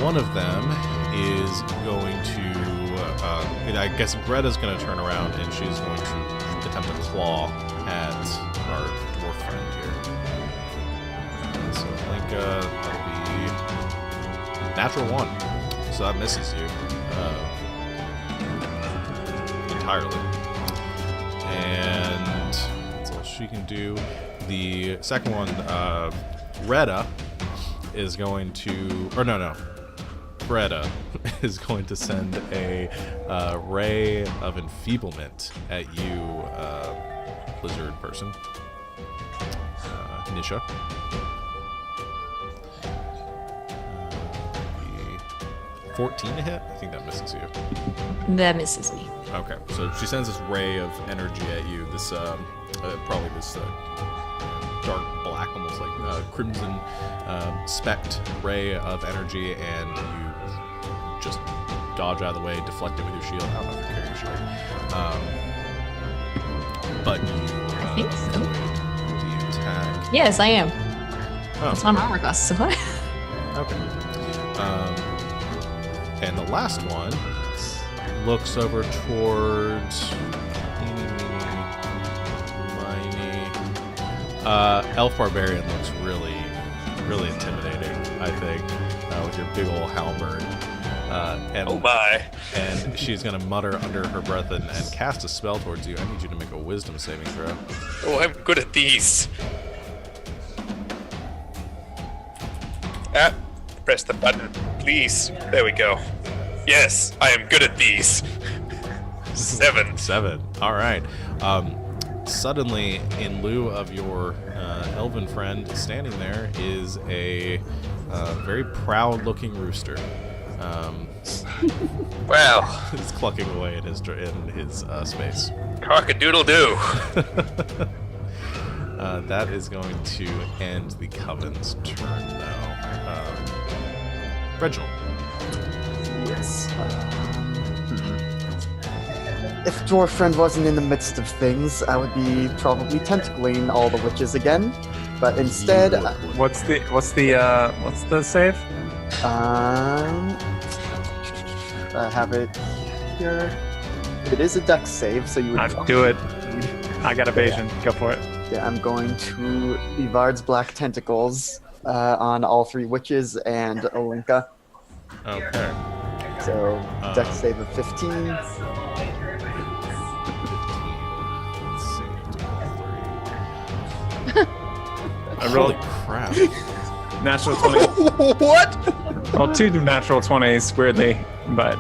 One of them is going to, I guess Greta's going to turn around and she's going to attempt to claw at our dwarf friend here. So Linka, that'll be natural 1. So that misses you entirely. And that's all she can do. The second one, Retta, is going to, or no, Greta is going to send a ray of enfeeblement at you, lizard person, Nisha. 14 to hit? I think that misses you. That misses me. Okay, so she sends this ray of energy at you. This probably this dark black, almost like crimson specked ray of energy, and you just dodge out of the way, deflect it with your shield. I don't know if you carry your shield, but you I think so. avoid the attack. Yes, I am. Oh, It's on armor class, so what? okay. And the last one looks over towards Elf Barbarian looks really, really intimidating, I think, with your big old halberd. And, Oh my. And she's going to mutter under her breath and cast a spell towards you. I need you to make a wisdom saving throw. Oh, I'm good at these. Press the button, please. There we go. Yes, I am good at these. 7. 7. All right. Suddenly, in lieu of your elven friend standing there, is a very proud-looking rooster. Well, He's clucking away in his space. cock-a-doodle-doo. That is going to end the Coven's turn, though. Reginald. Yes. If Dwarf Friend wasn't in the midst of things, I would be probably tentacling all the witches again. But instead, What's the save? I have it here. It is a dex save, so you would Do it. I got evasion. Go for it. Yeah, I'm going to Ivard's Black Tentacles on all 3 witches and Olinka. Okay. So, dex save of 15. Let's see. I rolled crap. natural 20. What? Well, 2 natural 20s, weirdly, but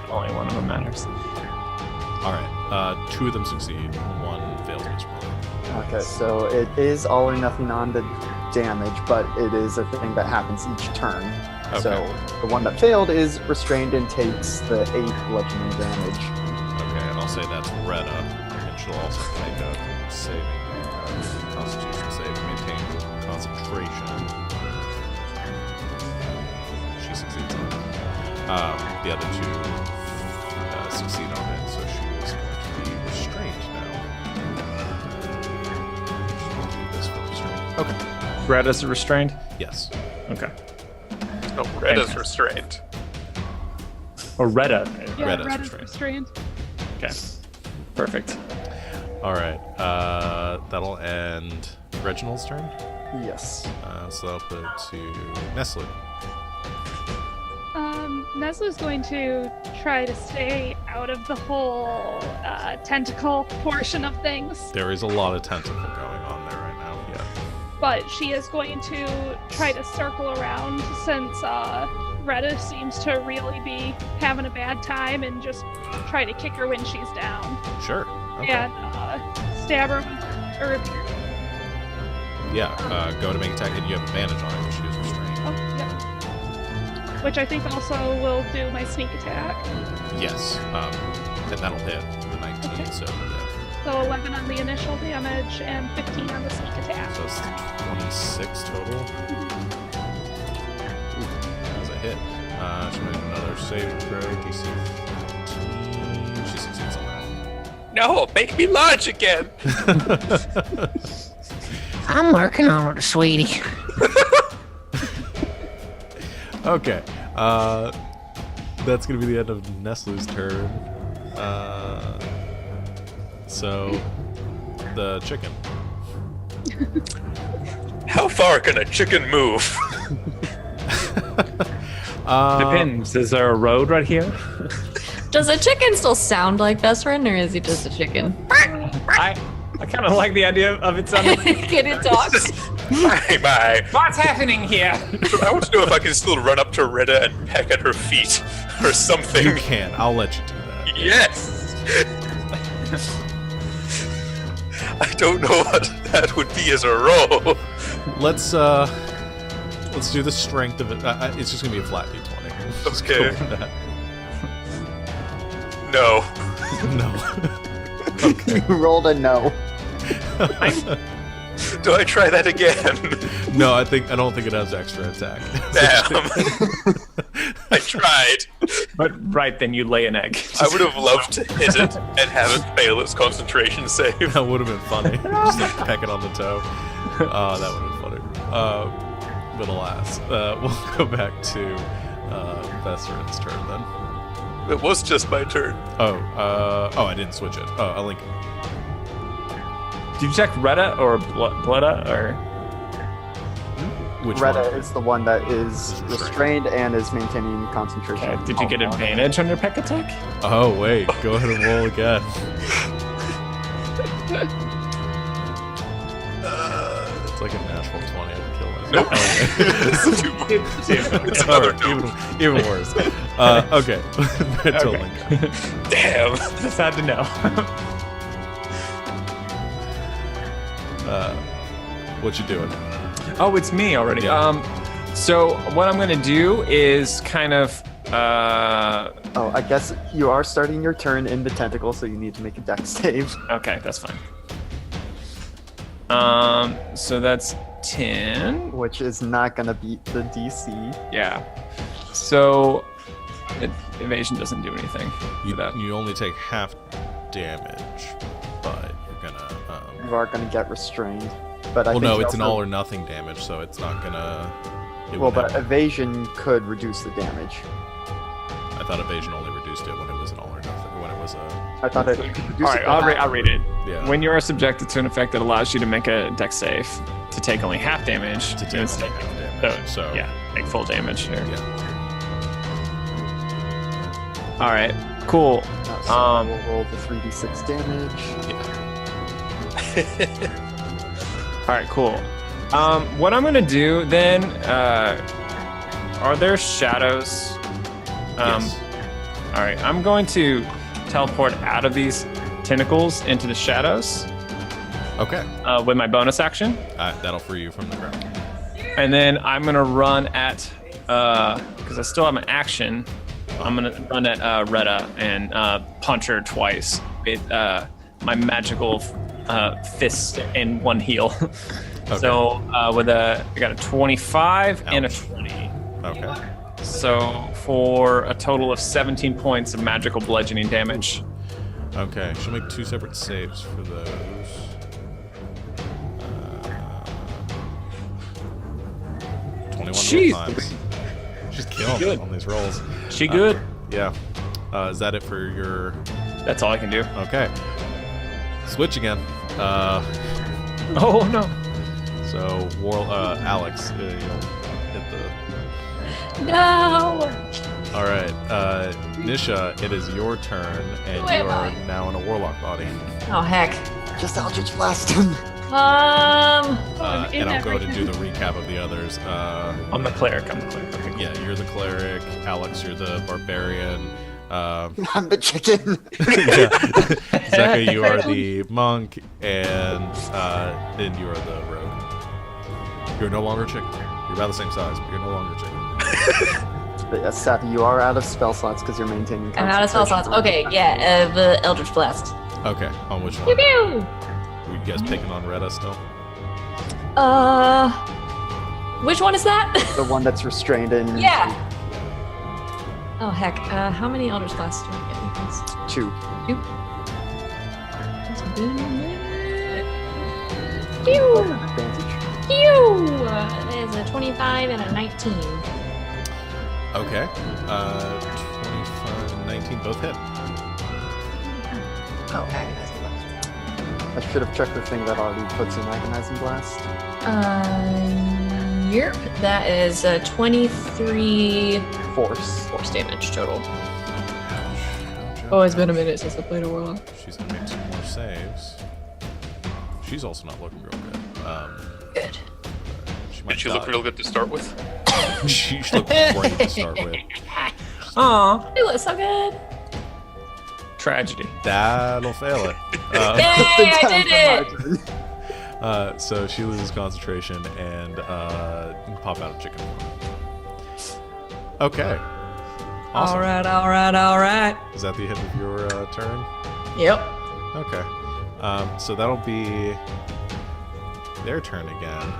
only one of them matters. All right. 2 of them succeed. 1 fails to respond. Okay, so it is all or nothing on the damage, but it is a thing that happens each turn. Okay. So the one that failed is restrained and takes the 8 bludgeoning damage. Okay, and I'll say that's Retta, and she'll also make a saving, Constitution save, maintain concentration. She succeeds on it. The other 2 succeed on it, so she is going to be restrained now. She'll do this for restraint. Okay. Red is restrained? Yes. Okay. Oh, Red is restrained. Or Retta. Yeah, Red is Red is restrained. restrained. Okay. Perfect. All right. That'll end Reginald's turn. Yes. So I'll put it to Nestle. Nesle's going to try to stay out of the whole tentacle portion of things, There is a lot of tentacle going on there right now. Yeah. but she is going to try to circle around since Retta seems to really be having a bad time and just try to kick her when she's down Sure. Okay. and stab her with her. Yeah. Go to make attack, and you have advantage on it because she is restrained. Oh, yeah. Which I think also will do my sneak attack. Yes. And that'll hit the 19. Okay. So yeah. So 11 on the initial damage and 15 on the sneak attack. So it's 26 total. Ooh, that was a hit. She made another save throw, DC 15. She succeeds on No, make me large again. that. I'm working on it, sweetie. Okay. That's gonna be the end of Nestle's turn. So the chicken. How far can a chicken move? Depends. Is there a road right here? Does a chicken still sound like Vesperin, or is he just a chicken? I kind of like the idea of it sounding. Can it talk? Bye. What's happening here? I want to know if I can still run up to Retta and peck at her feet or something. You can. I'll let you do that. Yes. I don't know what that would be as a roll. Let's do the strength of it. It's just gonna be a flat d20. Just go Okay. with that. No. No. You rolled a no. Do I try that again? No, I don't think it has extra attack. Damn. I tried. But right then, you lay an egg. I would have loved to hit it and have it fail its concentration save. That would have been funny. Just like pecking on the toe. That would have been funny. But alas, we'll go back to Vesterin's turn then. It was just my turn. Oh, I didn't switch it. Oh, Link. Did you check Retta or Bletta or? Which Retta one? is the one that is restrained and is maintaining concentration. Okay. Did you get advantage on your peck attack? Oh wait, go ahead and roll again. It's like a natural 20. I can kill myself. Nope. It's another nope. Even worse. Okay. Back to Link. Damn. Just had to know. What you doing? Oh, it's me already. Yeah. So what I'm gonna do is kind of. Oh, I guess you are starting your turn in the tentacle, so you need to make a dex save. Okay, that's fine. So that's 10. Which is not gonna beat the DC. Yeah. So evasion doesn't do anything. You only take half damage, but you're gonna. You are gonna get restrained. But I Well, think no, you it's an also- all or nothing damage, so it's not gonna. Well, but evasion could reduce the damage. I thought evasion only reduced it when it was an all or nothing. When it was a. I thought it could reduce All right, it. I'll read it. Yeah. When you are subjected to an effect that allows you to make a dex save to take only half damage, To take instead- only half damage. So. yeah, take full damage here. Yeah. All right, cool. So we'll roll the 3d6 damage. All right, cool. What I'm gonna do then? Are there shadows? Yes. All right, I'm going to teleport out of these tentacles into the shadows Okay. with my bonus action, That'll free you from the ground. and then I'm gonna run at because I still have an action. I'm gonna run at Retta and punch her twice with my magical fist and one heal. Okay. So I got a 25 and a 20. Okay. So for a total of 17 points of magical bludgeoning damage. Okay. She'll make 2 separate saves for those. 21 Jeez. times. She's killing Good. it on these rolls. She good? Yeah. Is that it for your? That's all I can do. Okay. Switch again. Oh no. So Alex, you'll hit the. No. All right, Nisha, it is your turn, and Who you am are I? now in a warlock body. Oh heck. Just Eldritch Blast him. in And I'll go to everything. do the recap of the others. I'm the cleric. Okay, cool. Yeah, you're the cleric. Alex, you're the barbarian. I'm the chicken. Yeah. Zeka, you are the monk, and then you are the rogue. You're no longer chicken. You're about the same size, but you're no longer chicken. But yes, Sappy, you are out of spell slots because you're maintaining I'm out of spell slots. concentration. Okay, yeah, the Eldritch Blast. Okay, on which Pew one? pew! Were you guys picking on Retta still? Which one is that? The one that's restrained in Yeah. Oh heck. How many Elders Class do I get? You guys? 2. Pew! Advantage. Pew! There's a 25 and a 19. Okay. 25 and 19 both hit. Oh, agonizing blast. I should have checked the thing that already puts in agonizing blast. Yep. That is a 23 Force. force damage total. Ouch. Oh, it's been a minute since I played a Warlock. She's gonna make 2 more saves. She's also not looking real good. Good. Did she look real good to start with? She looked great to start with. Aw, It looks so good. tragedy. That'll fail it. Yay, I did it! So she loses concentration and pop out of chicken form. Okay. Awesome. All right. Is that the end of your turn? Yep. Okay. So that'll be their turn again.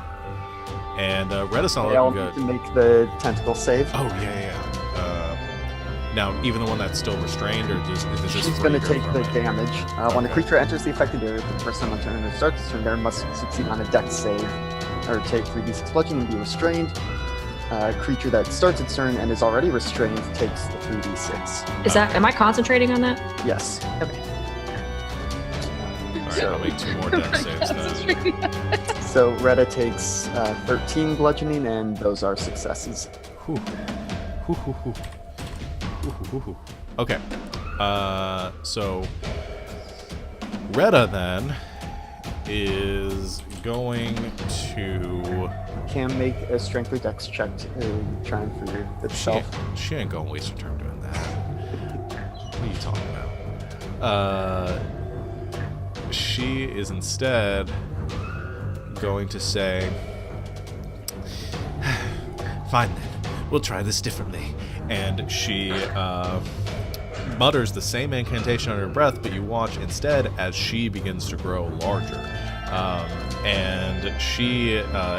And Retta's not They all looking need good. to make the tentacle save. Oh, yeah. Now, even the one that's still restrained, or is it just She's free going to her take from the it? damage. When a creature enters the affected area for the first time on turn or starts its turn, there must succeed on a dex save or take 3d6 bludgeoning and be restrained. A creature that starts its turn and is already restrained takes the 3d6. Is that? Am I concentrating on that? Yes. Okay. All right, I'll make 2 more dex saves then. So Retta takes 13 bludgeoning, and those are successes. Whew. Whew, whew, whew. Whew, whew, whew. Okay. So Retta then is going to. Can make a strength or dex check to try and free itself. She ain't gonna waste her turn doing that. What are you talking about? She is instead going to say, "Fine then, we'll try this differently." And she mutters the same incantation under her breath, but you watch instead as she begins to grow larger. And she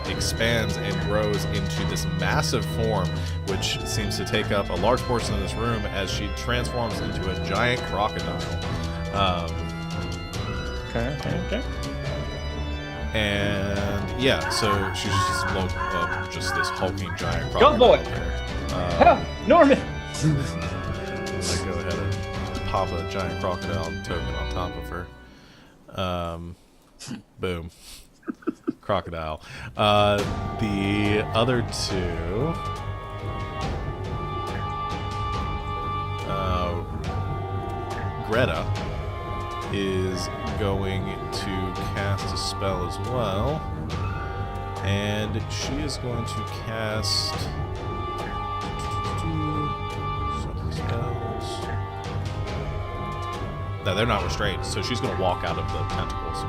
expands and grows into this massive form, which seems to take up a large portion of this room as she transforms into a giant crocodile. Okay. And yeah, so she's just this hulking giant Go, crocodile. boy! Norman! I go ahead and pop a giant crocodile token on top of her. Boom. Crocodile. The other 2. Greta is going to cast a spell as well. And she is going to cast some spells. No, they're not restrained, so she's going to walk out of the tentacles.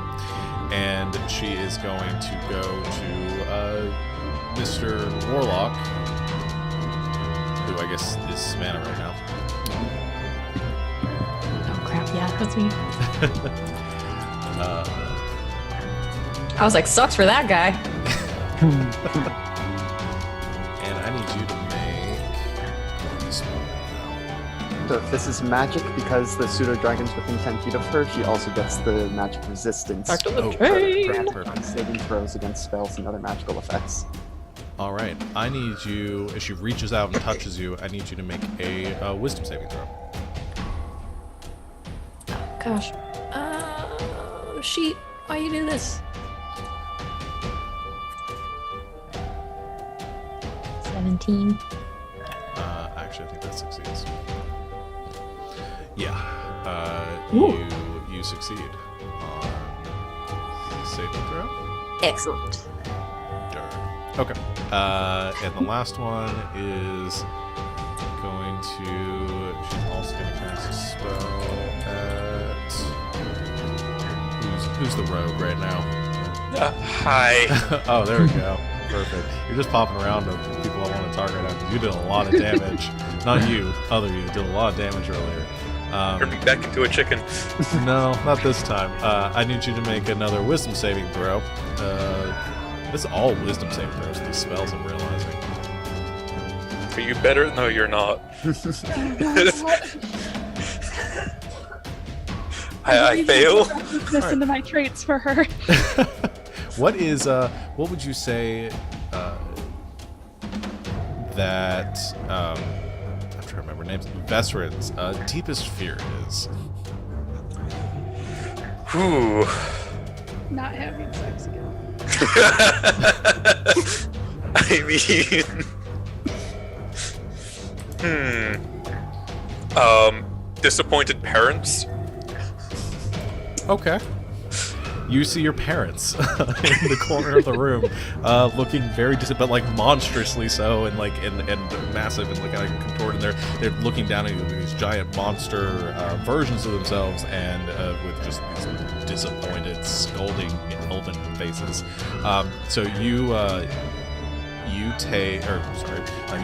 And she is going to go to Mr. Warlock, who I guess is Savannah right now. Oh crap! Yeah, that's me. I was like, sucks for that guy. And I need you to make this one. So if this is magic, because the pseudo dragon's within 10 feet of her, she also gets the magic resistance. Back to the Oh, train. perfect. On saving throws against spells and other magical effects. All right, I need you, as she reaches out and touches you, I need you to make a wisdom saving throw. Gosh. Sheet. Why you do this? 17. Actually, I think that succeeds. Yeah, you succeed on the saving throw. Excellent. Okay. And the last one is going to. She's also going to cast a spell at. Who's the rogue right now? Hi. Oh, there we go. Perfect. You're just popping around to people I want to target at because you did a lot of damage. Not you, other you did a lot of damage earlier. Turn me back into a chicken. No, not this time. I need you to make another wisdom saving throw. This is all wisdom saving throws, these spells, I'm realizing. Are you better? No, you're not. I fail. Listen to my traits for her. What would you say that, I'm trying to remember names, Vesrin's deepest fear is? Ooh. Not having sex again. I mean, disappointed parents. Okay. You see your parents in the corner of the room, looking very but like monstrously so, and like and massive and like kind of contorted. They're looking down at you with these giant monster versions of themselves, and with just these disappointed, scolding elven faces. So you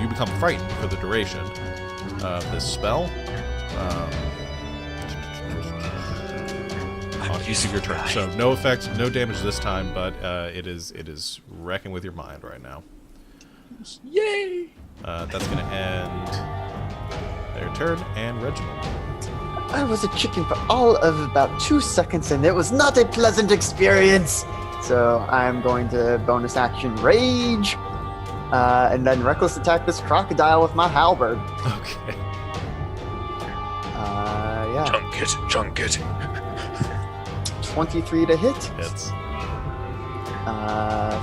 become frightened for the duration of this spell. Use of your turn. So no effect, no damage this time, but it is wrecking with your mind right now. Yay! That's going to end their turn, and Reginald. I was a chicken for all of about 2 seconds, and it was not a pleasant experience. So I'm going to bonus action Rage, and then Reckless attack this crocodile with my halberd. Okay. Yeah. Chunk it. 23 to hit. Hits.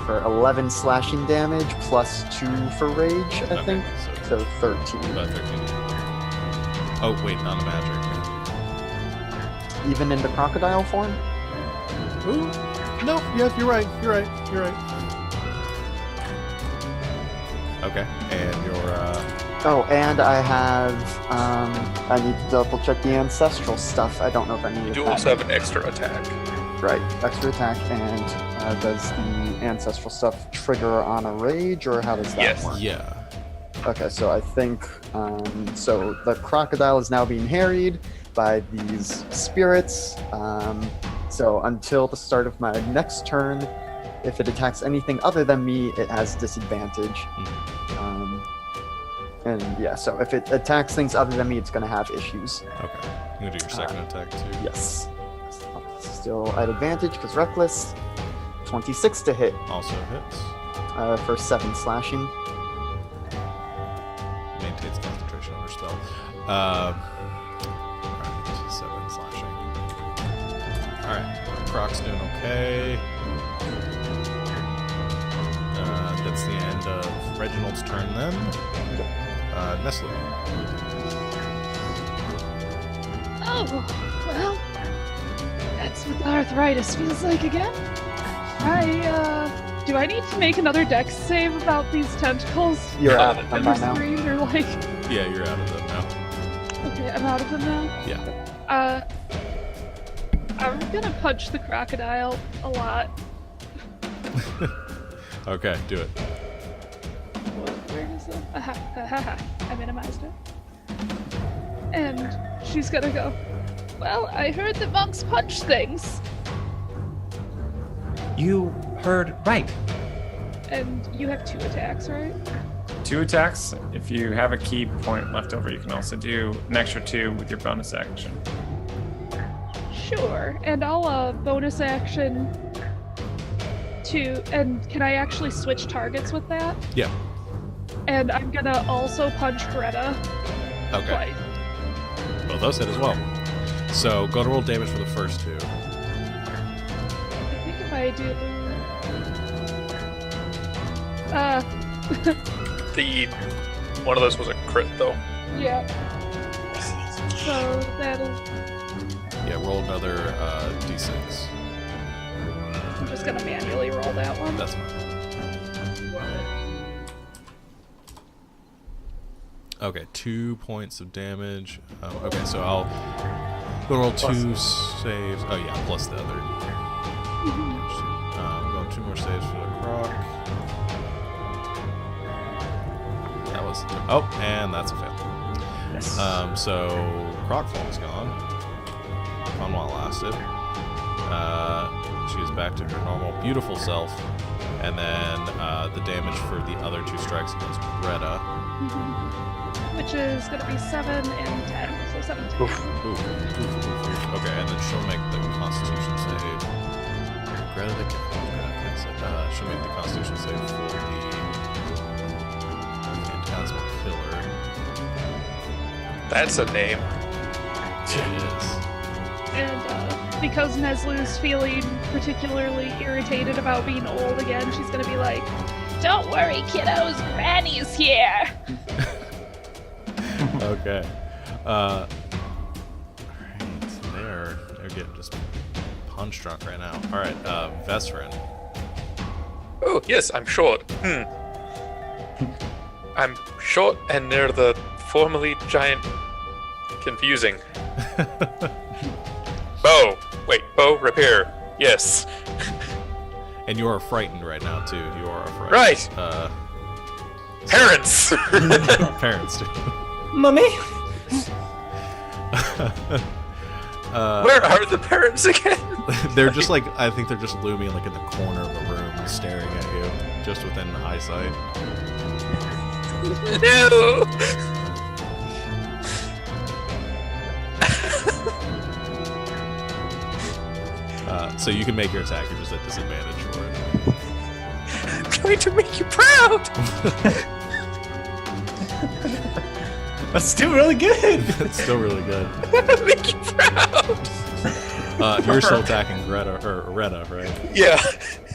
For 11 slashing damage, plus 2 for rage, I think. So 13. About 13. Oh, wait, not a magic. Even in the crocodile form? Ooh. No, yeah, you're right. Okay, and your, Oh, and I have, I need to double check the ancestral stuff. I don't know if I need You it. do also have an extra attack. Right, extra attack, and does the ancestral stuff trigger on a rage, or how does that Yes. work? yeah. Okay, so I think, so the crocodile is now being harried by these spirits. So until the start of my next turn, if it attacks anything other than me, it has disadvantage. And yeah, so if it attacks things other than me, it's going to have issues. Okay. You can do your second attack, too. Yes. Still at advantage because reckless. 26 to hit Also hits. for 7 slashing. Maintains concentration on her spell. Alright, 7 slashing. Alright, Croc's doing okay. That's the end of Reginald's turn then. Nestle. Oh, well, that's what the arthritis feels like again. Do I need to make another dex save about these tentacles? You're out of them On by the now. screen, or like, Yeah, you're out of them now. okay, I'm out of them now? Yeah. I'm gonna punch the crocodile a lot. Okay, do it. Where is it? Aha, I minimized it. And she's gonna go, well, I heard that monks punch things. You heard right. And you have 2 attacks, right? 2 attacks. If you have a key point left over, you can also do an extra 2 with your bonus action. Sure. And I'll bonus action to, and can I actually switch targets with that? Yeah. And I'm gonna also punch Greta Okay. twice. Well, those hit as well. So go to roll damage for the first 2. I think if I do, One of those was a crit, though. yeah. So that'll, Yeah, roll another d6. I'm just gonna manually roll that one. That's fine. Okay, 2 points of damage. Okay, so I'll roll 2 saves. Oh yeah, plus the other. Go 2 more saves for the croc. That was and that's a fail. Yes. So Crocfall's gone. Fun while it lasted. She is back to her normal, beautiful self. And then the damage for the other 2 strikes against Greta. Which is going to be 7 and 10, so 17. Oof. Okay, and then she'll make the Constitution save. Greta, she'll make the Constitution save for the Phantasmal Killer. That's a name. It is. And because Neslu's feeling particularly irritated about being old again, she's going to be like, Don't worry, kiddos. Granny's here. Okay. Alright, they're getting just punch drunk right now. Alright, Vesrin. Oh, yes, I'm short. I'm short and near the formerly giant. Confusing. Bow. Wait, bow repair. Yes. And you are frightened right now, too. You are afraid. Right. Parents. Parents, too. Mummy? Where are the parents again? They're just like, I think they're just looming like in the corner of the room, staring at you, just within eyesight. No. So you can make your attack, you're just at disadvantage for it. I'm trying to make you proud. That's still really good. It's still really good. Make you proud. You're still attacking Greta, or Retta, right? Yeah.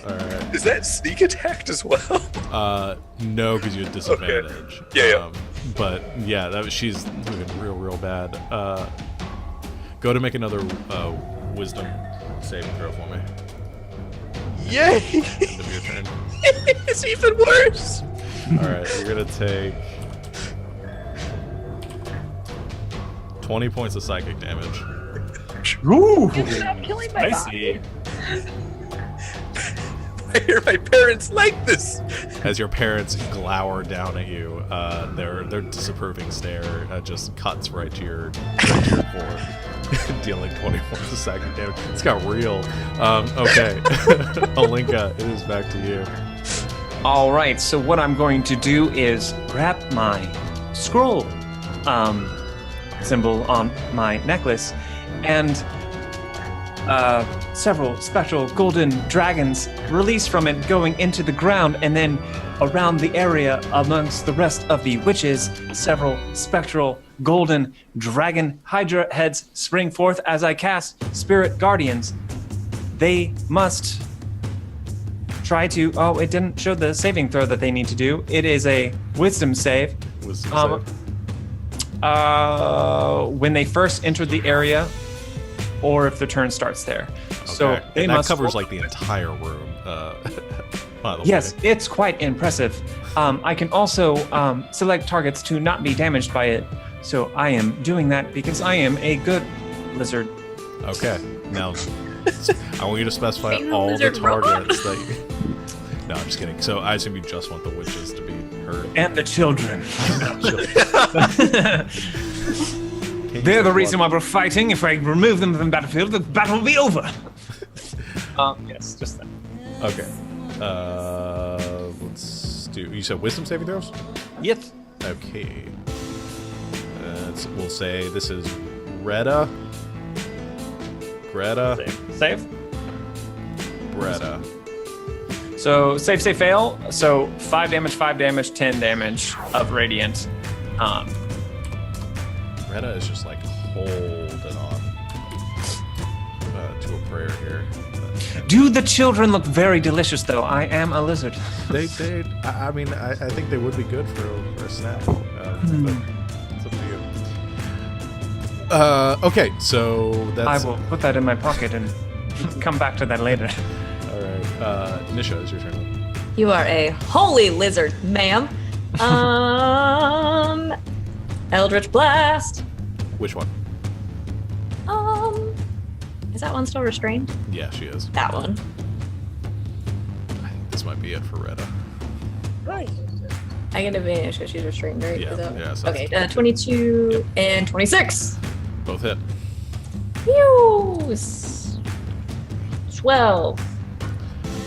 Alright. Is that sneak attacked as well? No, because you had disadvantage. Okay. Yeah. But yeah, she's looking real bad. Go to make another wisdom saving throw for me. Yay! End of your turn. It's even worse. Alright, you're gonna take 20 points of psychic damage. Ooh! Stop killing my body. I hear my parents like this. As your parents glower down at you, their disapproving stare just cuts right to your core, dealing 20 points of psychic damage. It's got real. Okay, Alinka, it is back to you. All right, so what I'm going to do is grab my scroll symbol on my necklace, and several spectral golden dragons release from it, going into the ground, and then around the area amongst the rest of the witches, several spectral golden dragon hydra heads spring forth as I cast Spirit Guardians. They must try to... Oh, it didn't show the saving throw that they need to do. It is a wisdom save. Wisdom save. When they first enter the area, or if the turn starts there. Okay. So they and that must covers like the entire room. By the Yes, way. it's quite impressive. I can also select targets to not be damaged by it. So I am doing that because I am a good lizard. Okay. Now, I want you to specify Ain't no all the lizard robot. targets that you... No, I'm just kidding. So I assume you just want the witches to be hurt. And the children. They're the reason why we're fighting. If I remove them from the battlefield, the battle will be over. Yes, just that. Okay. Let's do... You said wisdom saving throws? Yes. Okay. We'll say this is Greta. Save. Greta. So save, fail. So 5 damage, 10 damage of radiant. Greta is just like holding on to a prayer here. Do the children look very delicious, though? I am a lizard. I mean, I think they would be good for a snack. But it's up to you. Okay, so that's... I will put that in my pocket and come back to that later. All right, Nisha, it's your turn. You are a holy lizard, ma'am. Eldritch Blast. Which one? Is that one still restrained? Yeah, she is. That one. I think this might be it for Retta. Right. I get advantage because she's restrained, right? Yeah, Is that- yeah, so okay, 22 and 26. Both hit. Phew! 12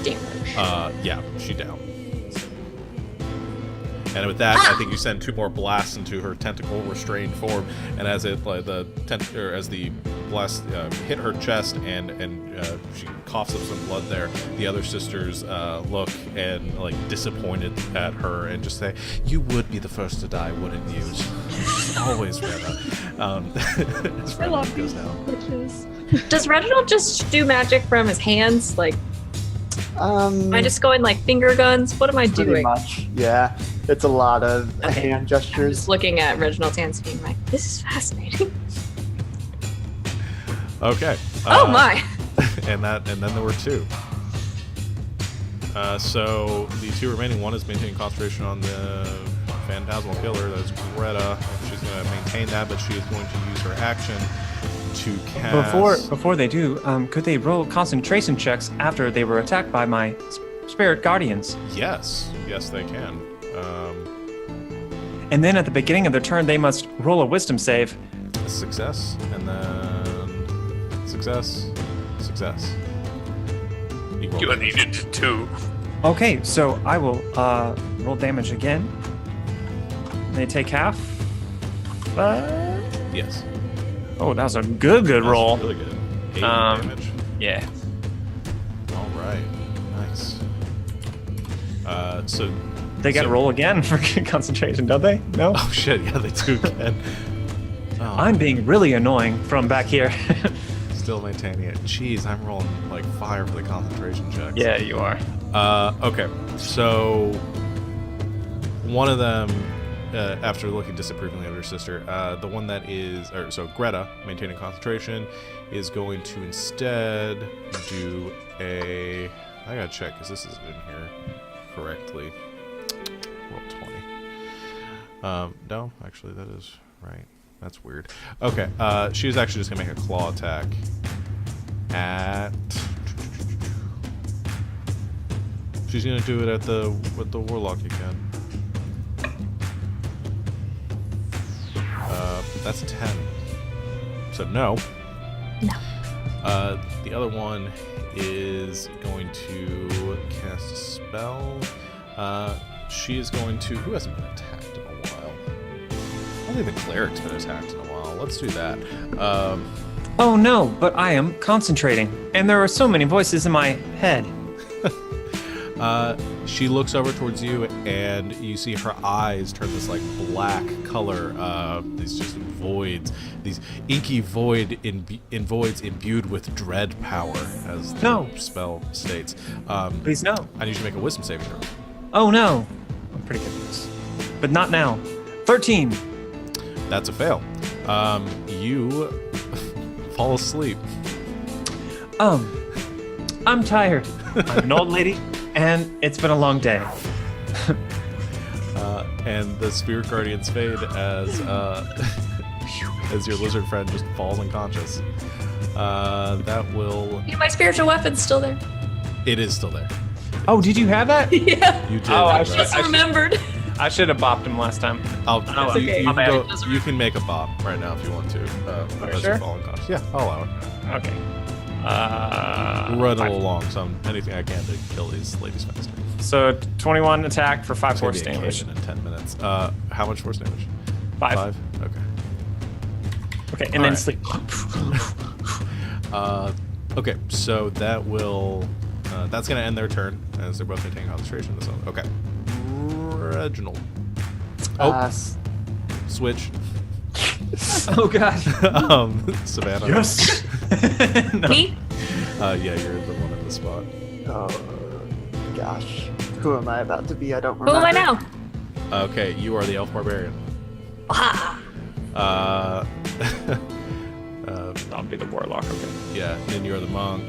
damage. Yeah, she down. And with that, I think you send 2 more blasts into her tentacle restrained form, and as it as the blast hit her chest and she coughs up some blood there, the other sisters look and like disappointed at her and just say, "You would be the first to die, wouldn't you?" Always Retta. As I Retta love goes these down. witches. Does Reginald just do magic from his hands? Like, am I just going like finger guns? What am I Pretty doing? much, yeah. It's a lot of hand I'm gestures. just looking at Reginald's hands being like, this is fascinating. Okay. Oh my! And then there were 2. So the 2 remaining, one is maintaining concentration on the Phantasmal Killer. That's Greta. She's going to maintain that, but she is going to use her action to cast. Before they do, could they roll concentration checks after they were attacked by my spirit guardians? Yes, they can. And then at the beginning of their turn, they must roll a wisdom save. Success, and then success. Equal. You needed 2. Okay, so I will roll damage again. They take half. Yes. Oh, that was a good That's roll. really good. 8 damage. Yeah. All right. Nice. So They got to roll again for concentration, don't they? No? Oh shit! Yeah, they do again. Oh, I'm being really annoying from back here. still maintaining it. Jeez, I'm rolling like fire for the concentration checks. Yeah, you are. Okay, so one of them, after looking disapprovingly at her sister, the one that is, so Greta, maintaining concentration, is going to instead do a. I gotta check because this isn't in here correctly. Roll 20. No, actually, that is right. That's weird. Okay, she's actually just gonna make a claw attack at. She's gonna do it with the warlock again. That's 10. So no. No. The other one is going to cast a spell. She is going to. Who hasn't been attacked in a while? I don't think the cleric's been attacked in a while. Let's do that. Oh no, but I am concentrating, and there are so many voices in my head. She looks over towards you, and you see her eyes turn this like black color. These just voids, these inky voids imbued with dread power, as the spell states. Please no. I need you to make a wisdom saving throw. Oh no, I'm pretty good at this, but not now. 13. That's a fail. You fall asleep. I'm tired. I'm an old lady, and it's been a long day. And the spirit guardians fade as as your lizard friend just falls unconscious. That will. My spiritual weapon's still there. It is still there. Oh, did you have that? Yeah. You did. Oh, I Just remembered. I should have bopped him last time. okay. You can make a bop right now if you want to. As sure? you fall unconscious. Yeah, I'll allow it. Okay. Run along. So anything I can to kill these ladies faster. So 21 attack for 5 It's gonna force be a damage. cannon in 10 minutes. How much force damage? 5. Okay. Okay, and then Alright. sleep. Okay, so that will. That's gonna end their turn as they're both maintaining concentration. This one. Okay. Reginald. Switch. Oh god. Savannah. Yes. Me? Yeah, you're the one in the spot. Oh, gosh. Who am I about to be? I don't Who remember. am I now? Okay, you are the elf barbarian. Ah. I'll be the warlock. Okay. Yeah, and you're the monk.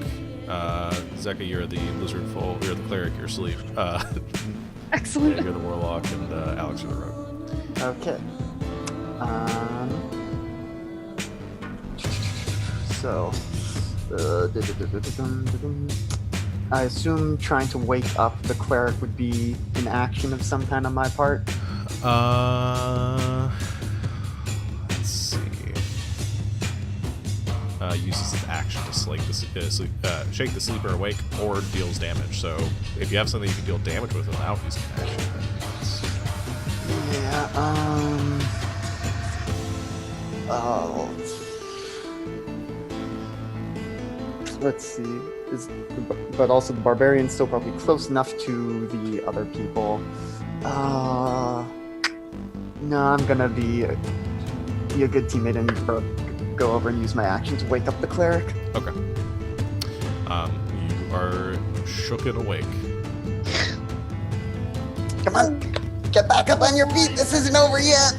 Zeka, you're the lizard foal. You're the cleric. You're asleep. Excellent. Yeah, you're the warlock, and Alex, you're the rogue. Okay. So, I assume trying to wake up the cleric would be an action of some kind on my part. Let's see. Uses its action to shake the sleeper awake or deals damage. So if you have something you can deal damage with without using action, Yeah, oh. Let's see. But also the barbarian's still probably close enough to the other people. No, I'm gonna be a good teammate and go over and use my action to wake up the cleric. Okay. You are shooken awake. Come on, get back up on your feet. This isn't over yet.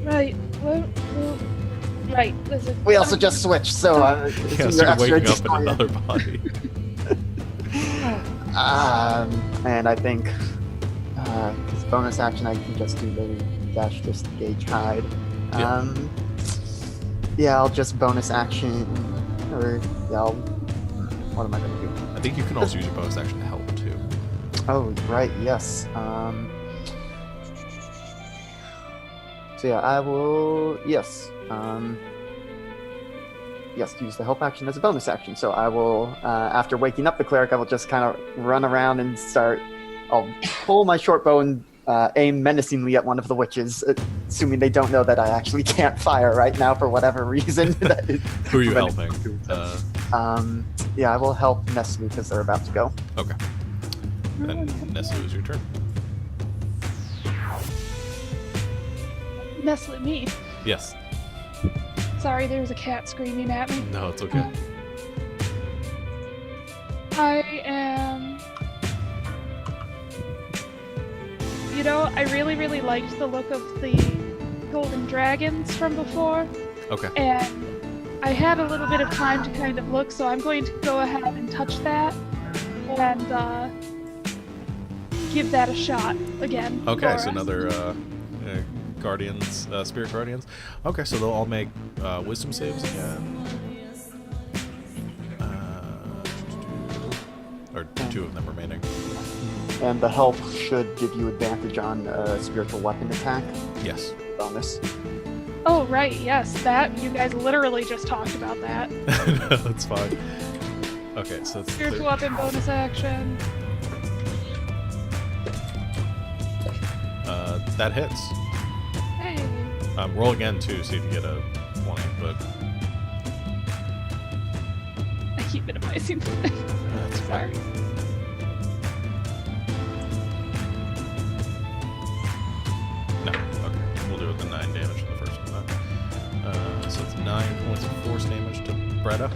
Right. Well, right. Listen. We also just switched, so Yeah, so you're waking up in another body. And I think because bonus action, I can just do the dash, just gauge hide. Yeah. Yeah, I'll just bonus action, or yeah, what am I gonna do? I think you can also use your bonus action to help too. Oh, right, yes. So yeah, I will, yes. Yes, use the help action as a bonus action. So I will, after waking up the cleric, I will just kind of run around and I'll pull my short bow and aim menacingly at one of the witches, assuming they don't know that I actually can't fire right now for whatever reason. Who are you helping? Yeah, I will help Nestle because they're about to go. Okay. Then Nestle, is your turn. Nestle, me. Yes. Sorry, there's a cat screaming at me. No, it's okay. I am... You know, I really, really liked the look of the golden dragons from before. Okay. And I had a little bit of time to kind of look, so I'm going to go ahead and touch that and give that a shot again. Okay, so another guardians, spirit guardians. Okay, so they'll all make wisdom saves again. Or two of them remaining. And the help should give you advantage on spiritual weapon attack. Yes. Bonus. Oh, right, yes, that. You guys literally just talked about that. No, that's fine. Okay, so it's Spiritual weapon bonus action. that hits. Hey. Roll again too, see if you get a 20, but I keep minimizing. that's Sorry. fine. No, okay. We'll do it with the 9 damage to the first one then. So it's 9 points of force damage to Bretta.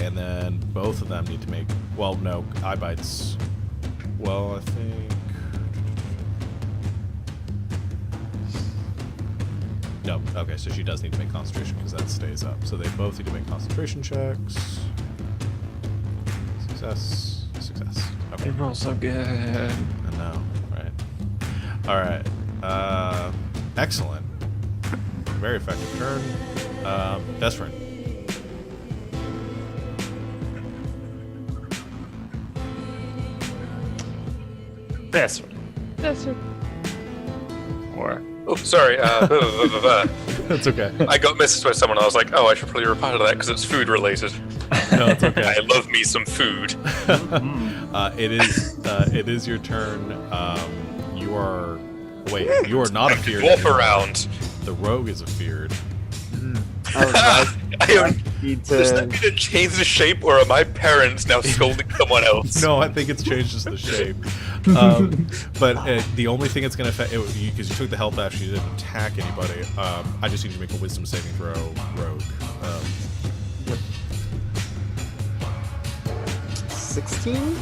And then both of them need to make... Well, no, eye bites. Well, I think... No, okay, so she does need to make concentration because that stays up. So they both need to make concentration checks. Success. Success. Okay. They roll so good. I know, right? All right. Excellent. Very effective turn. Best friend. This one. That's her. Or Oh, sorry. That's okay. I got messaged by someone. I was like, oh, I should probably reply to that because it's food related. No, it's okay. I love me some food. It is your turn. You are not afeared Walk anymore. around. The rogue is afeared. Does that mean it changed the shape, or are my parents now scolding someone else? No, I think it's changed just the shape. But the only thing it's going to affect, because you took the help action, you didn't attack anybody. I just need you to make a wisdom saving throw, rogue. 16?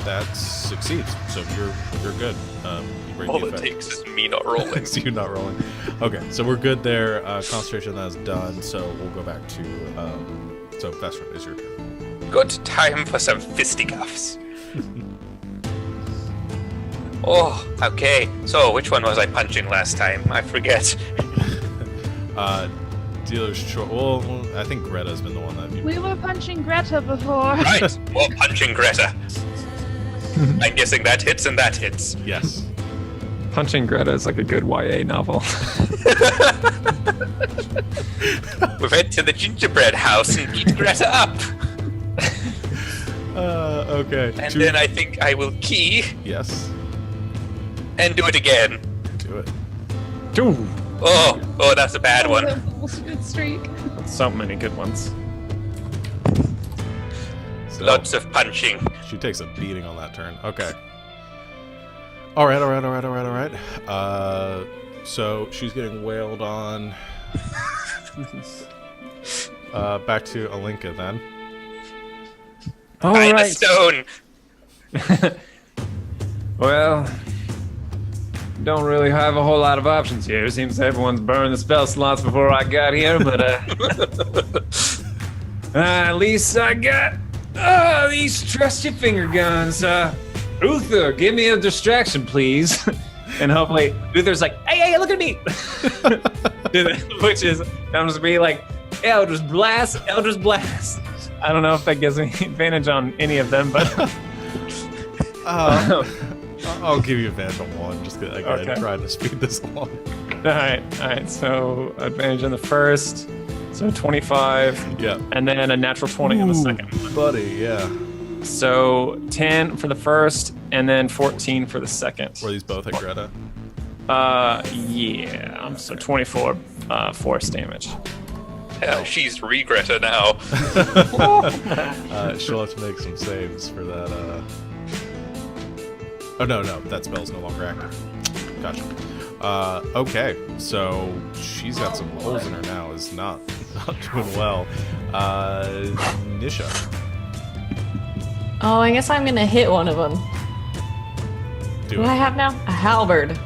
That succeeds, so you're good. You break All the it effect. takes is me not rolling. It's you not rolling. Okay, so we're good there. Concentration that is done, so we'll go back to. So Vesper, is your turn. Good time for some fisticuffs. Oh, okay. So, which one was I punching last time? I forget. Dealer's choice. Well, I think Greta's been the one that you. We were punching Greta before. Right, more punching Greta. I'm guessing that hits and that hits. Yes. Punching Greta is like a good YA novel. We've head to the gingerbread house and beat Greta up. Okay. And then I think I will key Yes. and do it again. Do it. Ooh, Oh, that's a bad one. That was a good streak. so many good ones. So Lots of punching. she takes a beating on that turn. Okay. All right. So she's getting wailed on. Back to Alinka then. All Find the right. stone. Well, don't really have a whole lot of options here. Seems everyone's burned the spell slots before I got here, but at least I got these trusty finger guns. Uther, give me a distraction, please. And hopefully Uther's like, hey, look at me. Which is, I'm just be like, Eldritch Blast. I don't know if that gives me advantage on any of them, but I'll give you advantage on one. Just again, Okay. trying to speed this along. all right. So advantage on the first, so 25, Yeah. and then a natural 20 on the second. Buddy, yeah. So 10 for the first, and then 14 for the second. Were these both at Greta? Yeah. So 24 force damage. Hell, she's Regreta now. She'll have to make some saves for that. Oh, no, that spell's no longer active. Gotcha. Okay, so she's got some holes in her now, is not doing well. Nisha. Oh, I guess I'm gonna hit one of them. Do What do I it. have now? A halberd.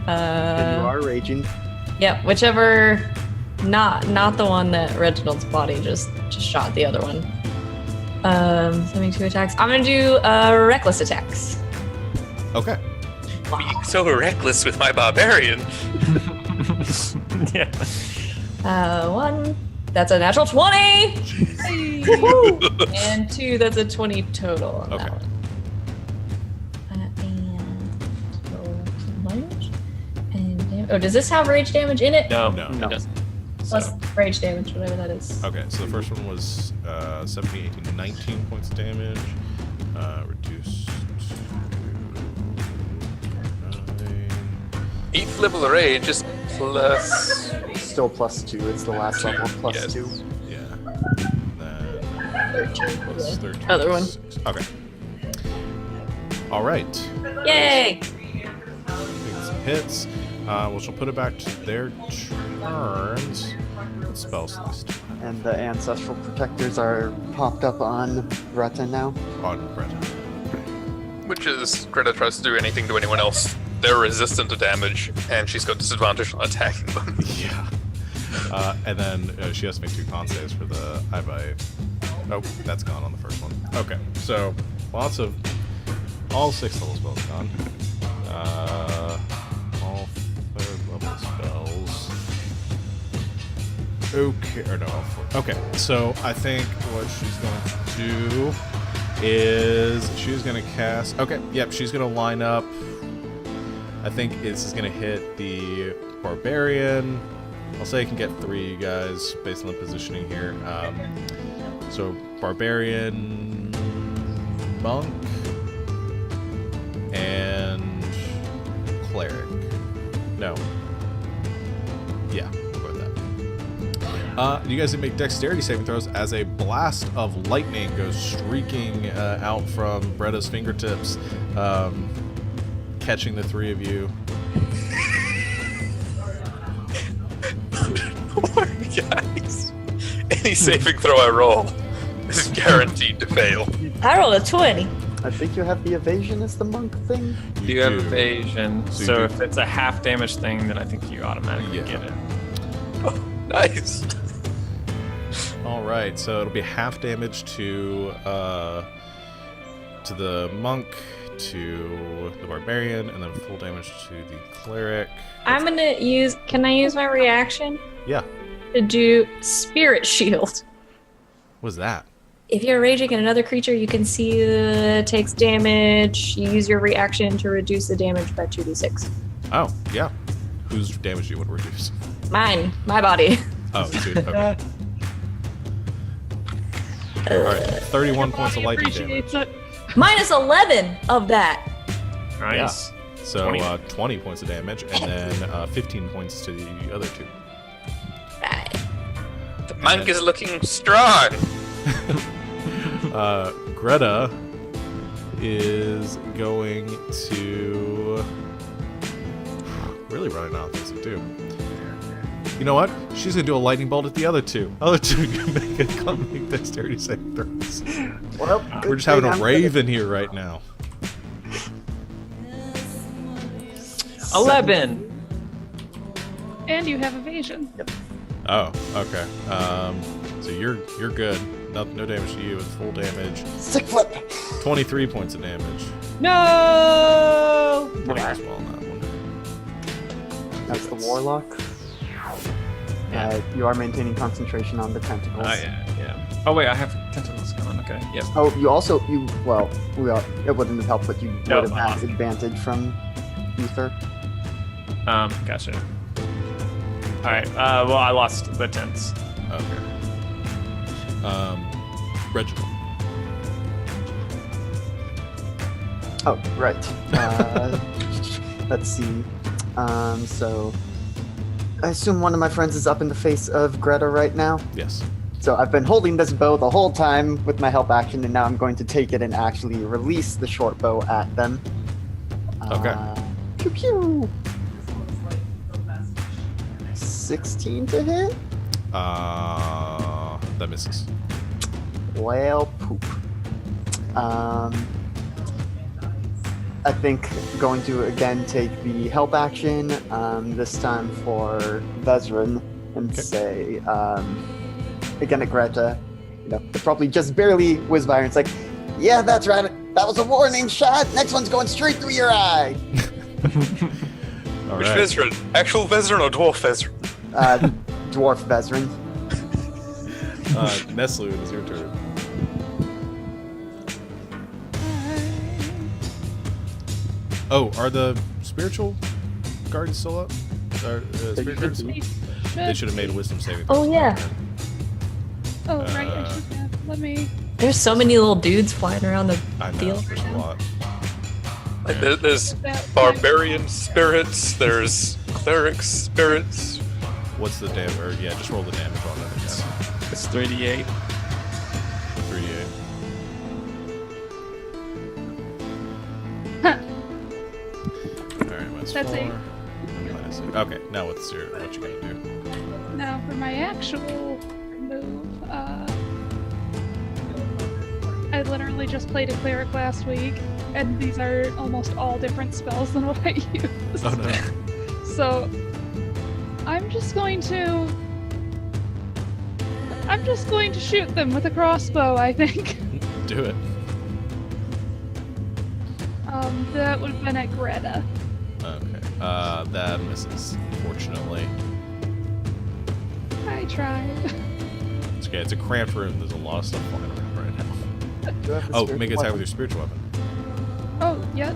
And you are raging. Yep, whichever. Not the one that Reginald's body just shot. The other one. So make 2 attacks. I'm gonna do reckless attacks. Okay. Being so reckless with my barbarian. Yeah. 1. That's a natural 20. Woohoo! And 2. That's a 20 total on Okay. that one. And does this have rage damage in it? No, No. it doesn't. Plus rage damage, whatever that is. Okay, so the first one was 17, 18, 19 points of damage. Reduced to 9. 8th level of rage is plus. Still +2. It's the last level of Yes. +2. Yeah. Then 13 for plus the 13. other one. 6. Okay. All right. Yay! Taking some hits. Well, she'll put it back to their turns. What spells do they still have? And the ancestral protectors are popped up on Greta now. On Greta. Which is Greta tries to do anything to anyone else. They're resistant to damage, and she's got disadvantage on attacking them. Yeah. And then she has to make 2 con saves for the Oh, that's gone on the first one. Okay, so lots of all 6th level spells gone. All 3rd level spells. Okay, or no, all 4th. Okay, so I think what she's going to do is she's going to cast. Okay, yep, she's going to line up. I think this is going to hit the barbarian. I'll say I can get 3, you guys, based on the positioning here. So barbarian, monk, and cleric. No. Yeah, we'll go with that. You guys can make dexterity saving throws as a blast of lightning goes streaking out from Bretta's fingertips, catching the 3 of you. Guys, any saving throw I roll is guaranteed to fail. I rolled a 20. I think you have the evasion as the monk thing. You have evasion, So you so do- if it's a half damage thing, then I think you automatically Yeah. get it. Nice. All right, so it'll be half damage to the monk, to the barbarian, and then full damage to the cleric. I'm gonna use. Can I use my reaction Yeah. to do Spirit Shield? What's that? if you're raging at another creature, you can see takes damage. You use your reaction to reduce the damage by 2d6. Oh, yeah. Whose damage do you want to reduce? Mine, my body. Oh, sweet. Okay. All right, 31 points of lightning damage. Appreciates it. Minus 11 of that. Nice. So 20. 20 points of damage, and then 15 points to the other two. Right. The monk is looking strong. Greta is going to really running out of things to do. You know what? She's gonna do a lightning bolt at the other two. Other two can make dexterity saving throws. Well, We're just having a raven here right now. 11. And you have evasion. Oh, okay. So you're good. No damage to you. It's full damage. Sick flip. 23 points of damage. No. Pretty as well on that one. That's the warlock. You are maintaining concentration on the tentacles. Yeah. Oh wait, I have tentacles going. Okay. Yep. Oh, it wouldn't have helped, but you would have had advantage from ether. Gotcha. All right. Well, I lost the tents. Okay. Reginald. Oh, right. Let's see. So I assume one of my friends is up in the face of Greta right now. Yes. So I've been holding this bow the whole time with my help action, and now I'm going to take it and actually release the short bow at them. Okay. Pew pew. 16 to hit? That misses. Well, poop. I think going to again take the help action, this time for Vezran, and say, again at Greta, it probably just barely whiz by her, and it's like, yeah, that's right, that was a warning shot, next one's going straight through your eye. All Which right. Vezran? Actual Vezran or Dwarf Vezran? Dwarf Vezran. Neslu, it is your turn. Oh, are the spiritual guards still up? Spirit guards? They should have made a wisdom saving throw. Oh, yeah. Oh, right. I should have. Let me. There's so many little dudes flying around the I know, field. there's a lot. Like there's That- barbarian spirits, there's cleric spirits. What's the damage? Or yeah, just roll the damage on that again. It's 3d8. 3d8. Alright, minus That's 4. eight. Minus 8. Okay, now what you gonna do? Now for my actual move, I literally just played a cleric last week, and these are almost all different spells than what I use. Oh no. So I'm just going to shoot them with a crossbow, I think. Do it. That would have been at Greta. Okay. That misses, unfortunately. I tried. It's okay, it's a cramped room. There's a lot of stuff flying around right now. Do I have a Oh, spiritual make an attack with weapon? your spiritual weapon. Oh, yep.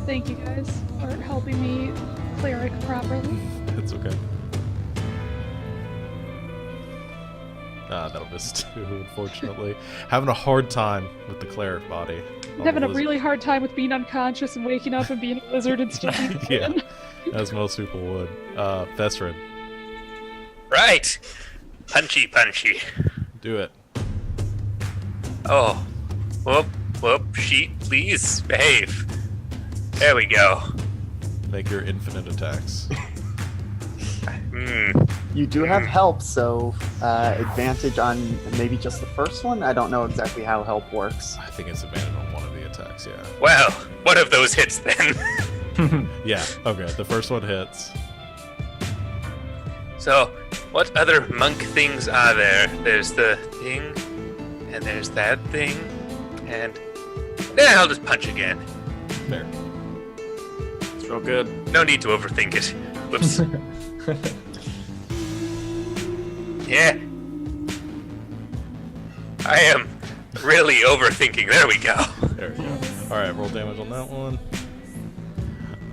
Thank you guys for helping me cleric properly. It's okay. That'll miss too, unfortunately. Having a hard time with the cleric body. I'm having a really hard time with being unconscious and waking up and being a lizard and sticking Yeah, as most people would. Thesrin, Right! Punchy. do it. Oh. Whoop, sheet, please, behave. There we go. Make your infinite attacks. You do have help, so advantage on maybe just the first one? I don't know exactly how help works. I think it's advantage on one of the attacks, yeah. Well, one of those hits then. Yeah, okay, the first one hits. So, what other monk things are there? There's the thing, and there's that thing, and then I'll just punch again. Fair. It's real good. No need to overthink it. Whoops. Yeah. I am Really overthinking. There we go. There we go. All right, roll damage on that one.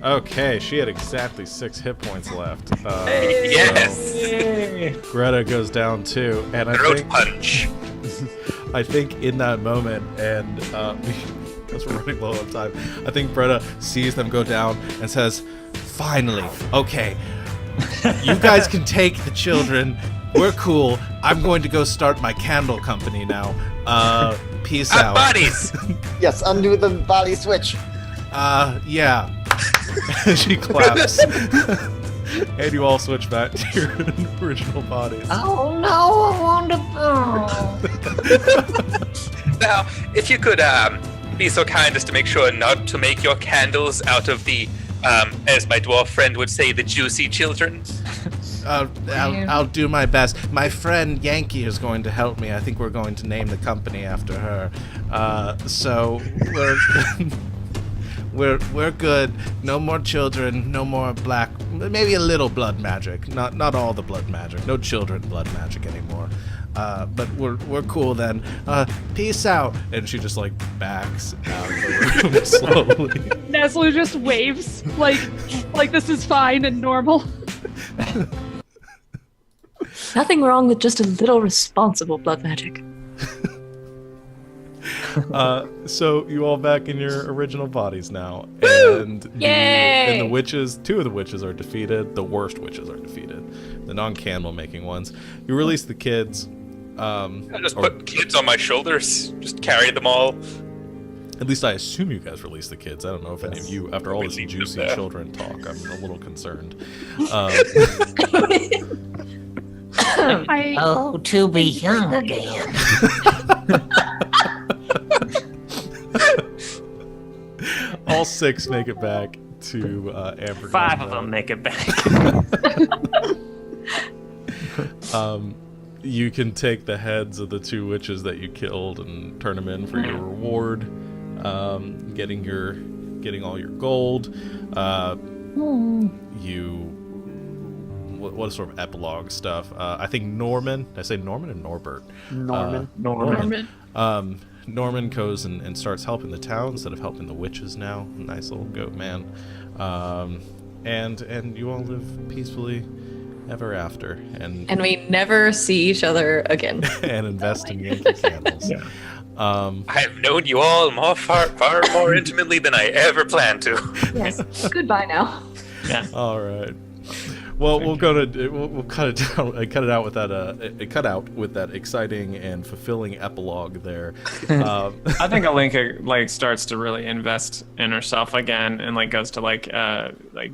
Okay, she had exactly 6 hit points left. Yes. So Greta goes down too, and Throat punch. I think in that moment, and because we're running low on time, I think Greta sees them go down and says, "Finally, okay, you guys can take the children. We're cool. I'm going to go start my candle company now. Peace out." Bodies. Yes, undo the body switch. Yeah. She claps. And you all switch back to your original bodies. Oh no, I want to. Now, if you could be so kind as to make sure not to make your candles out of the, as my dwarf friend would say, the juicy children. I'll do my best. My friend Yankee is going to help me. I think we're going to name the company after her. So we're good. No more children. No more black. Maybe a little blood magic. Not all the blood magic. No children blood magic anymore. But we're cool then. Peace out. And she just like backs out of the room slowly. Neslu just waves like this is fine and normal. Nothing wrong with just a little responsible blood magic. So you all back in your original bodies now, and the witches, 2 of the witches are defeated. The worst witches are defeated. The non-candle making ones. You release the kids. I just put kids on my shoulders, just carry them all. At least I assume you guys release the kids. I don't know if any of you, after all this juicy children talk, I'm a little concerned. Oh, to be young again. All 6 make it back to Amber. 5 of them make it back. You can take the heads of the 2 witches that you killed and turn them in for your reward. Getting all your gold. What sort of epilogue stuff? I think Norman. Did I say Norman or Norbert? Norman. Norman goes and starts helping the town instead of helping the witches now. Nice little goat man. And you all live peacefully ever after. And we never see each other again. And invest in Yankee candles. Yeah. I have known you all far more intimately than I ever planned to. Yes. Goodbye now. Yeah. All right. Well, we'll cut it down. Cut it out with that exciting and fulfilling epilogue there. I think Alinka starts to really invest in herself again, and goes to like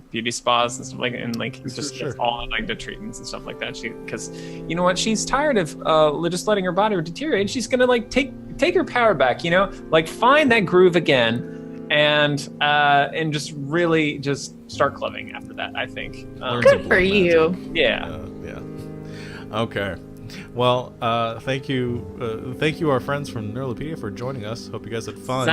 beauty spas and stuff and just gets all in the treatments and stuff like that. Because you know what, she's tired of just letting her body deteriorate. She's gonna take her power back. Find that groove again. And just really just start clubbing after that, I think. Good for you. Yeah. Yeah. Okay. Well, thank you, our friends from Neuropedia, for joining us. Hope you guys had fun.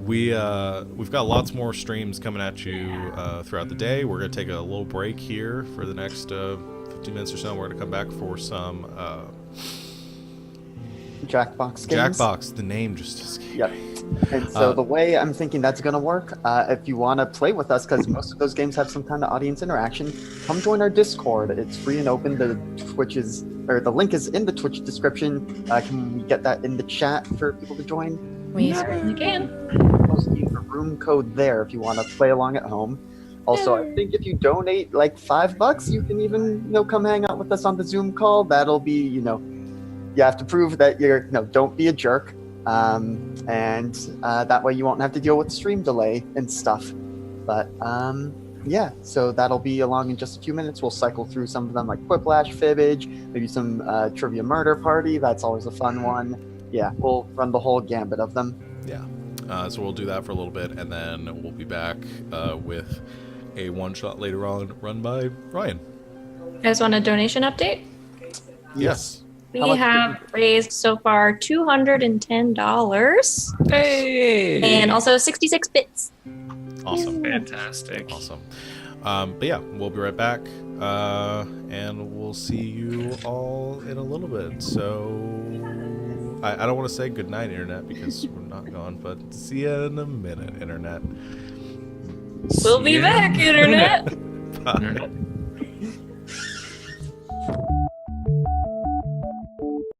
We've got lots more streams coming at you throughout the day. We're gonna take a little break here for the next 15 minutes or so. We're gonna come back for some Jackbox games. Jackbox. The name just escaped. Yep. And so the way I'm thinking that's going to work, if you want to play with us, because most of those games have some kind of audience interaction, come join our Discord. It's free and open. The link is in the Twitch description. Can we get that in the chat for people to join? We certainly can. Posting the room code there if you want to play along at home. Also, I think if you donate $5, you can even come hang out with us on the Zoom call. That'll be you have to prove that you're don't be a jerk. And that way you won't have to deal with stream delay and stuff. But yeah, so that'll be along in just a few minutes. We'll cycle through some of them like Quiplash, Fibbage, maybe some Trivia Murder Party. That's always a fun one. Yeah, we'll run the whole gambit of them. Yeah. So we'll do that for a little bit, and then we'll be back with a one-shot later on run by Ryan. You guys want a donation update? Yes. We have raised so far $210. Hey! And also 66 bits. Awesome. Fantastic. Awesome. But yeah, we'll be right back. And we'll see you all in a little bit. So I don't want to say goodnight, internet, because we're not gone, but see you in a minute, internet. We'll be back, internet. Bye.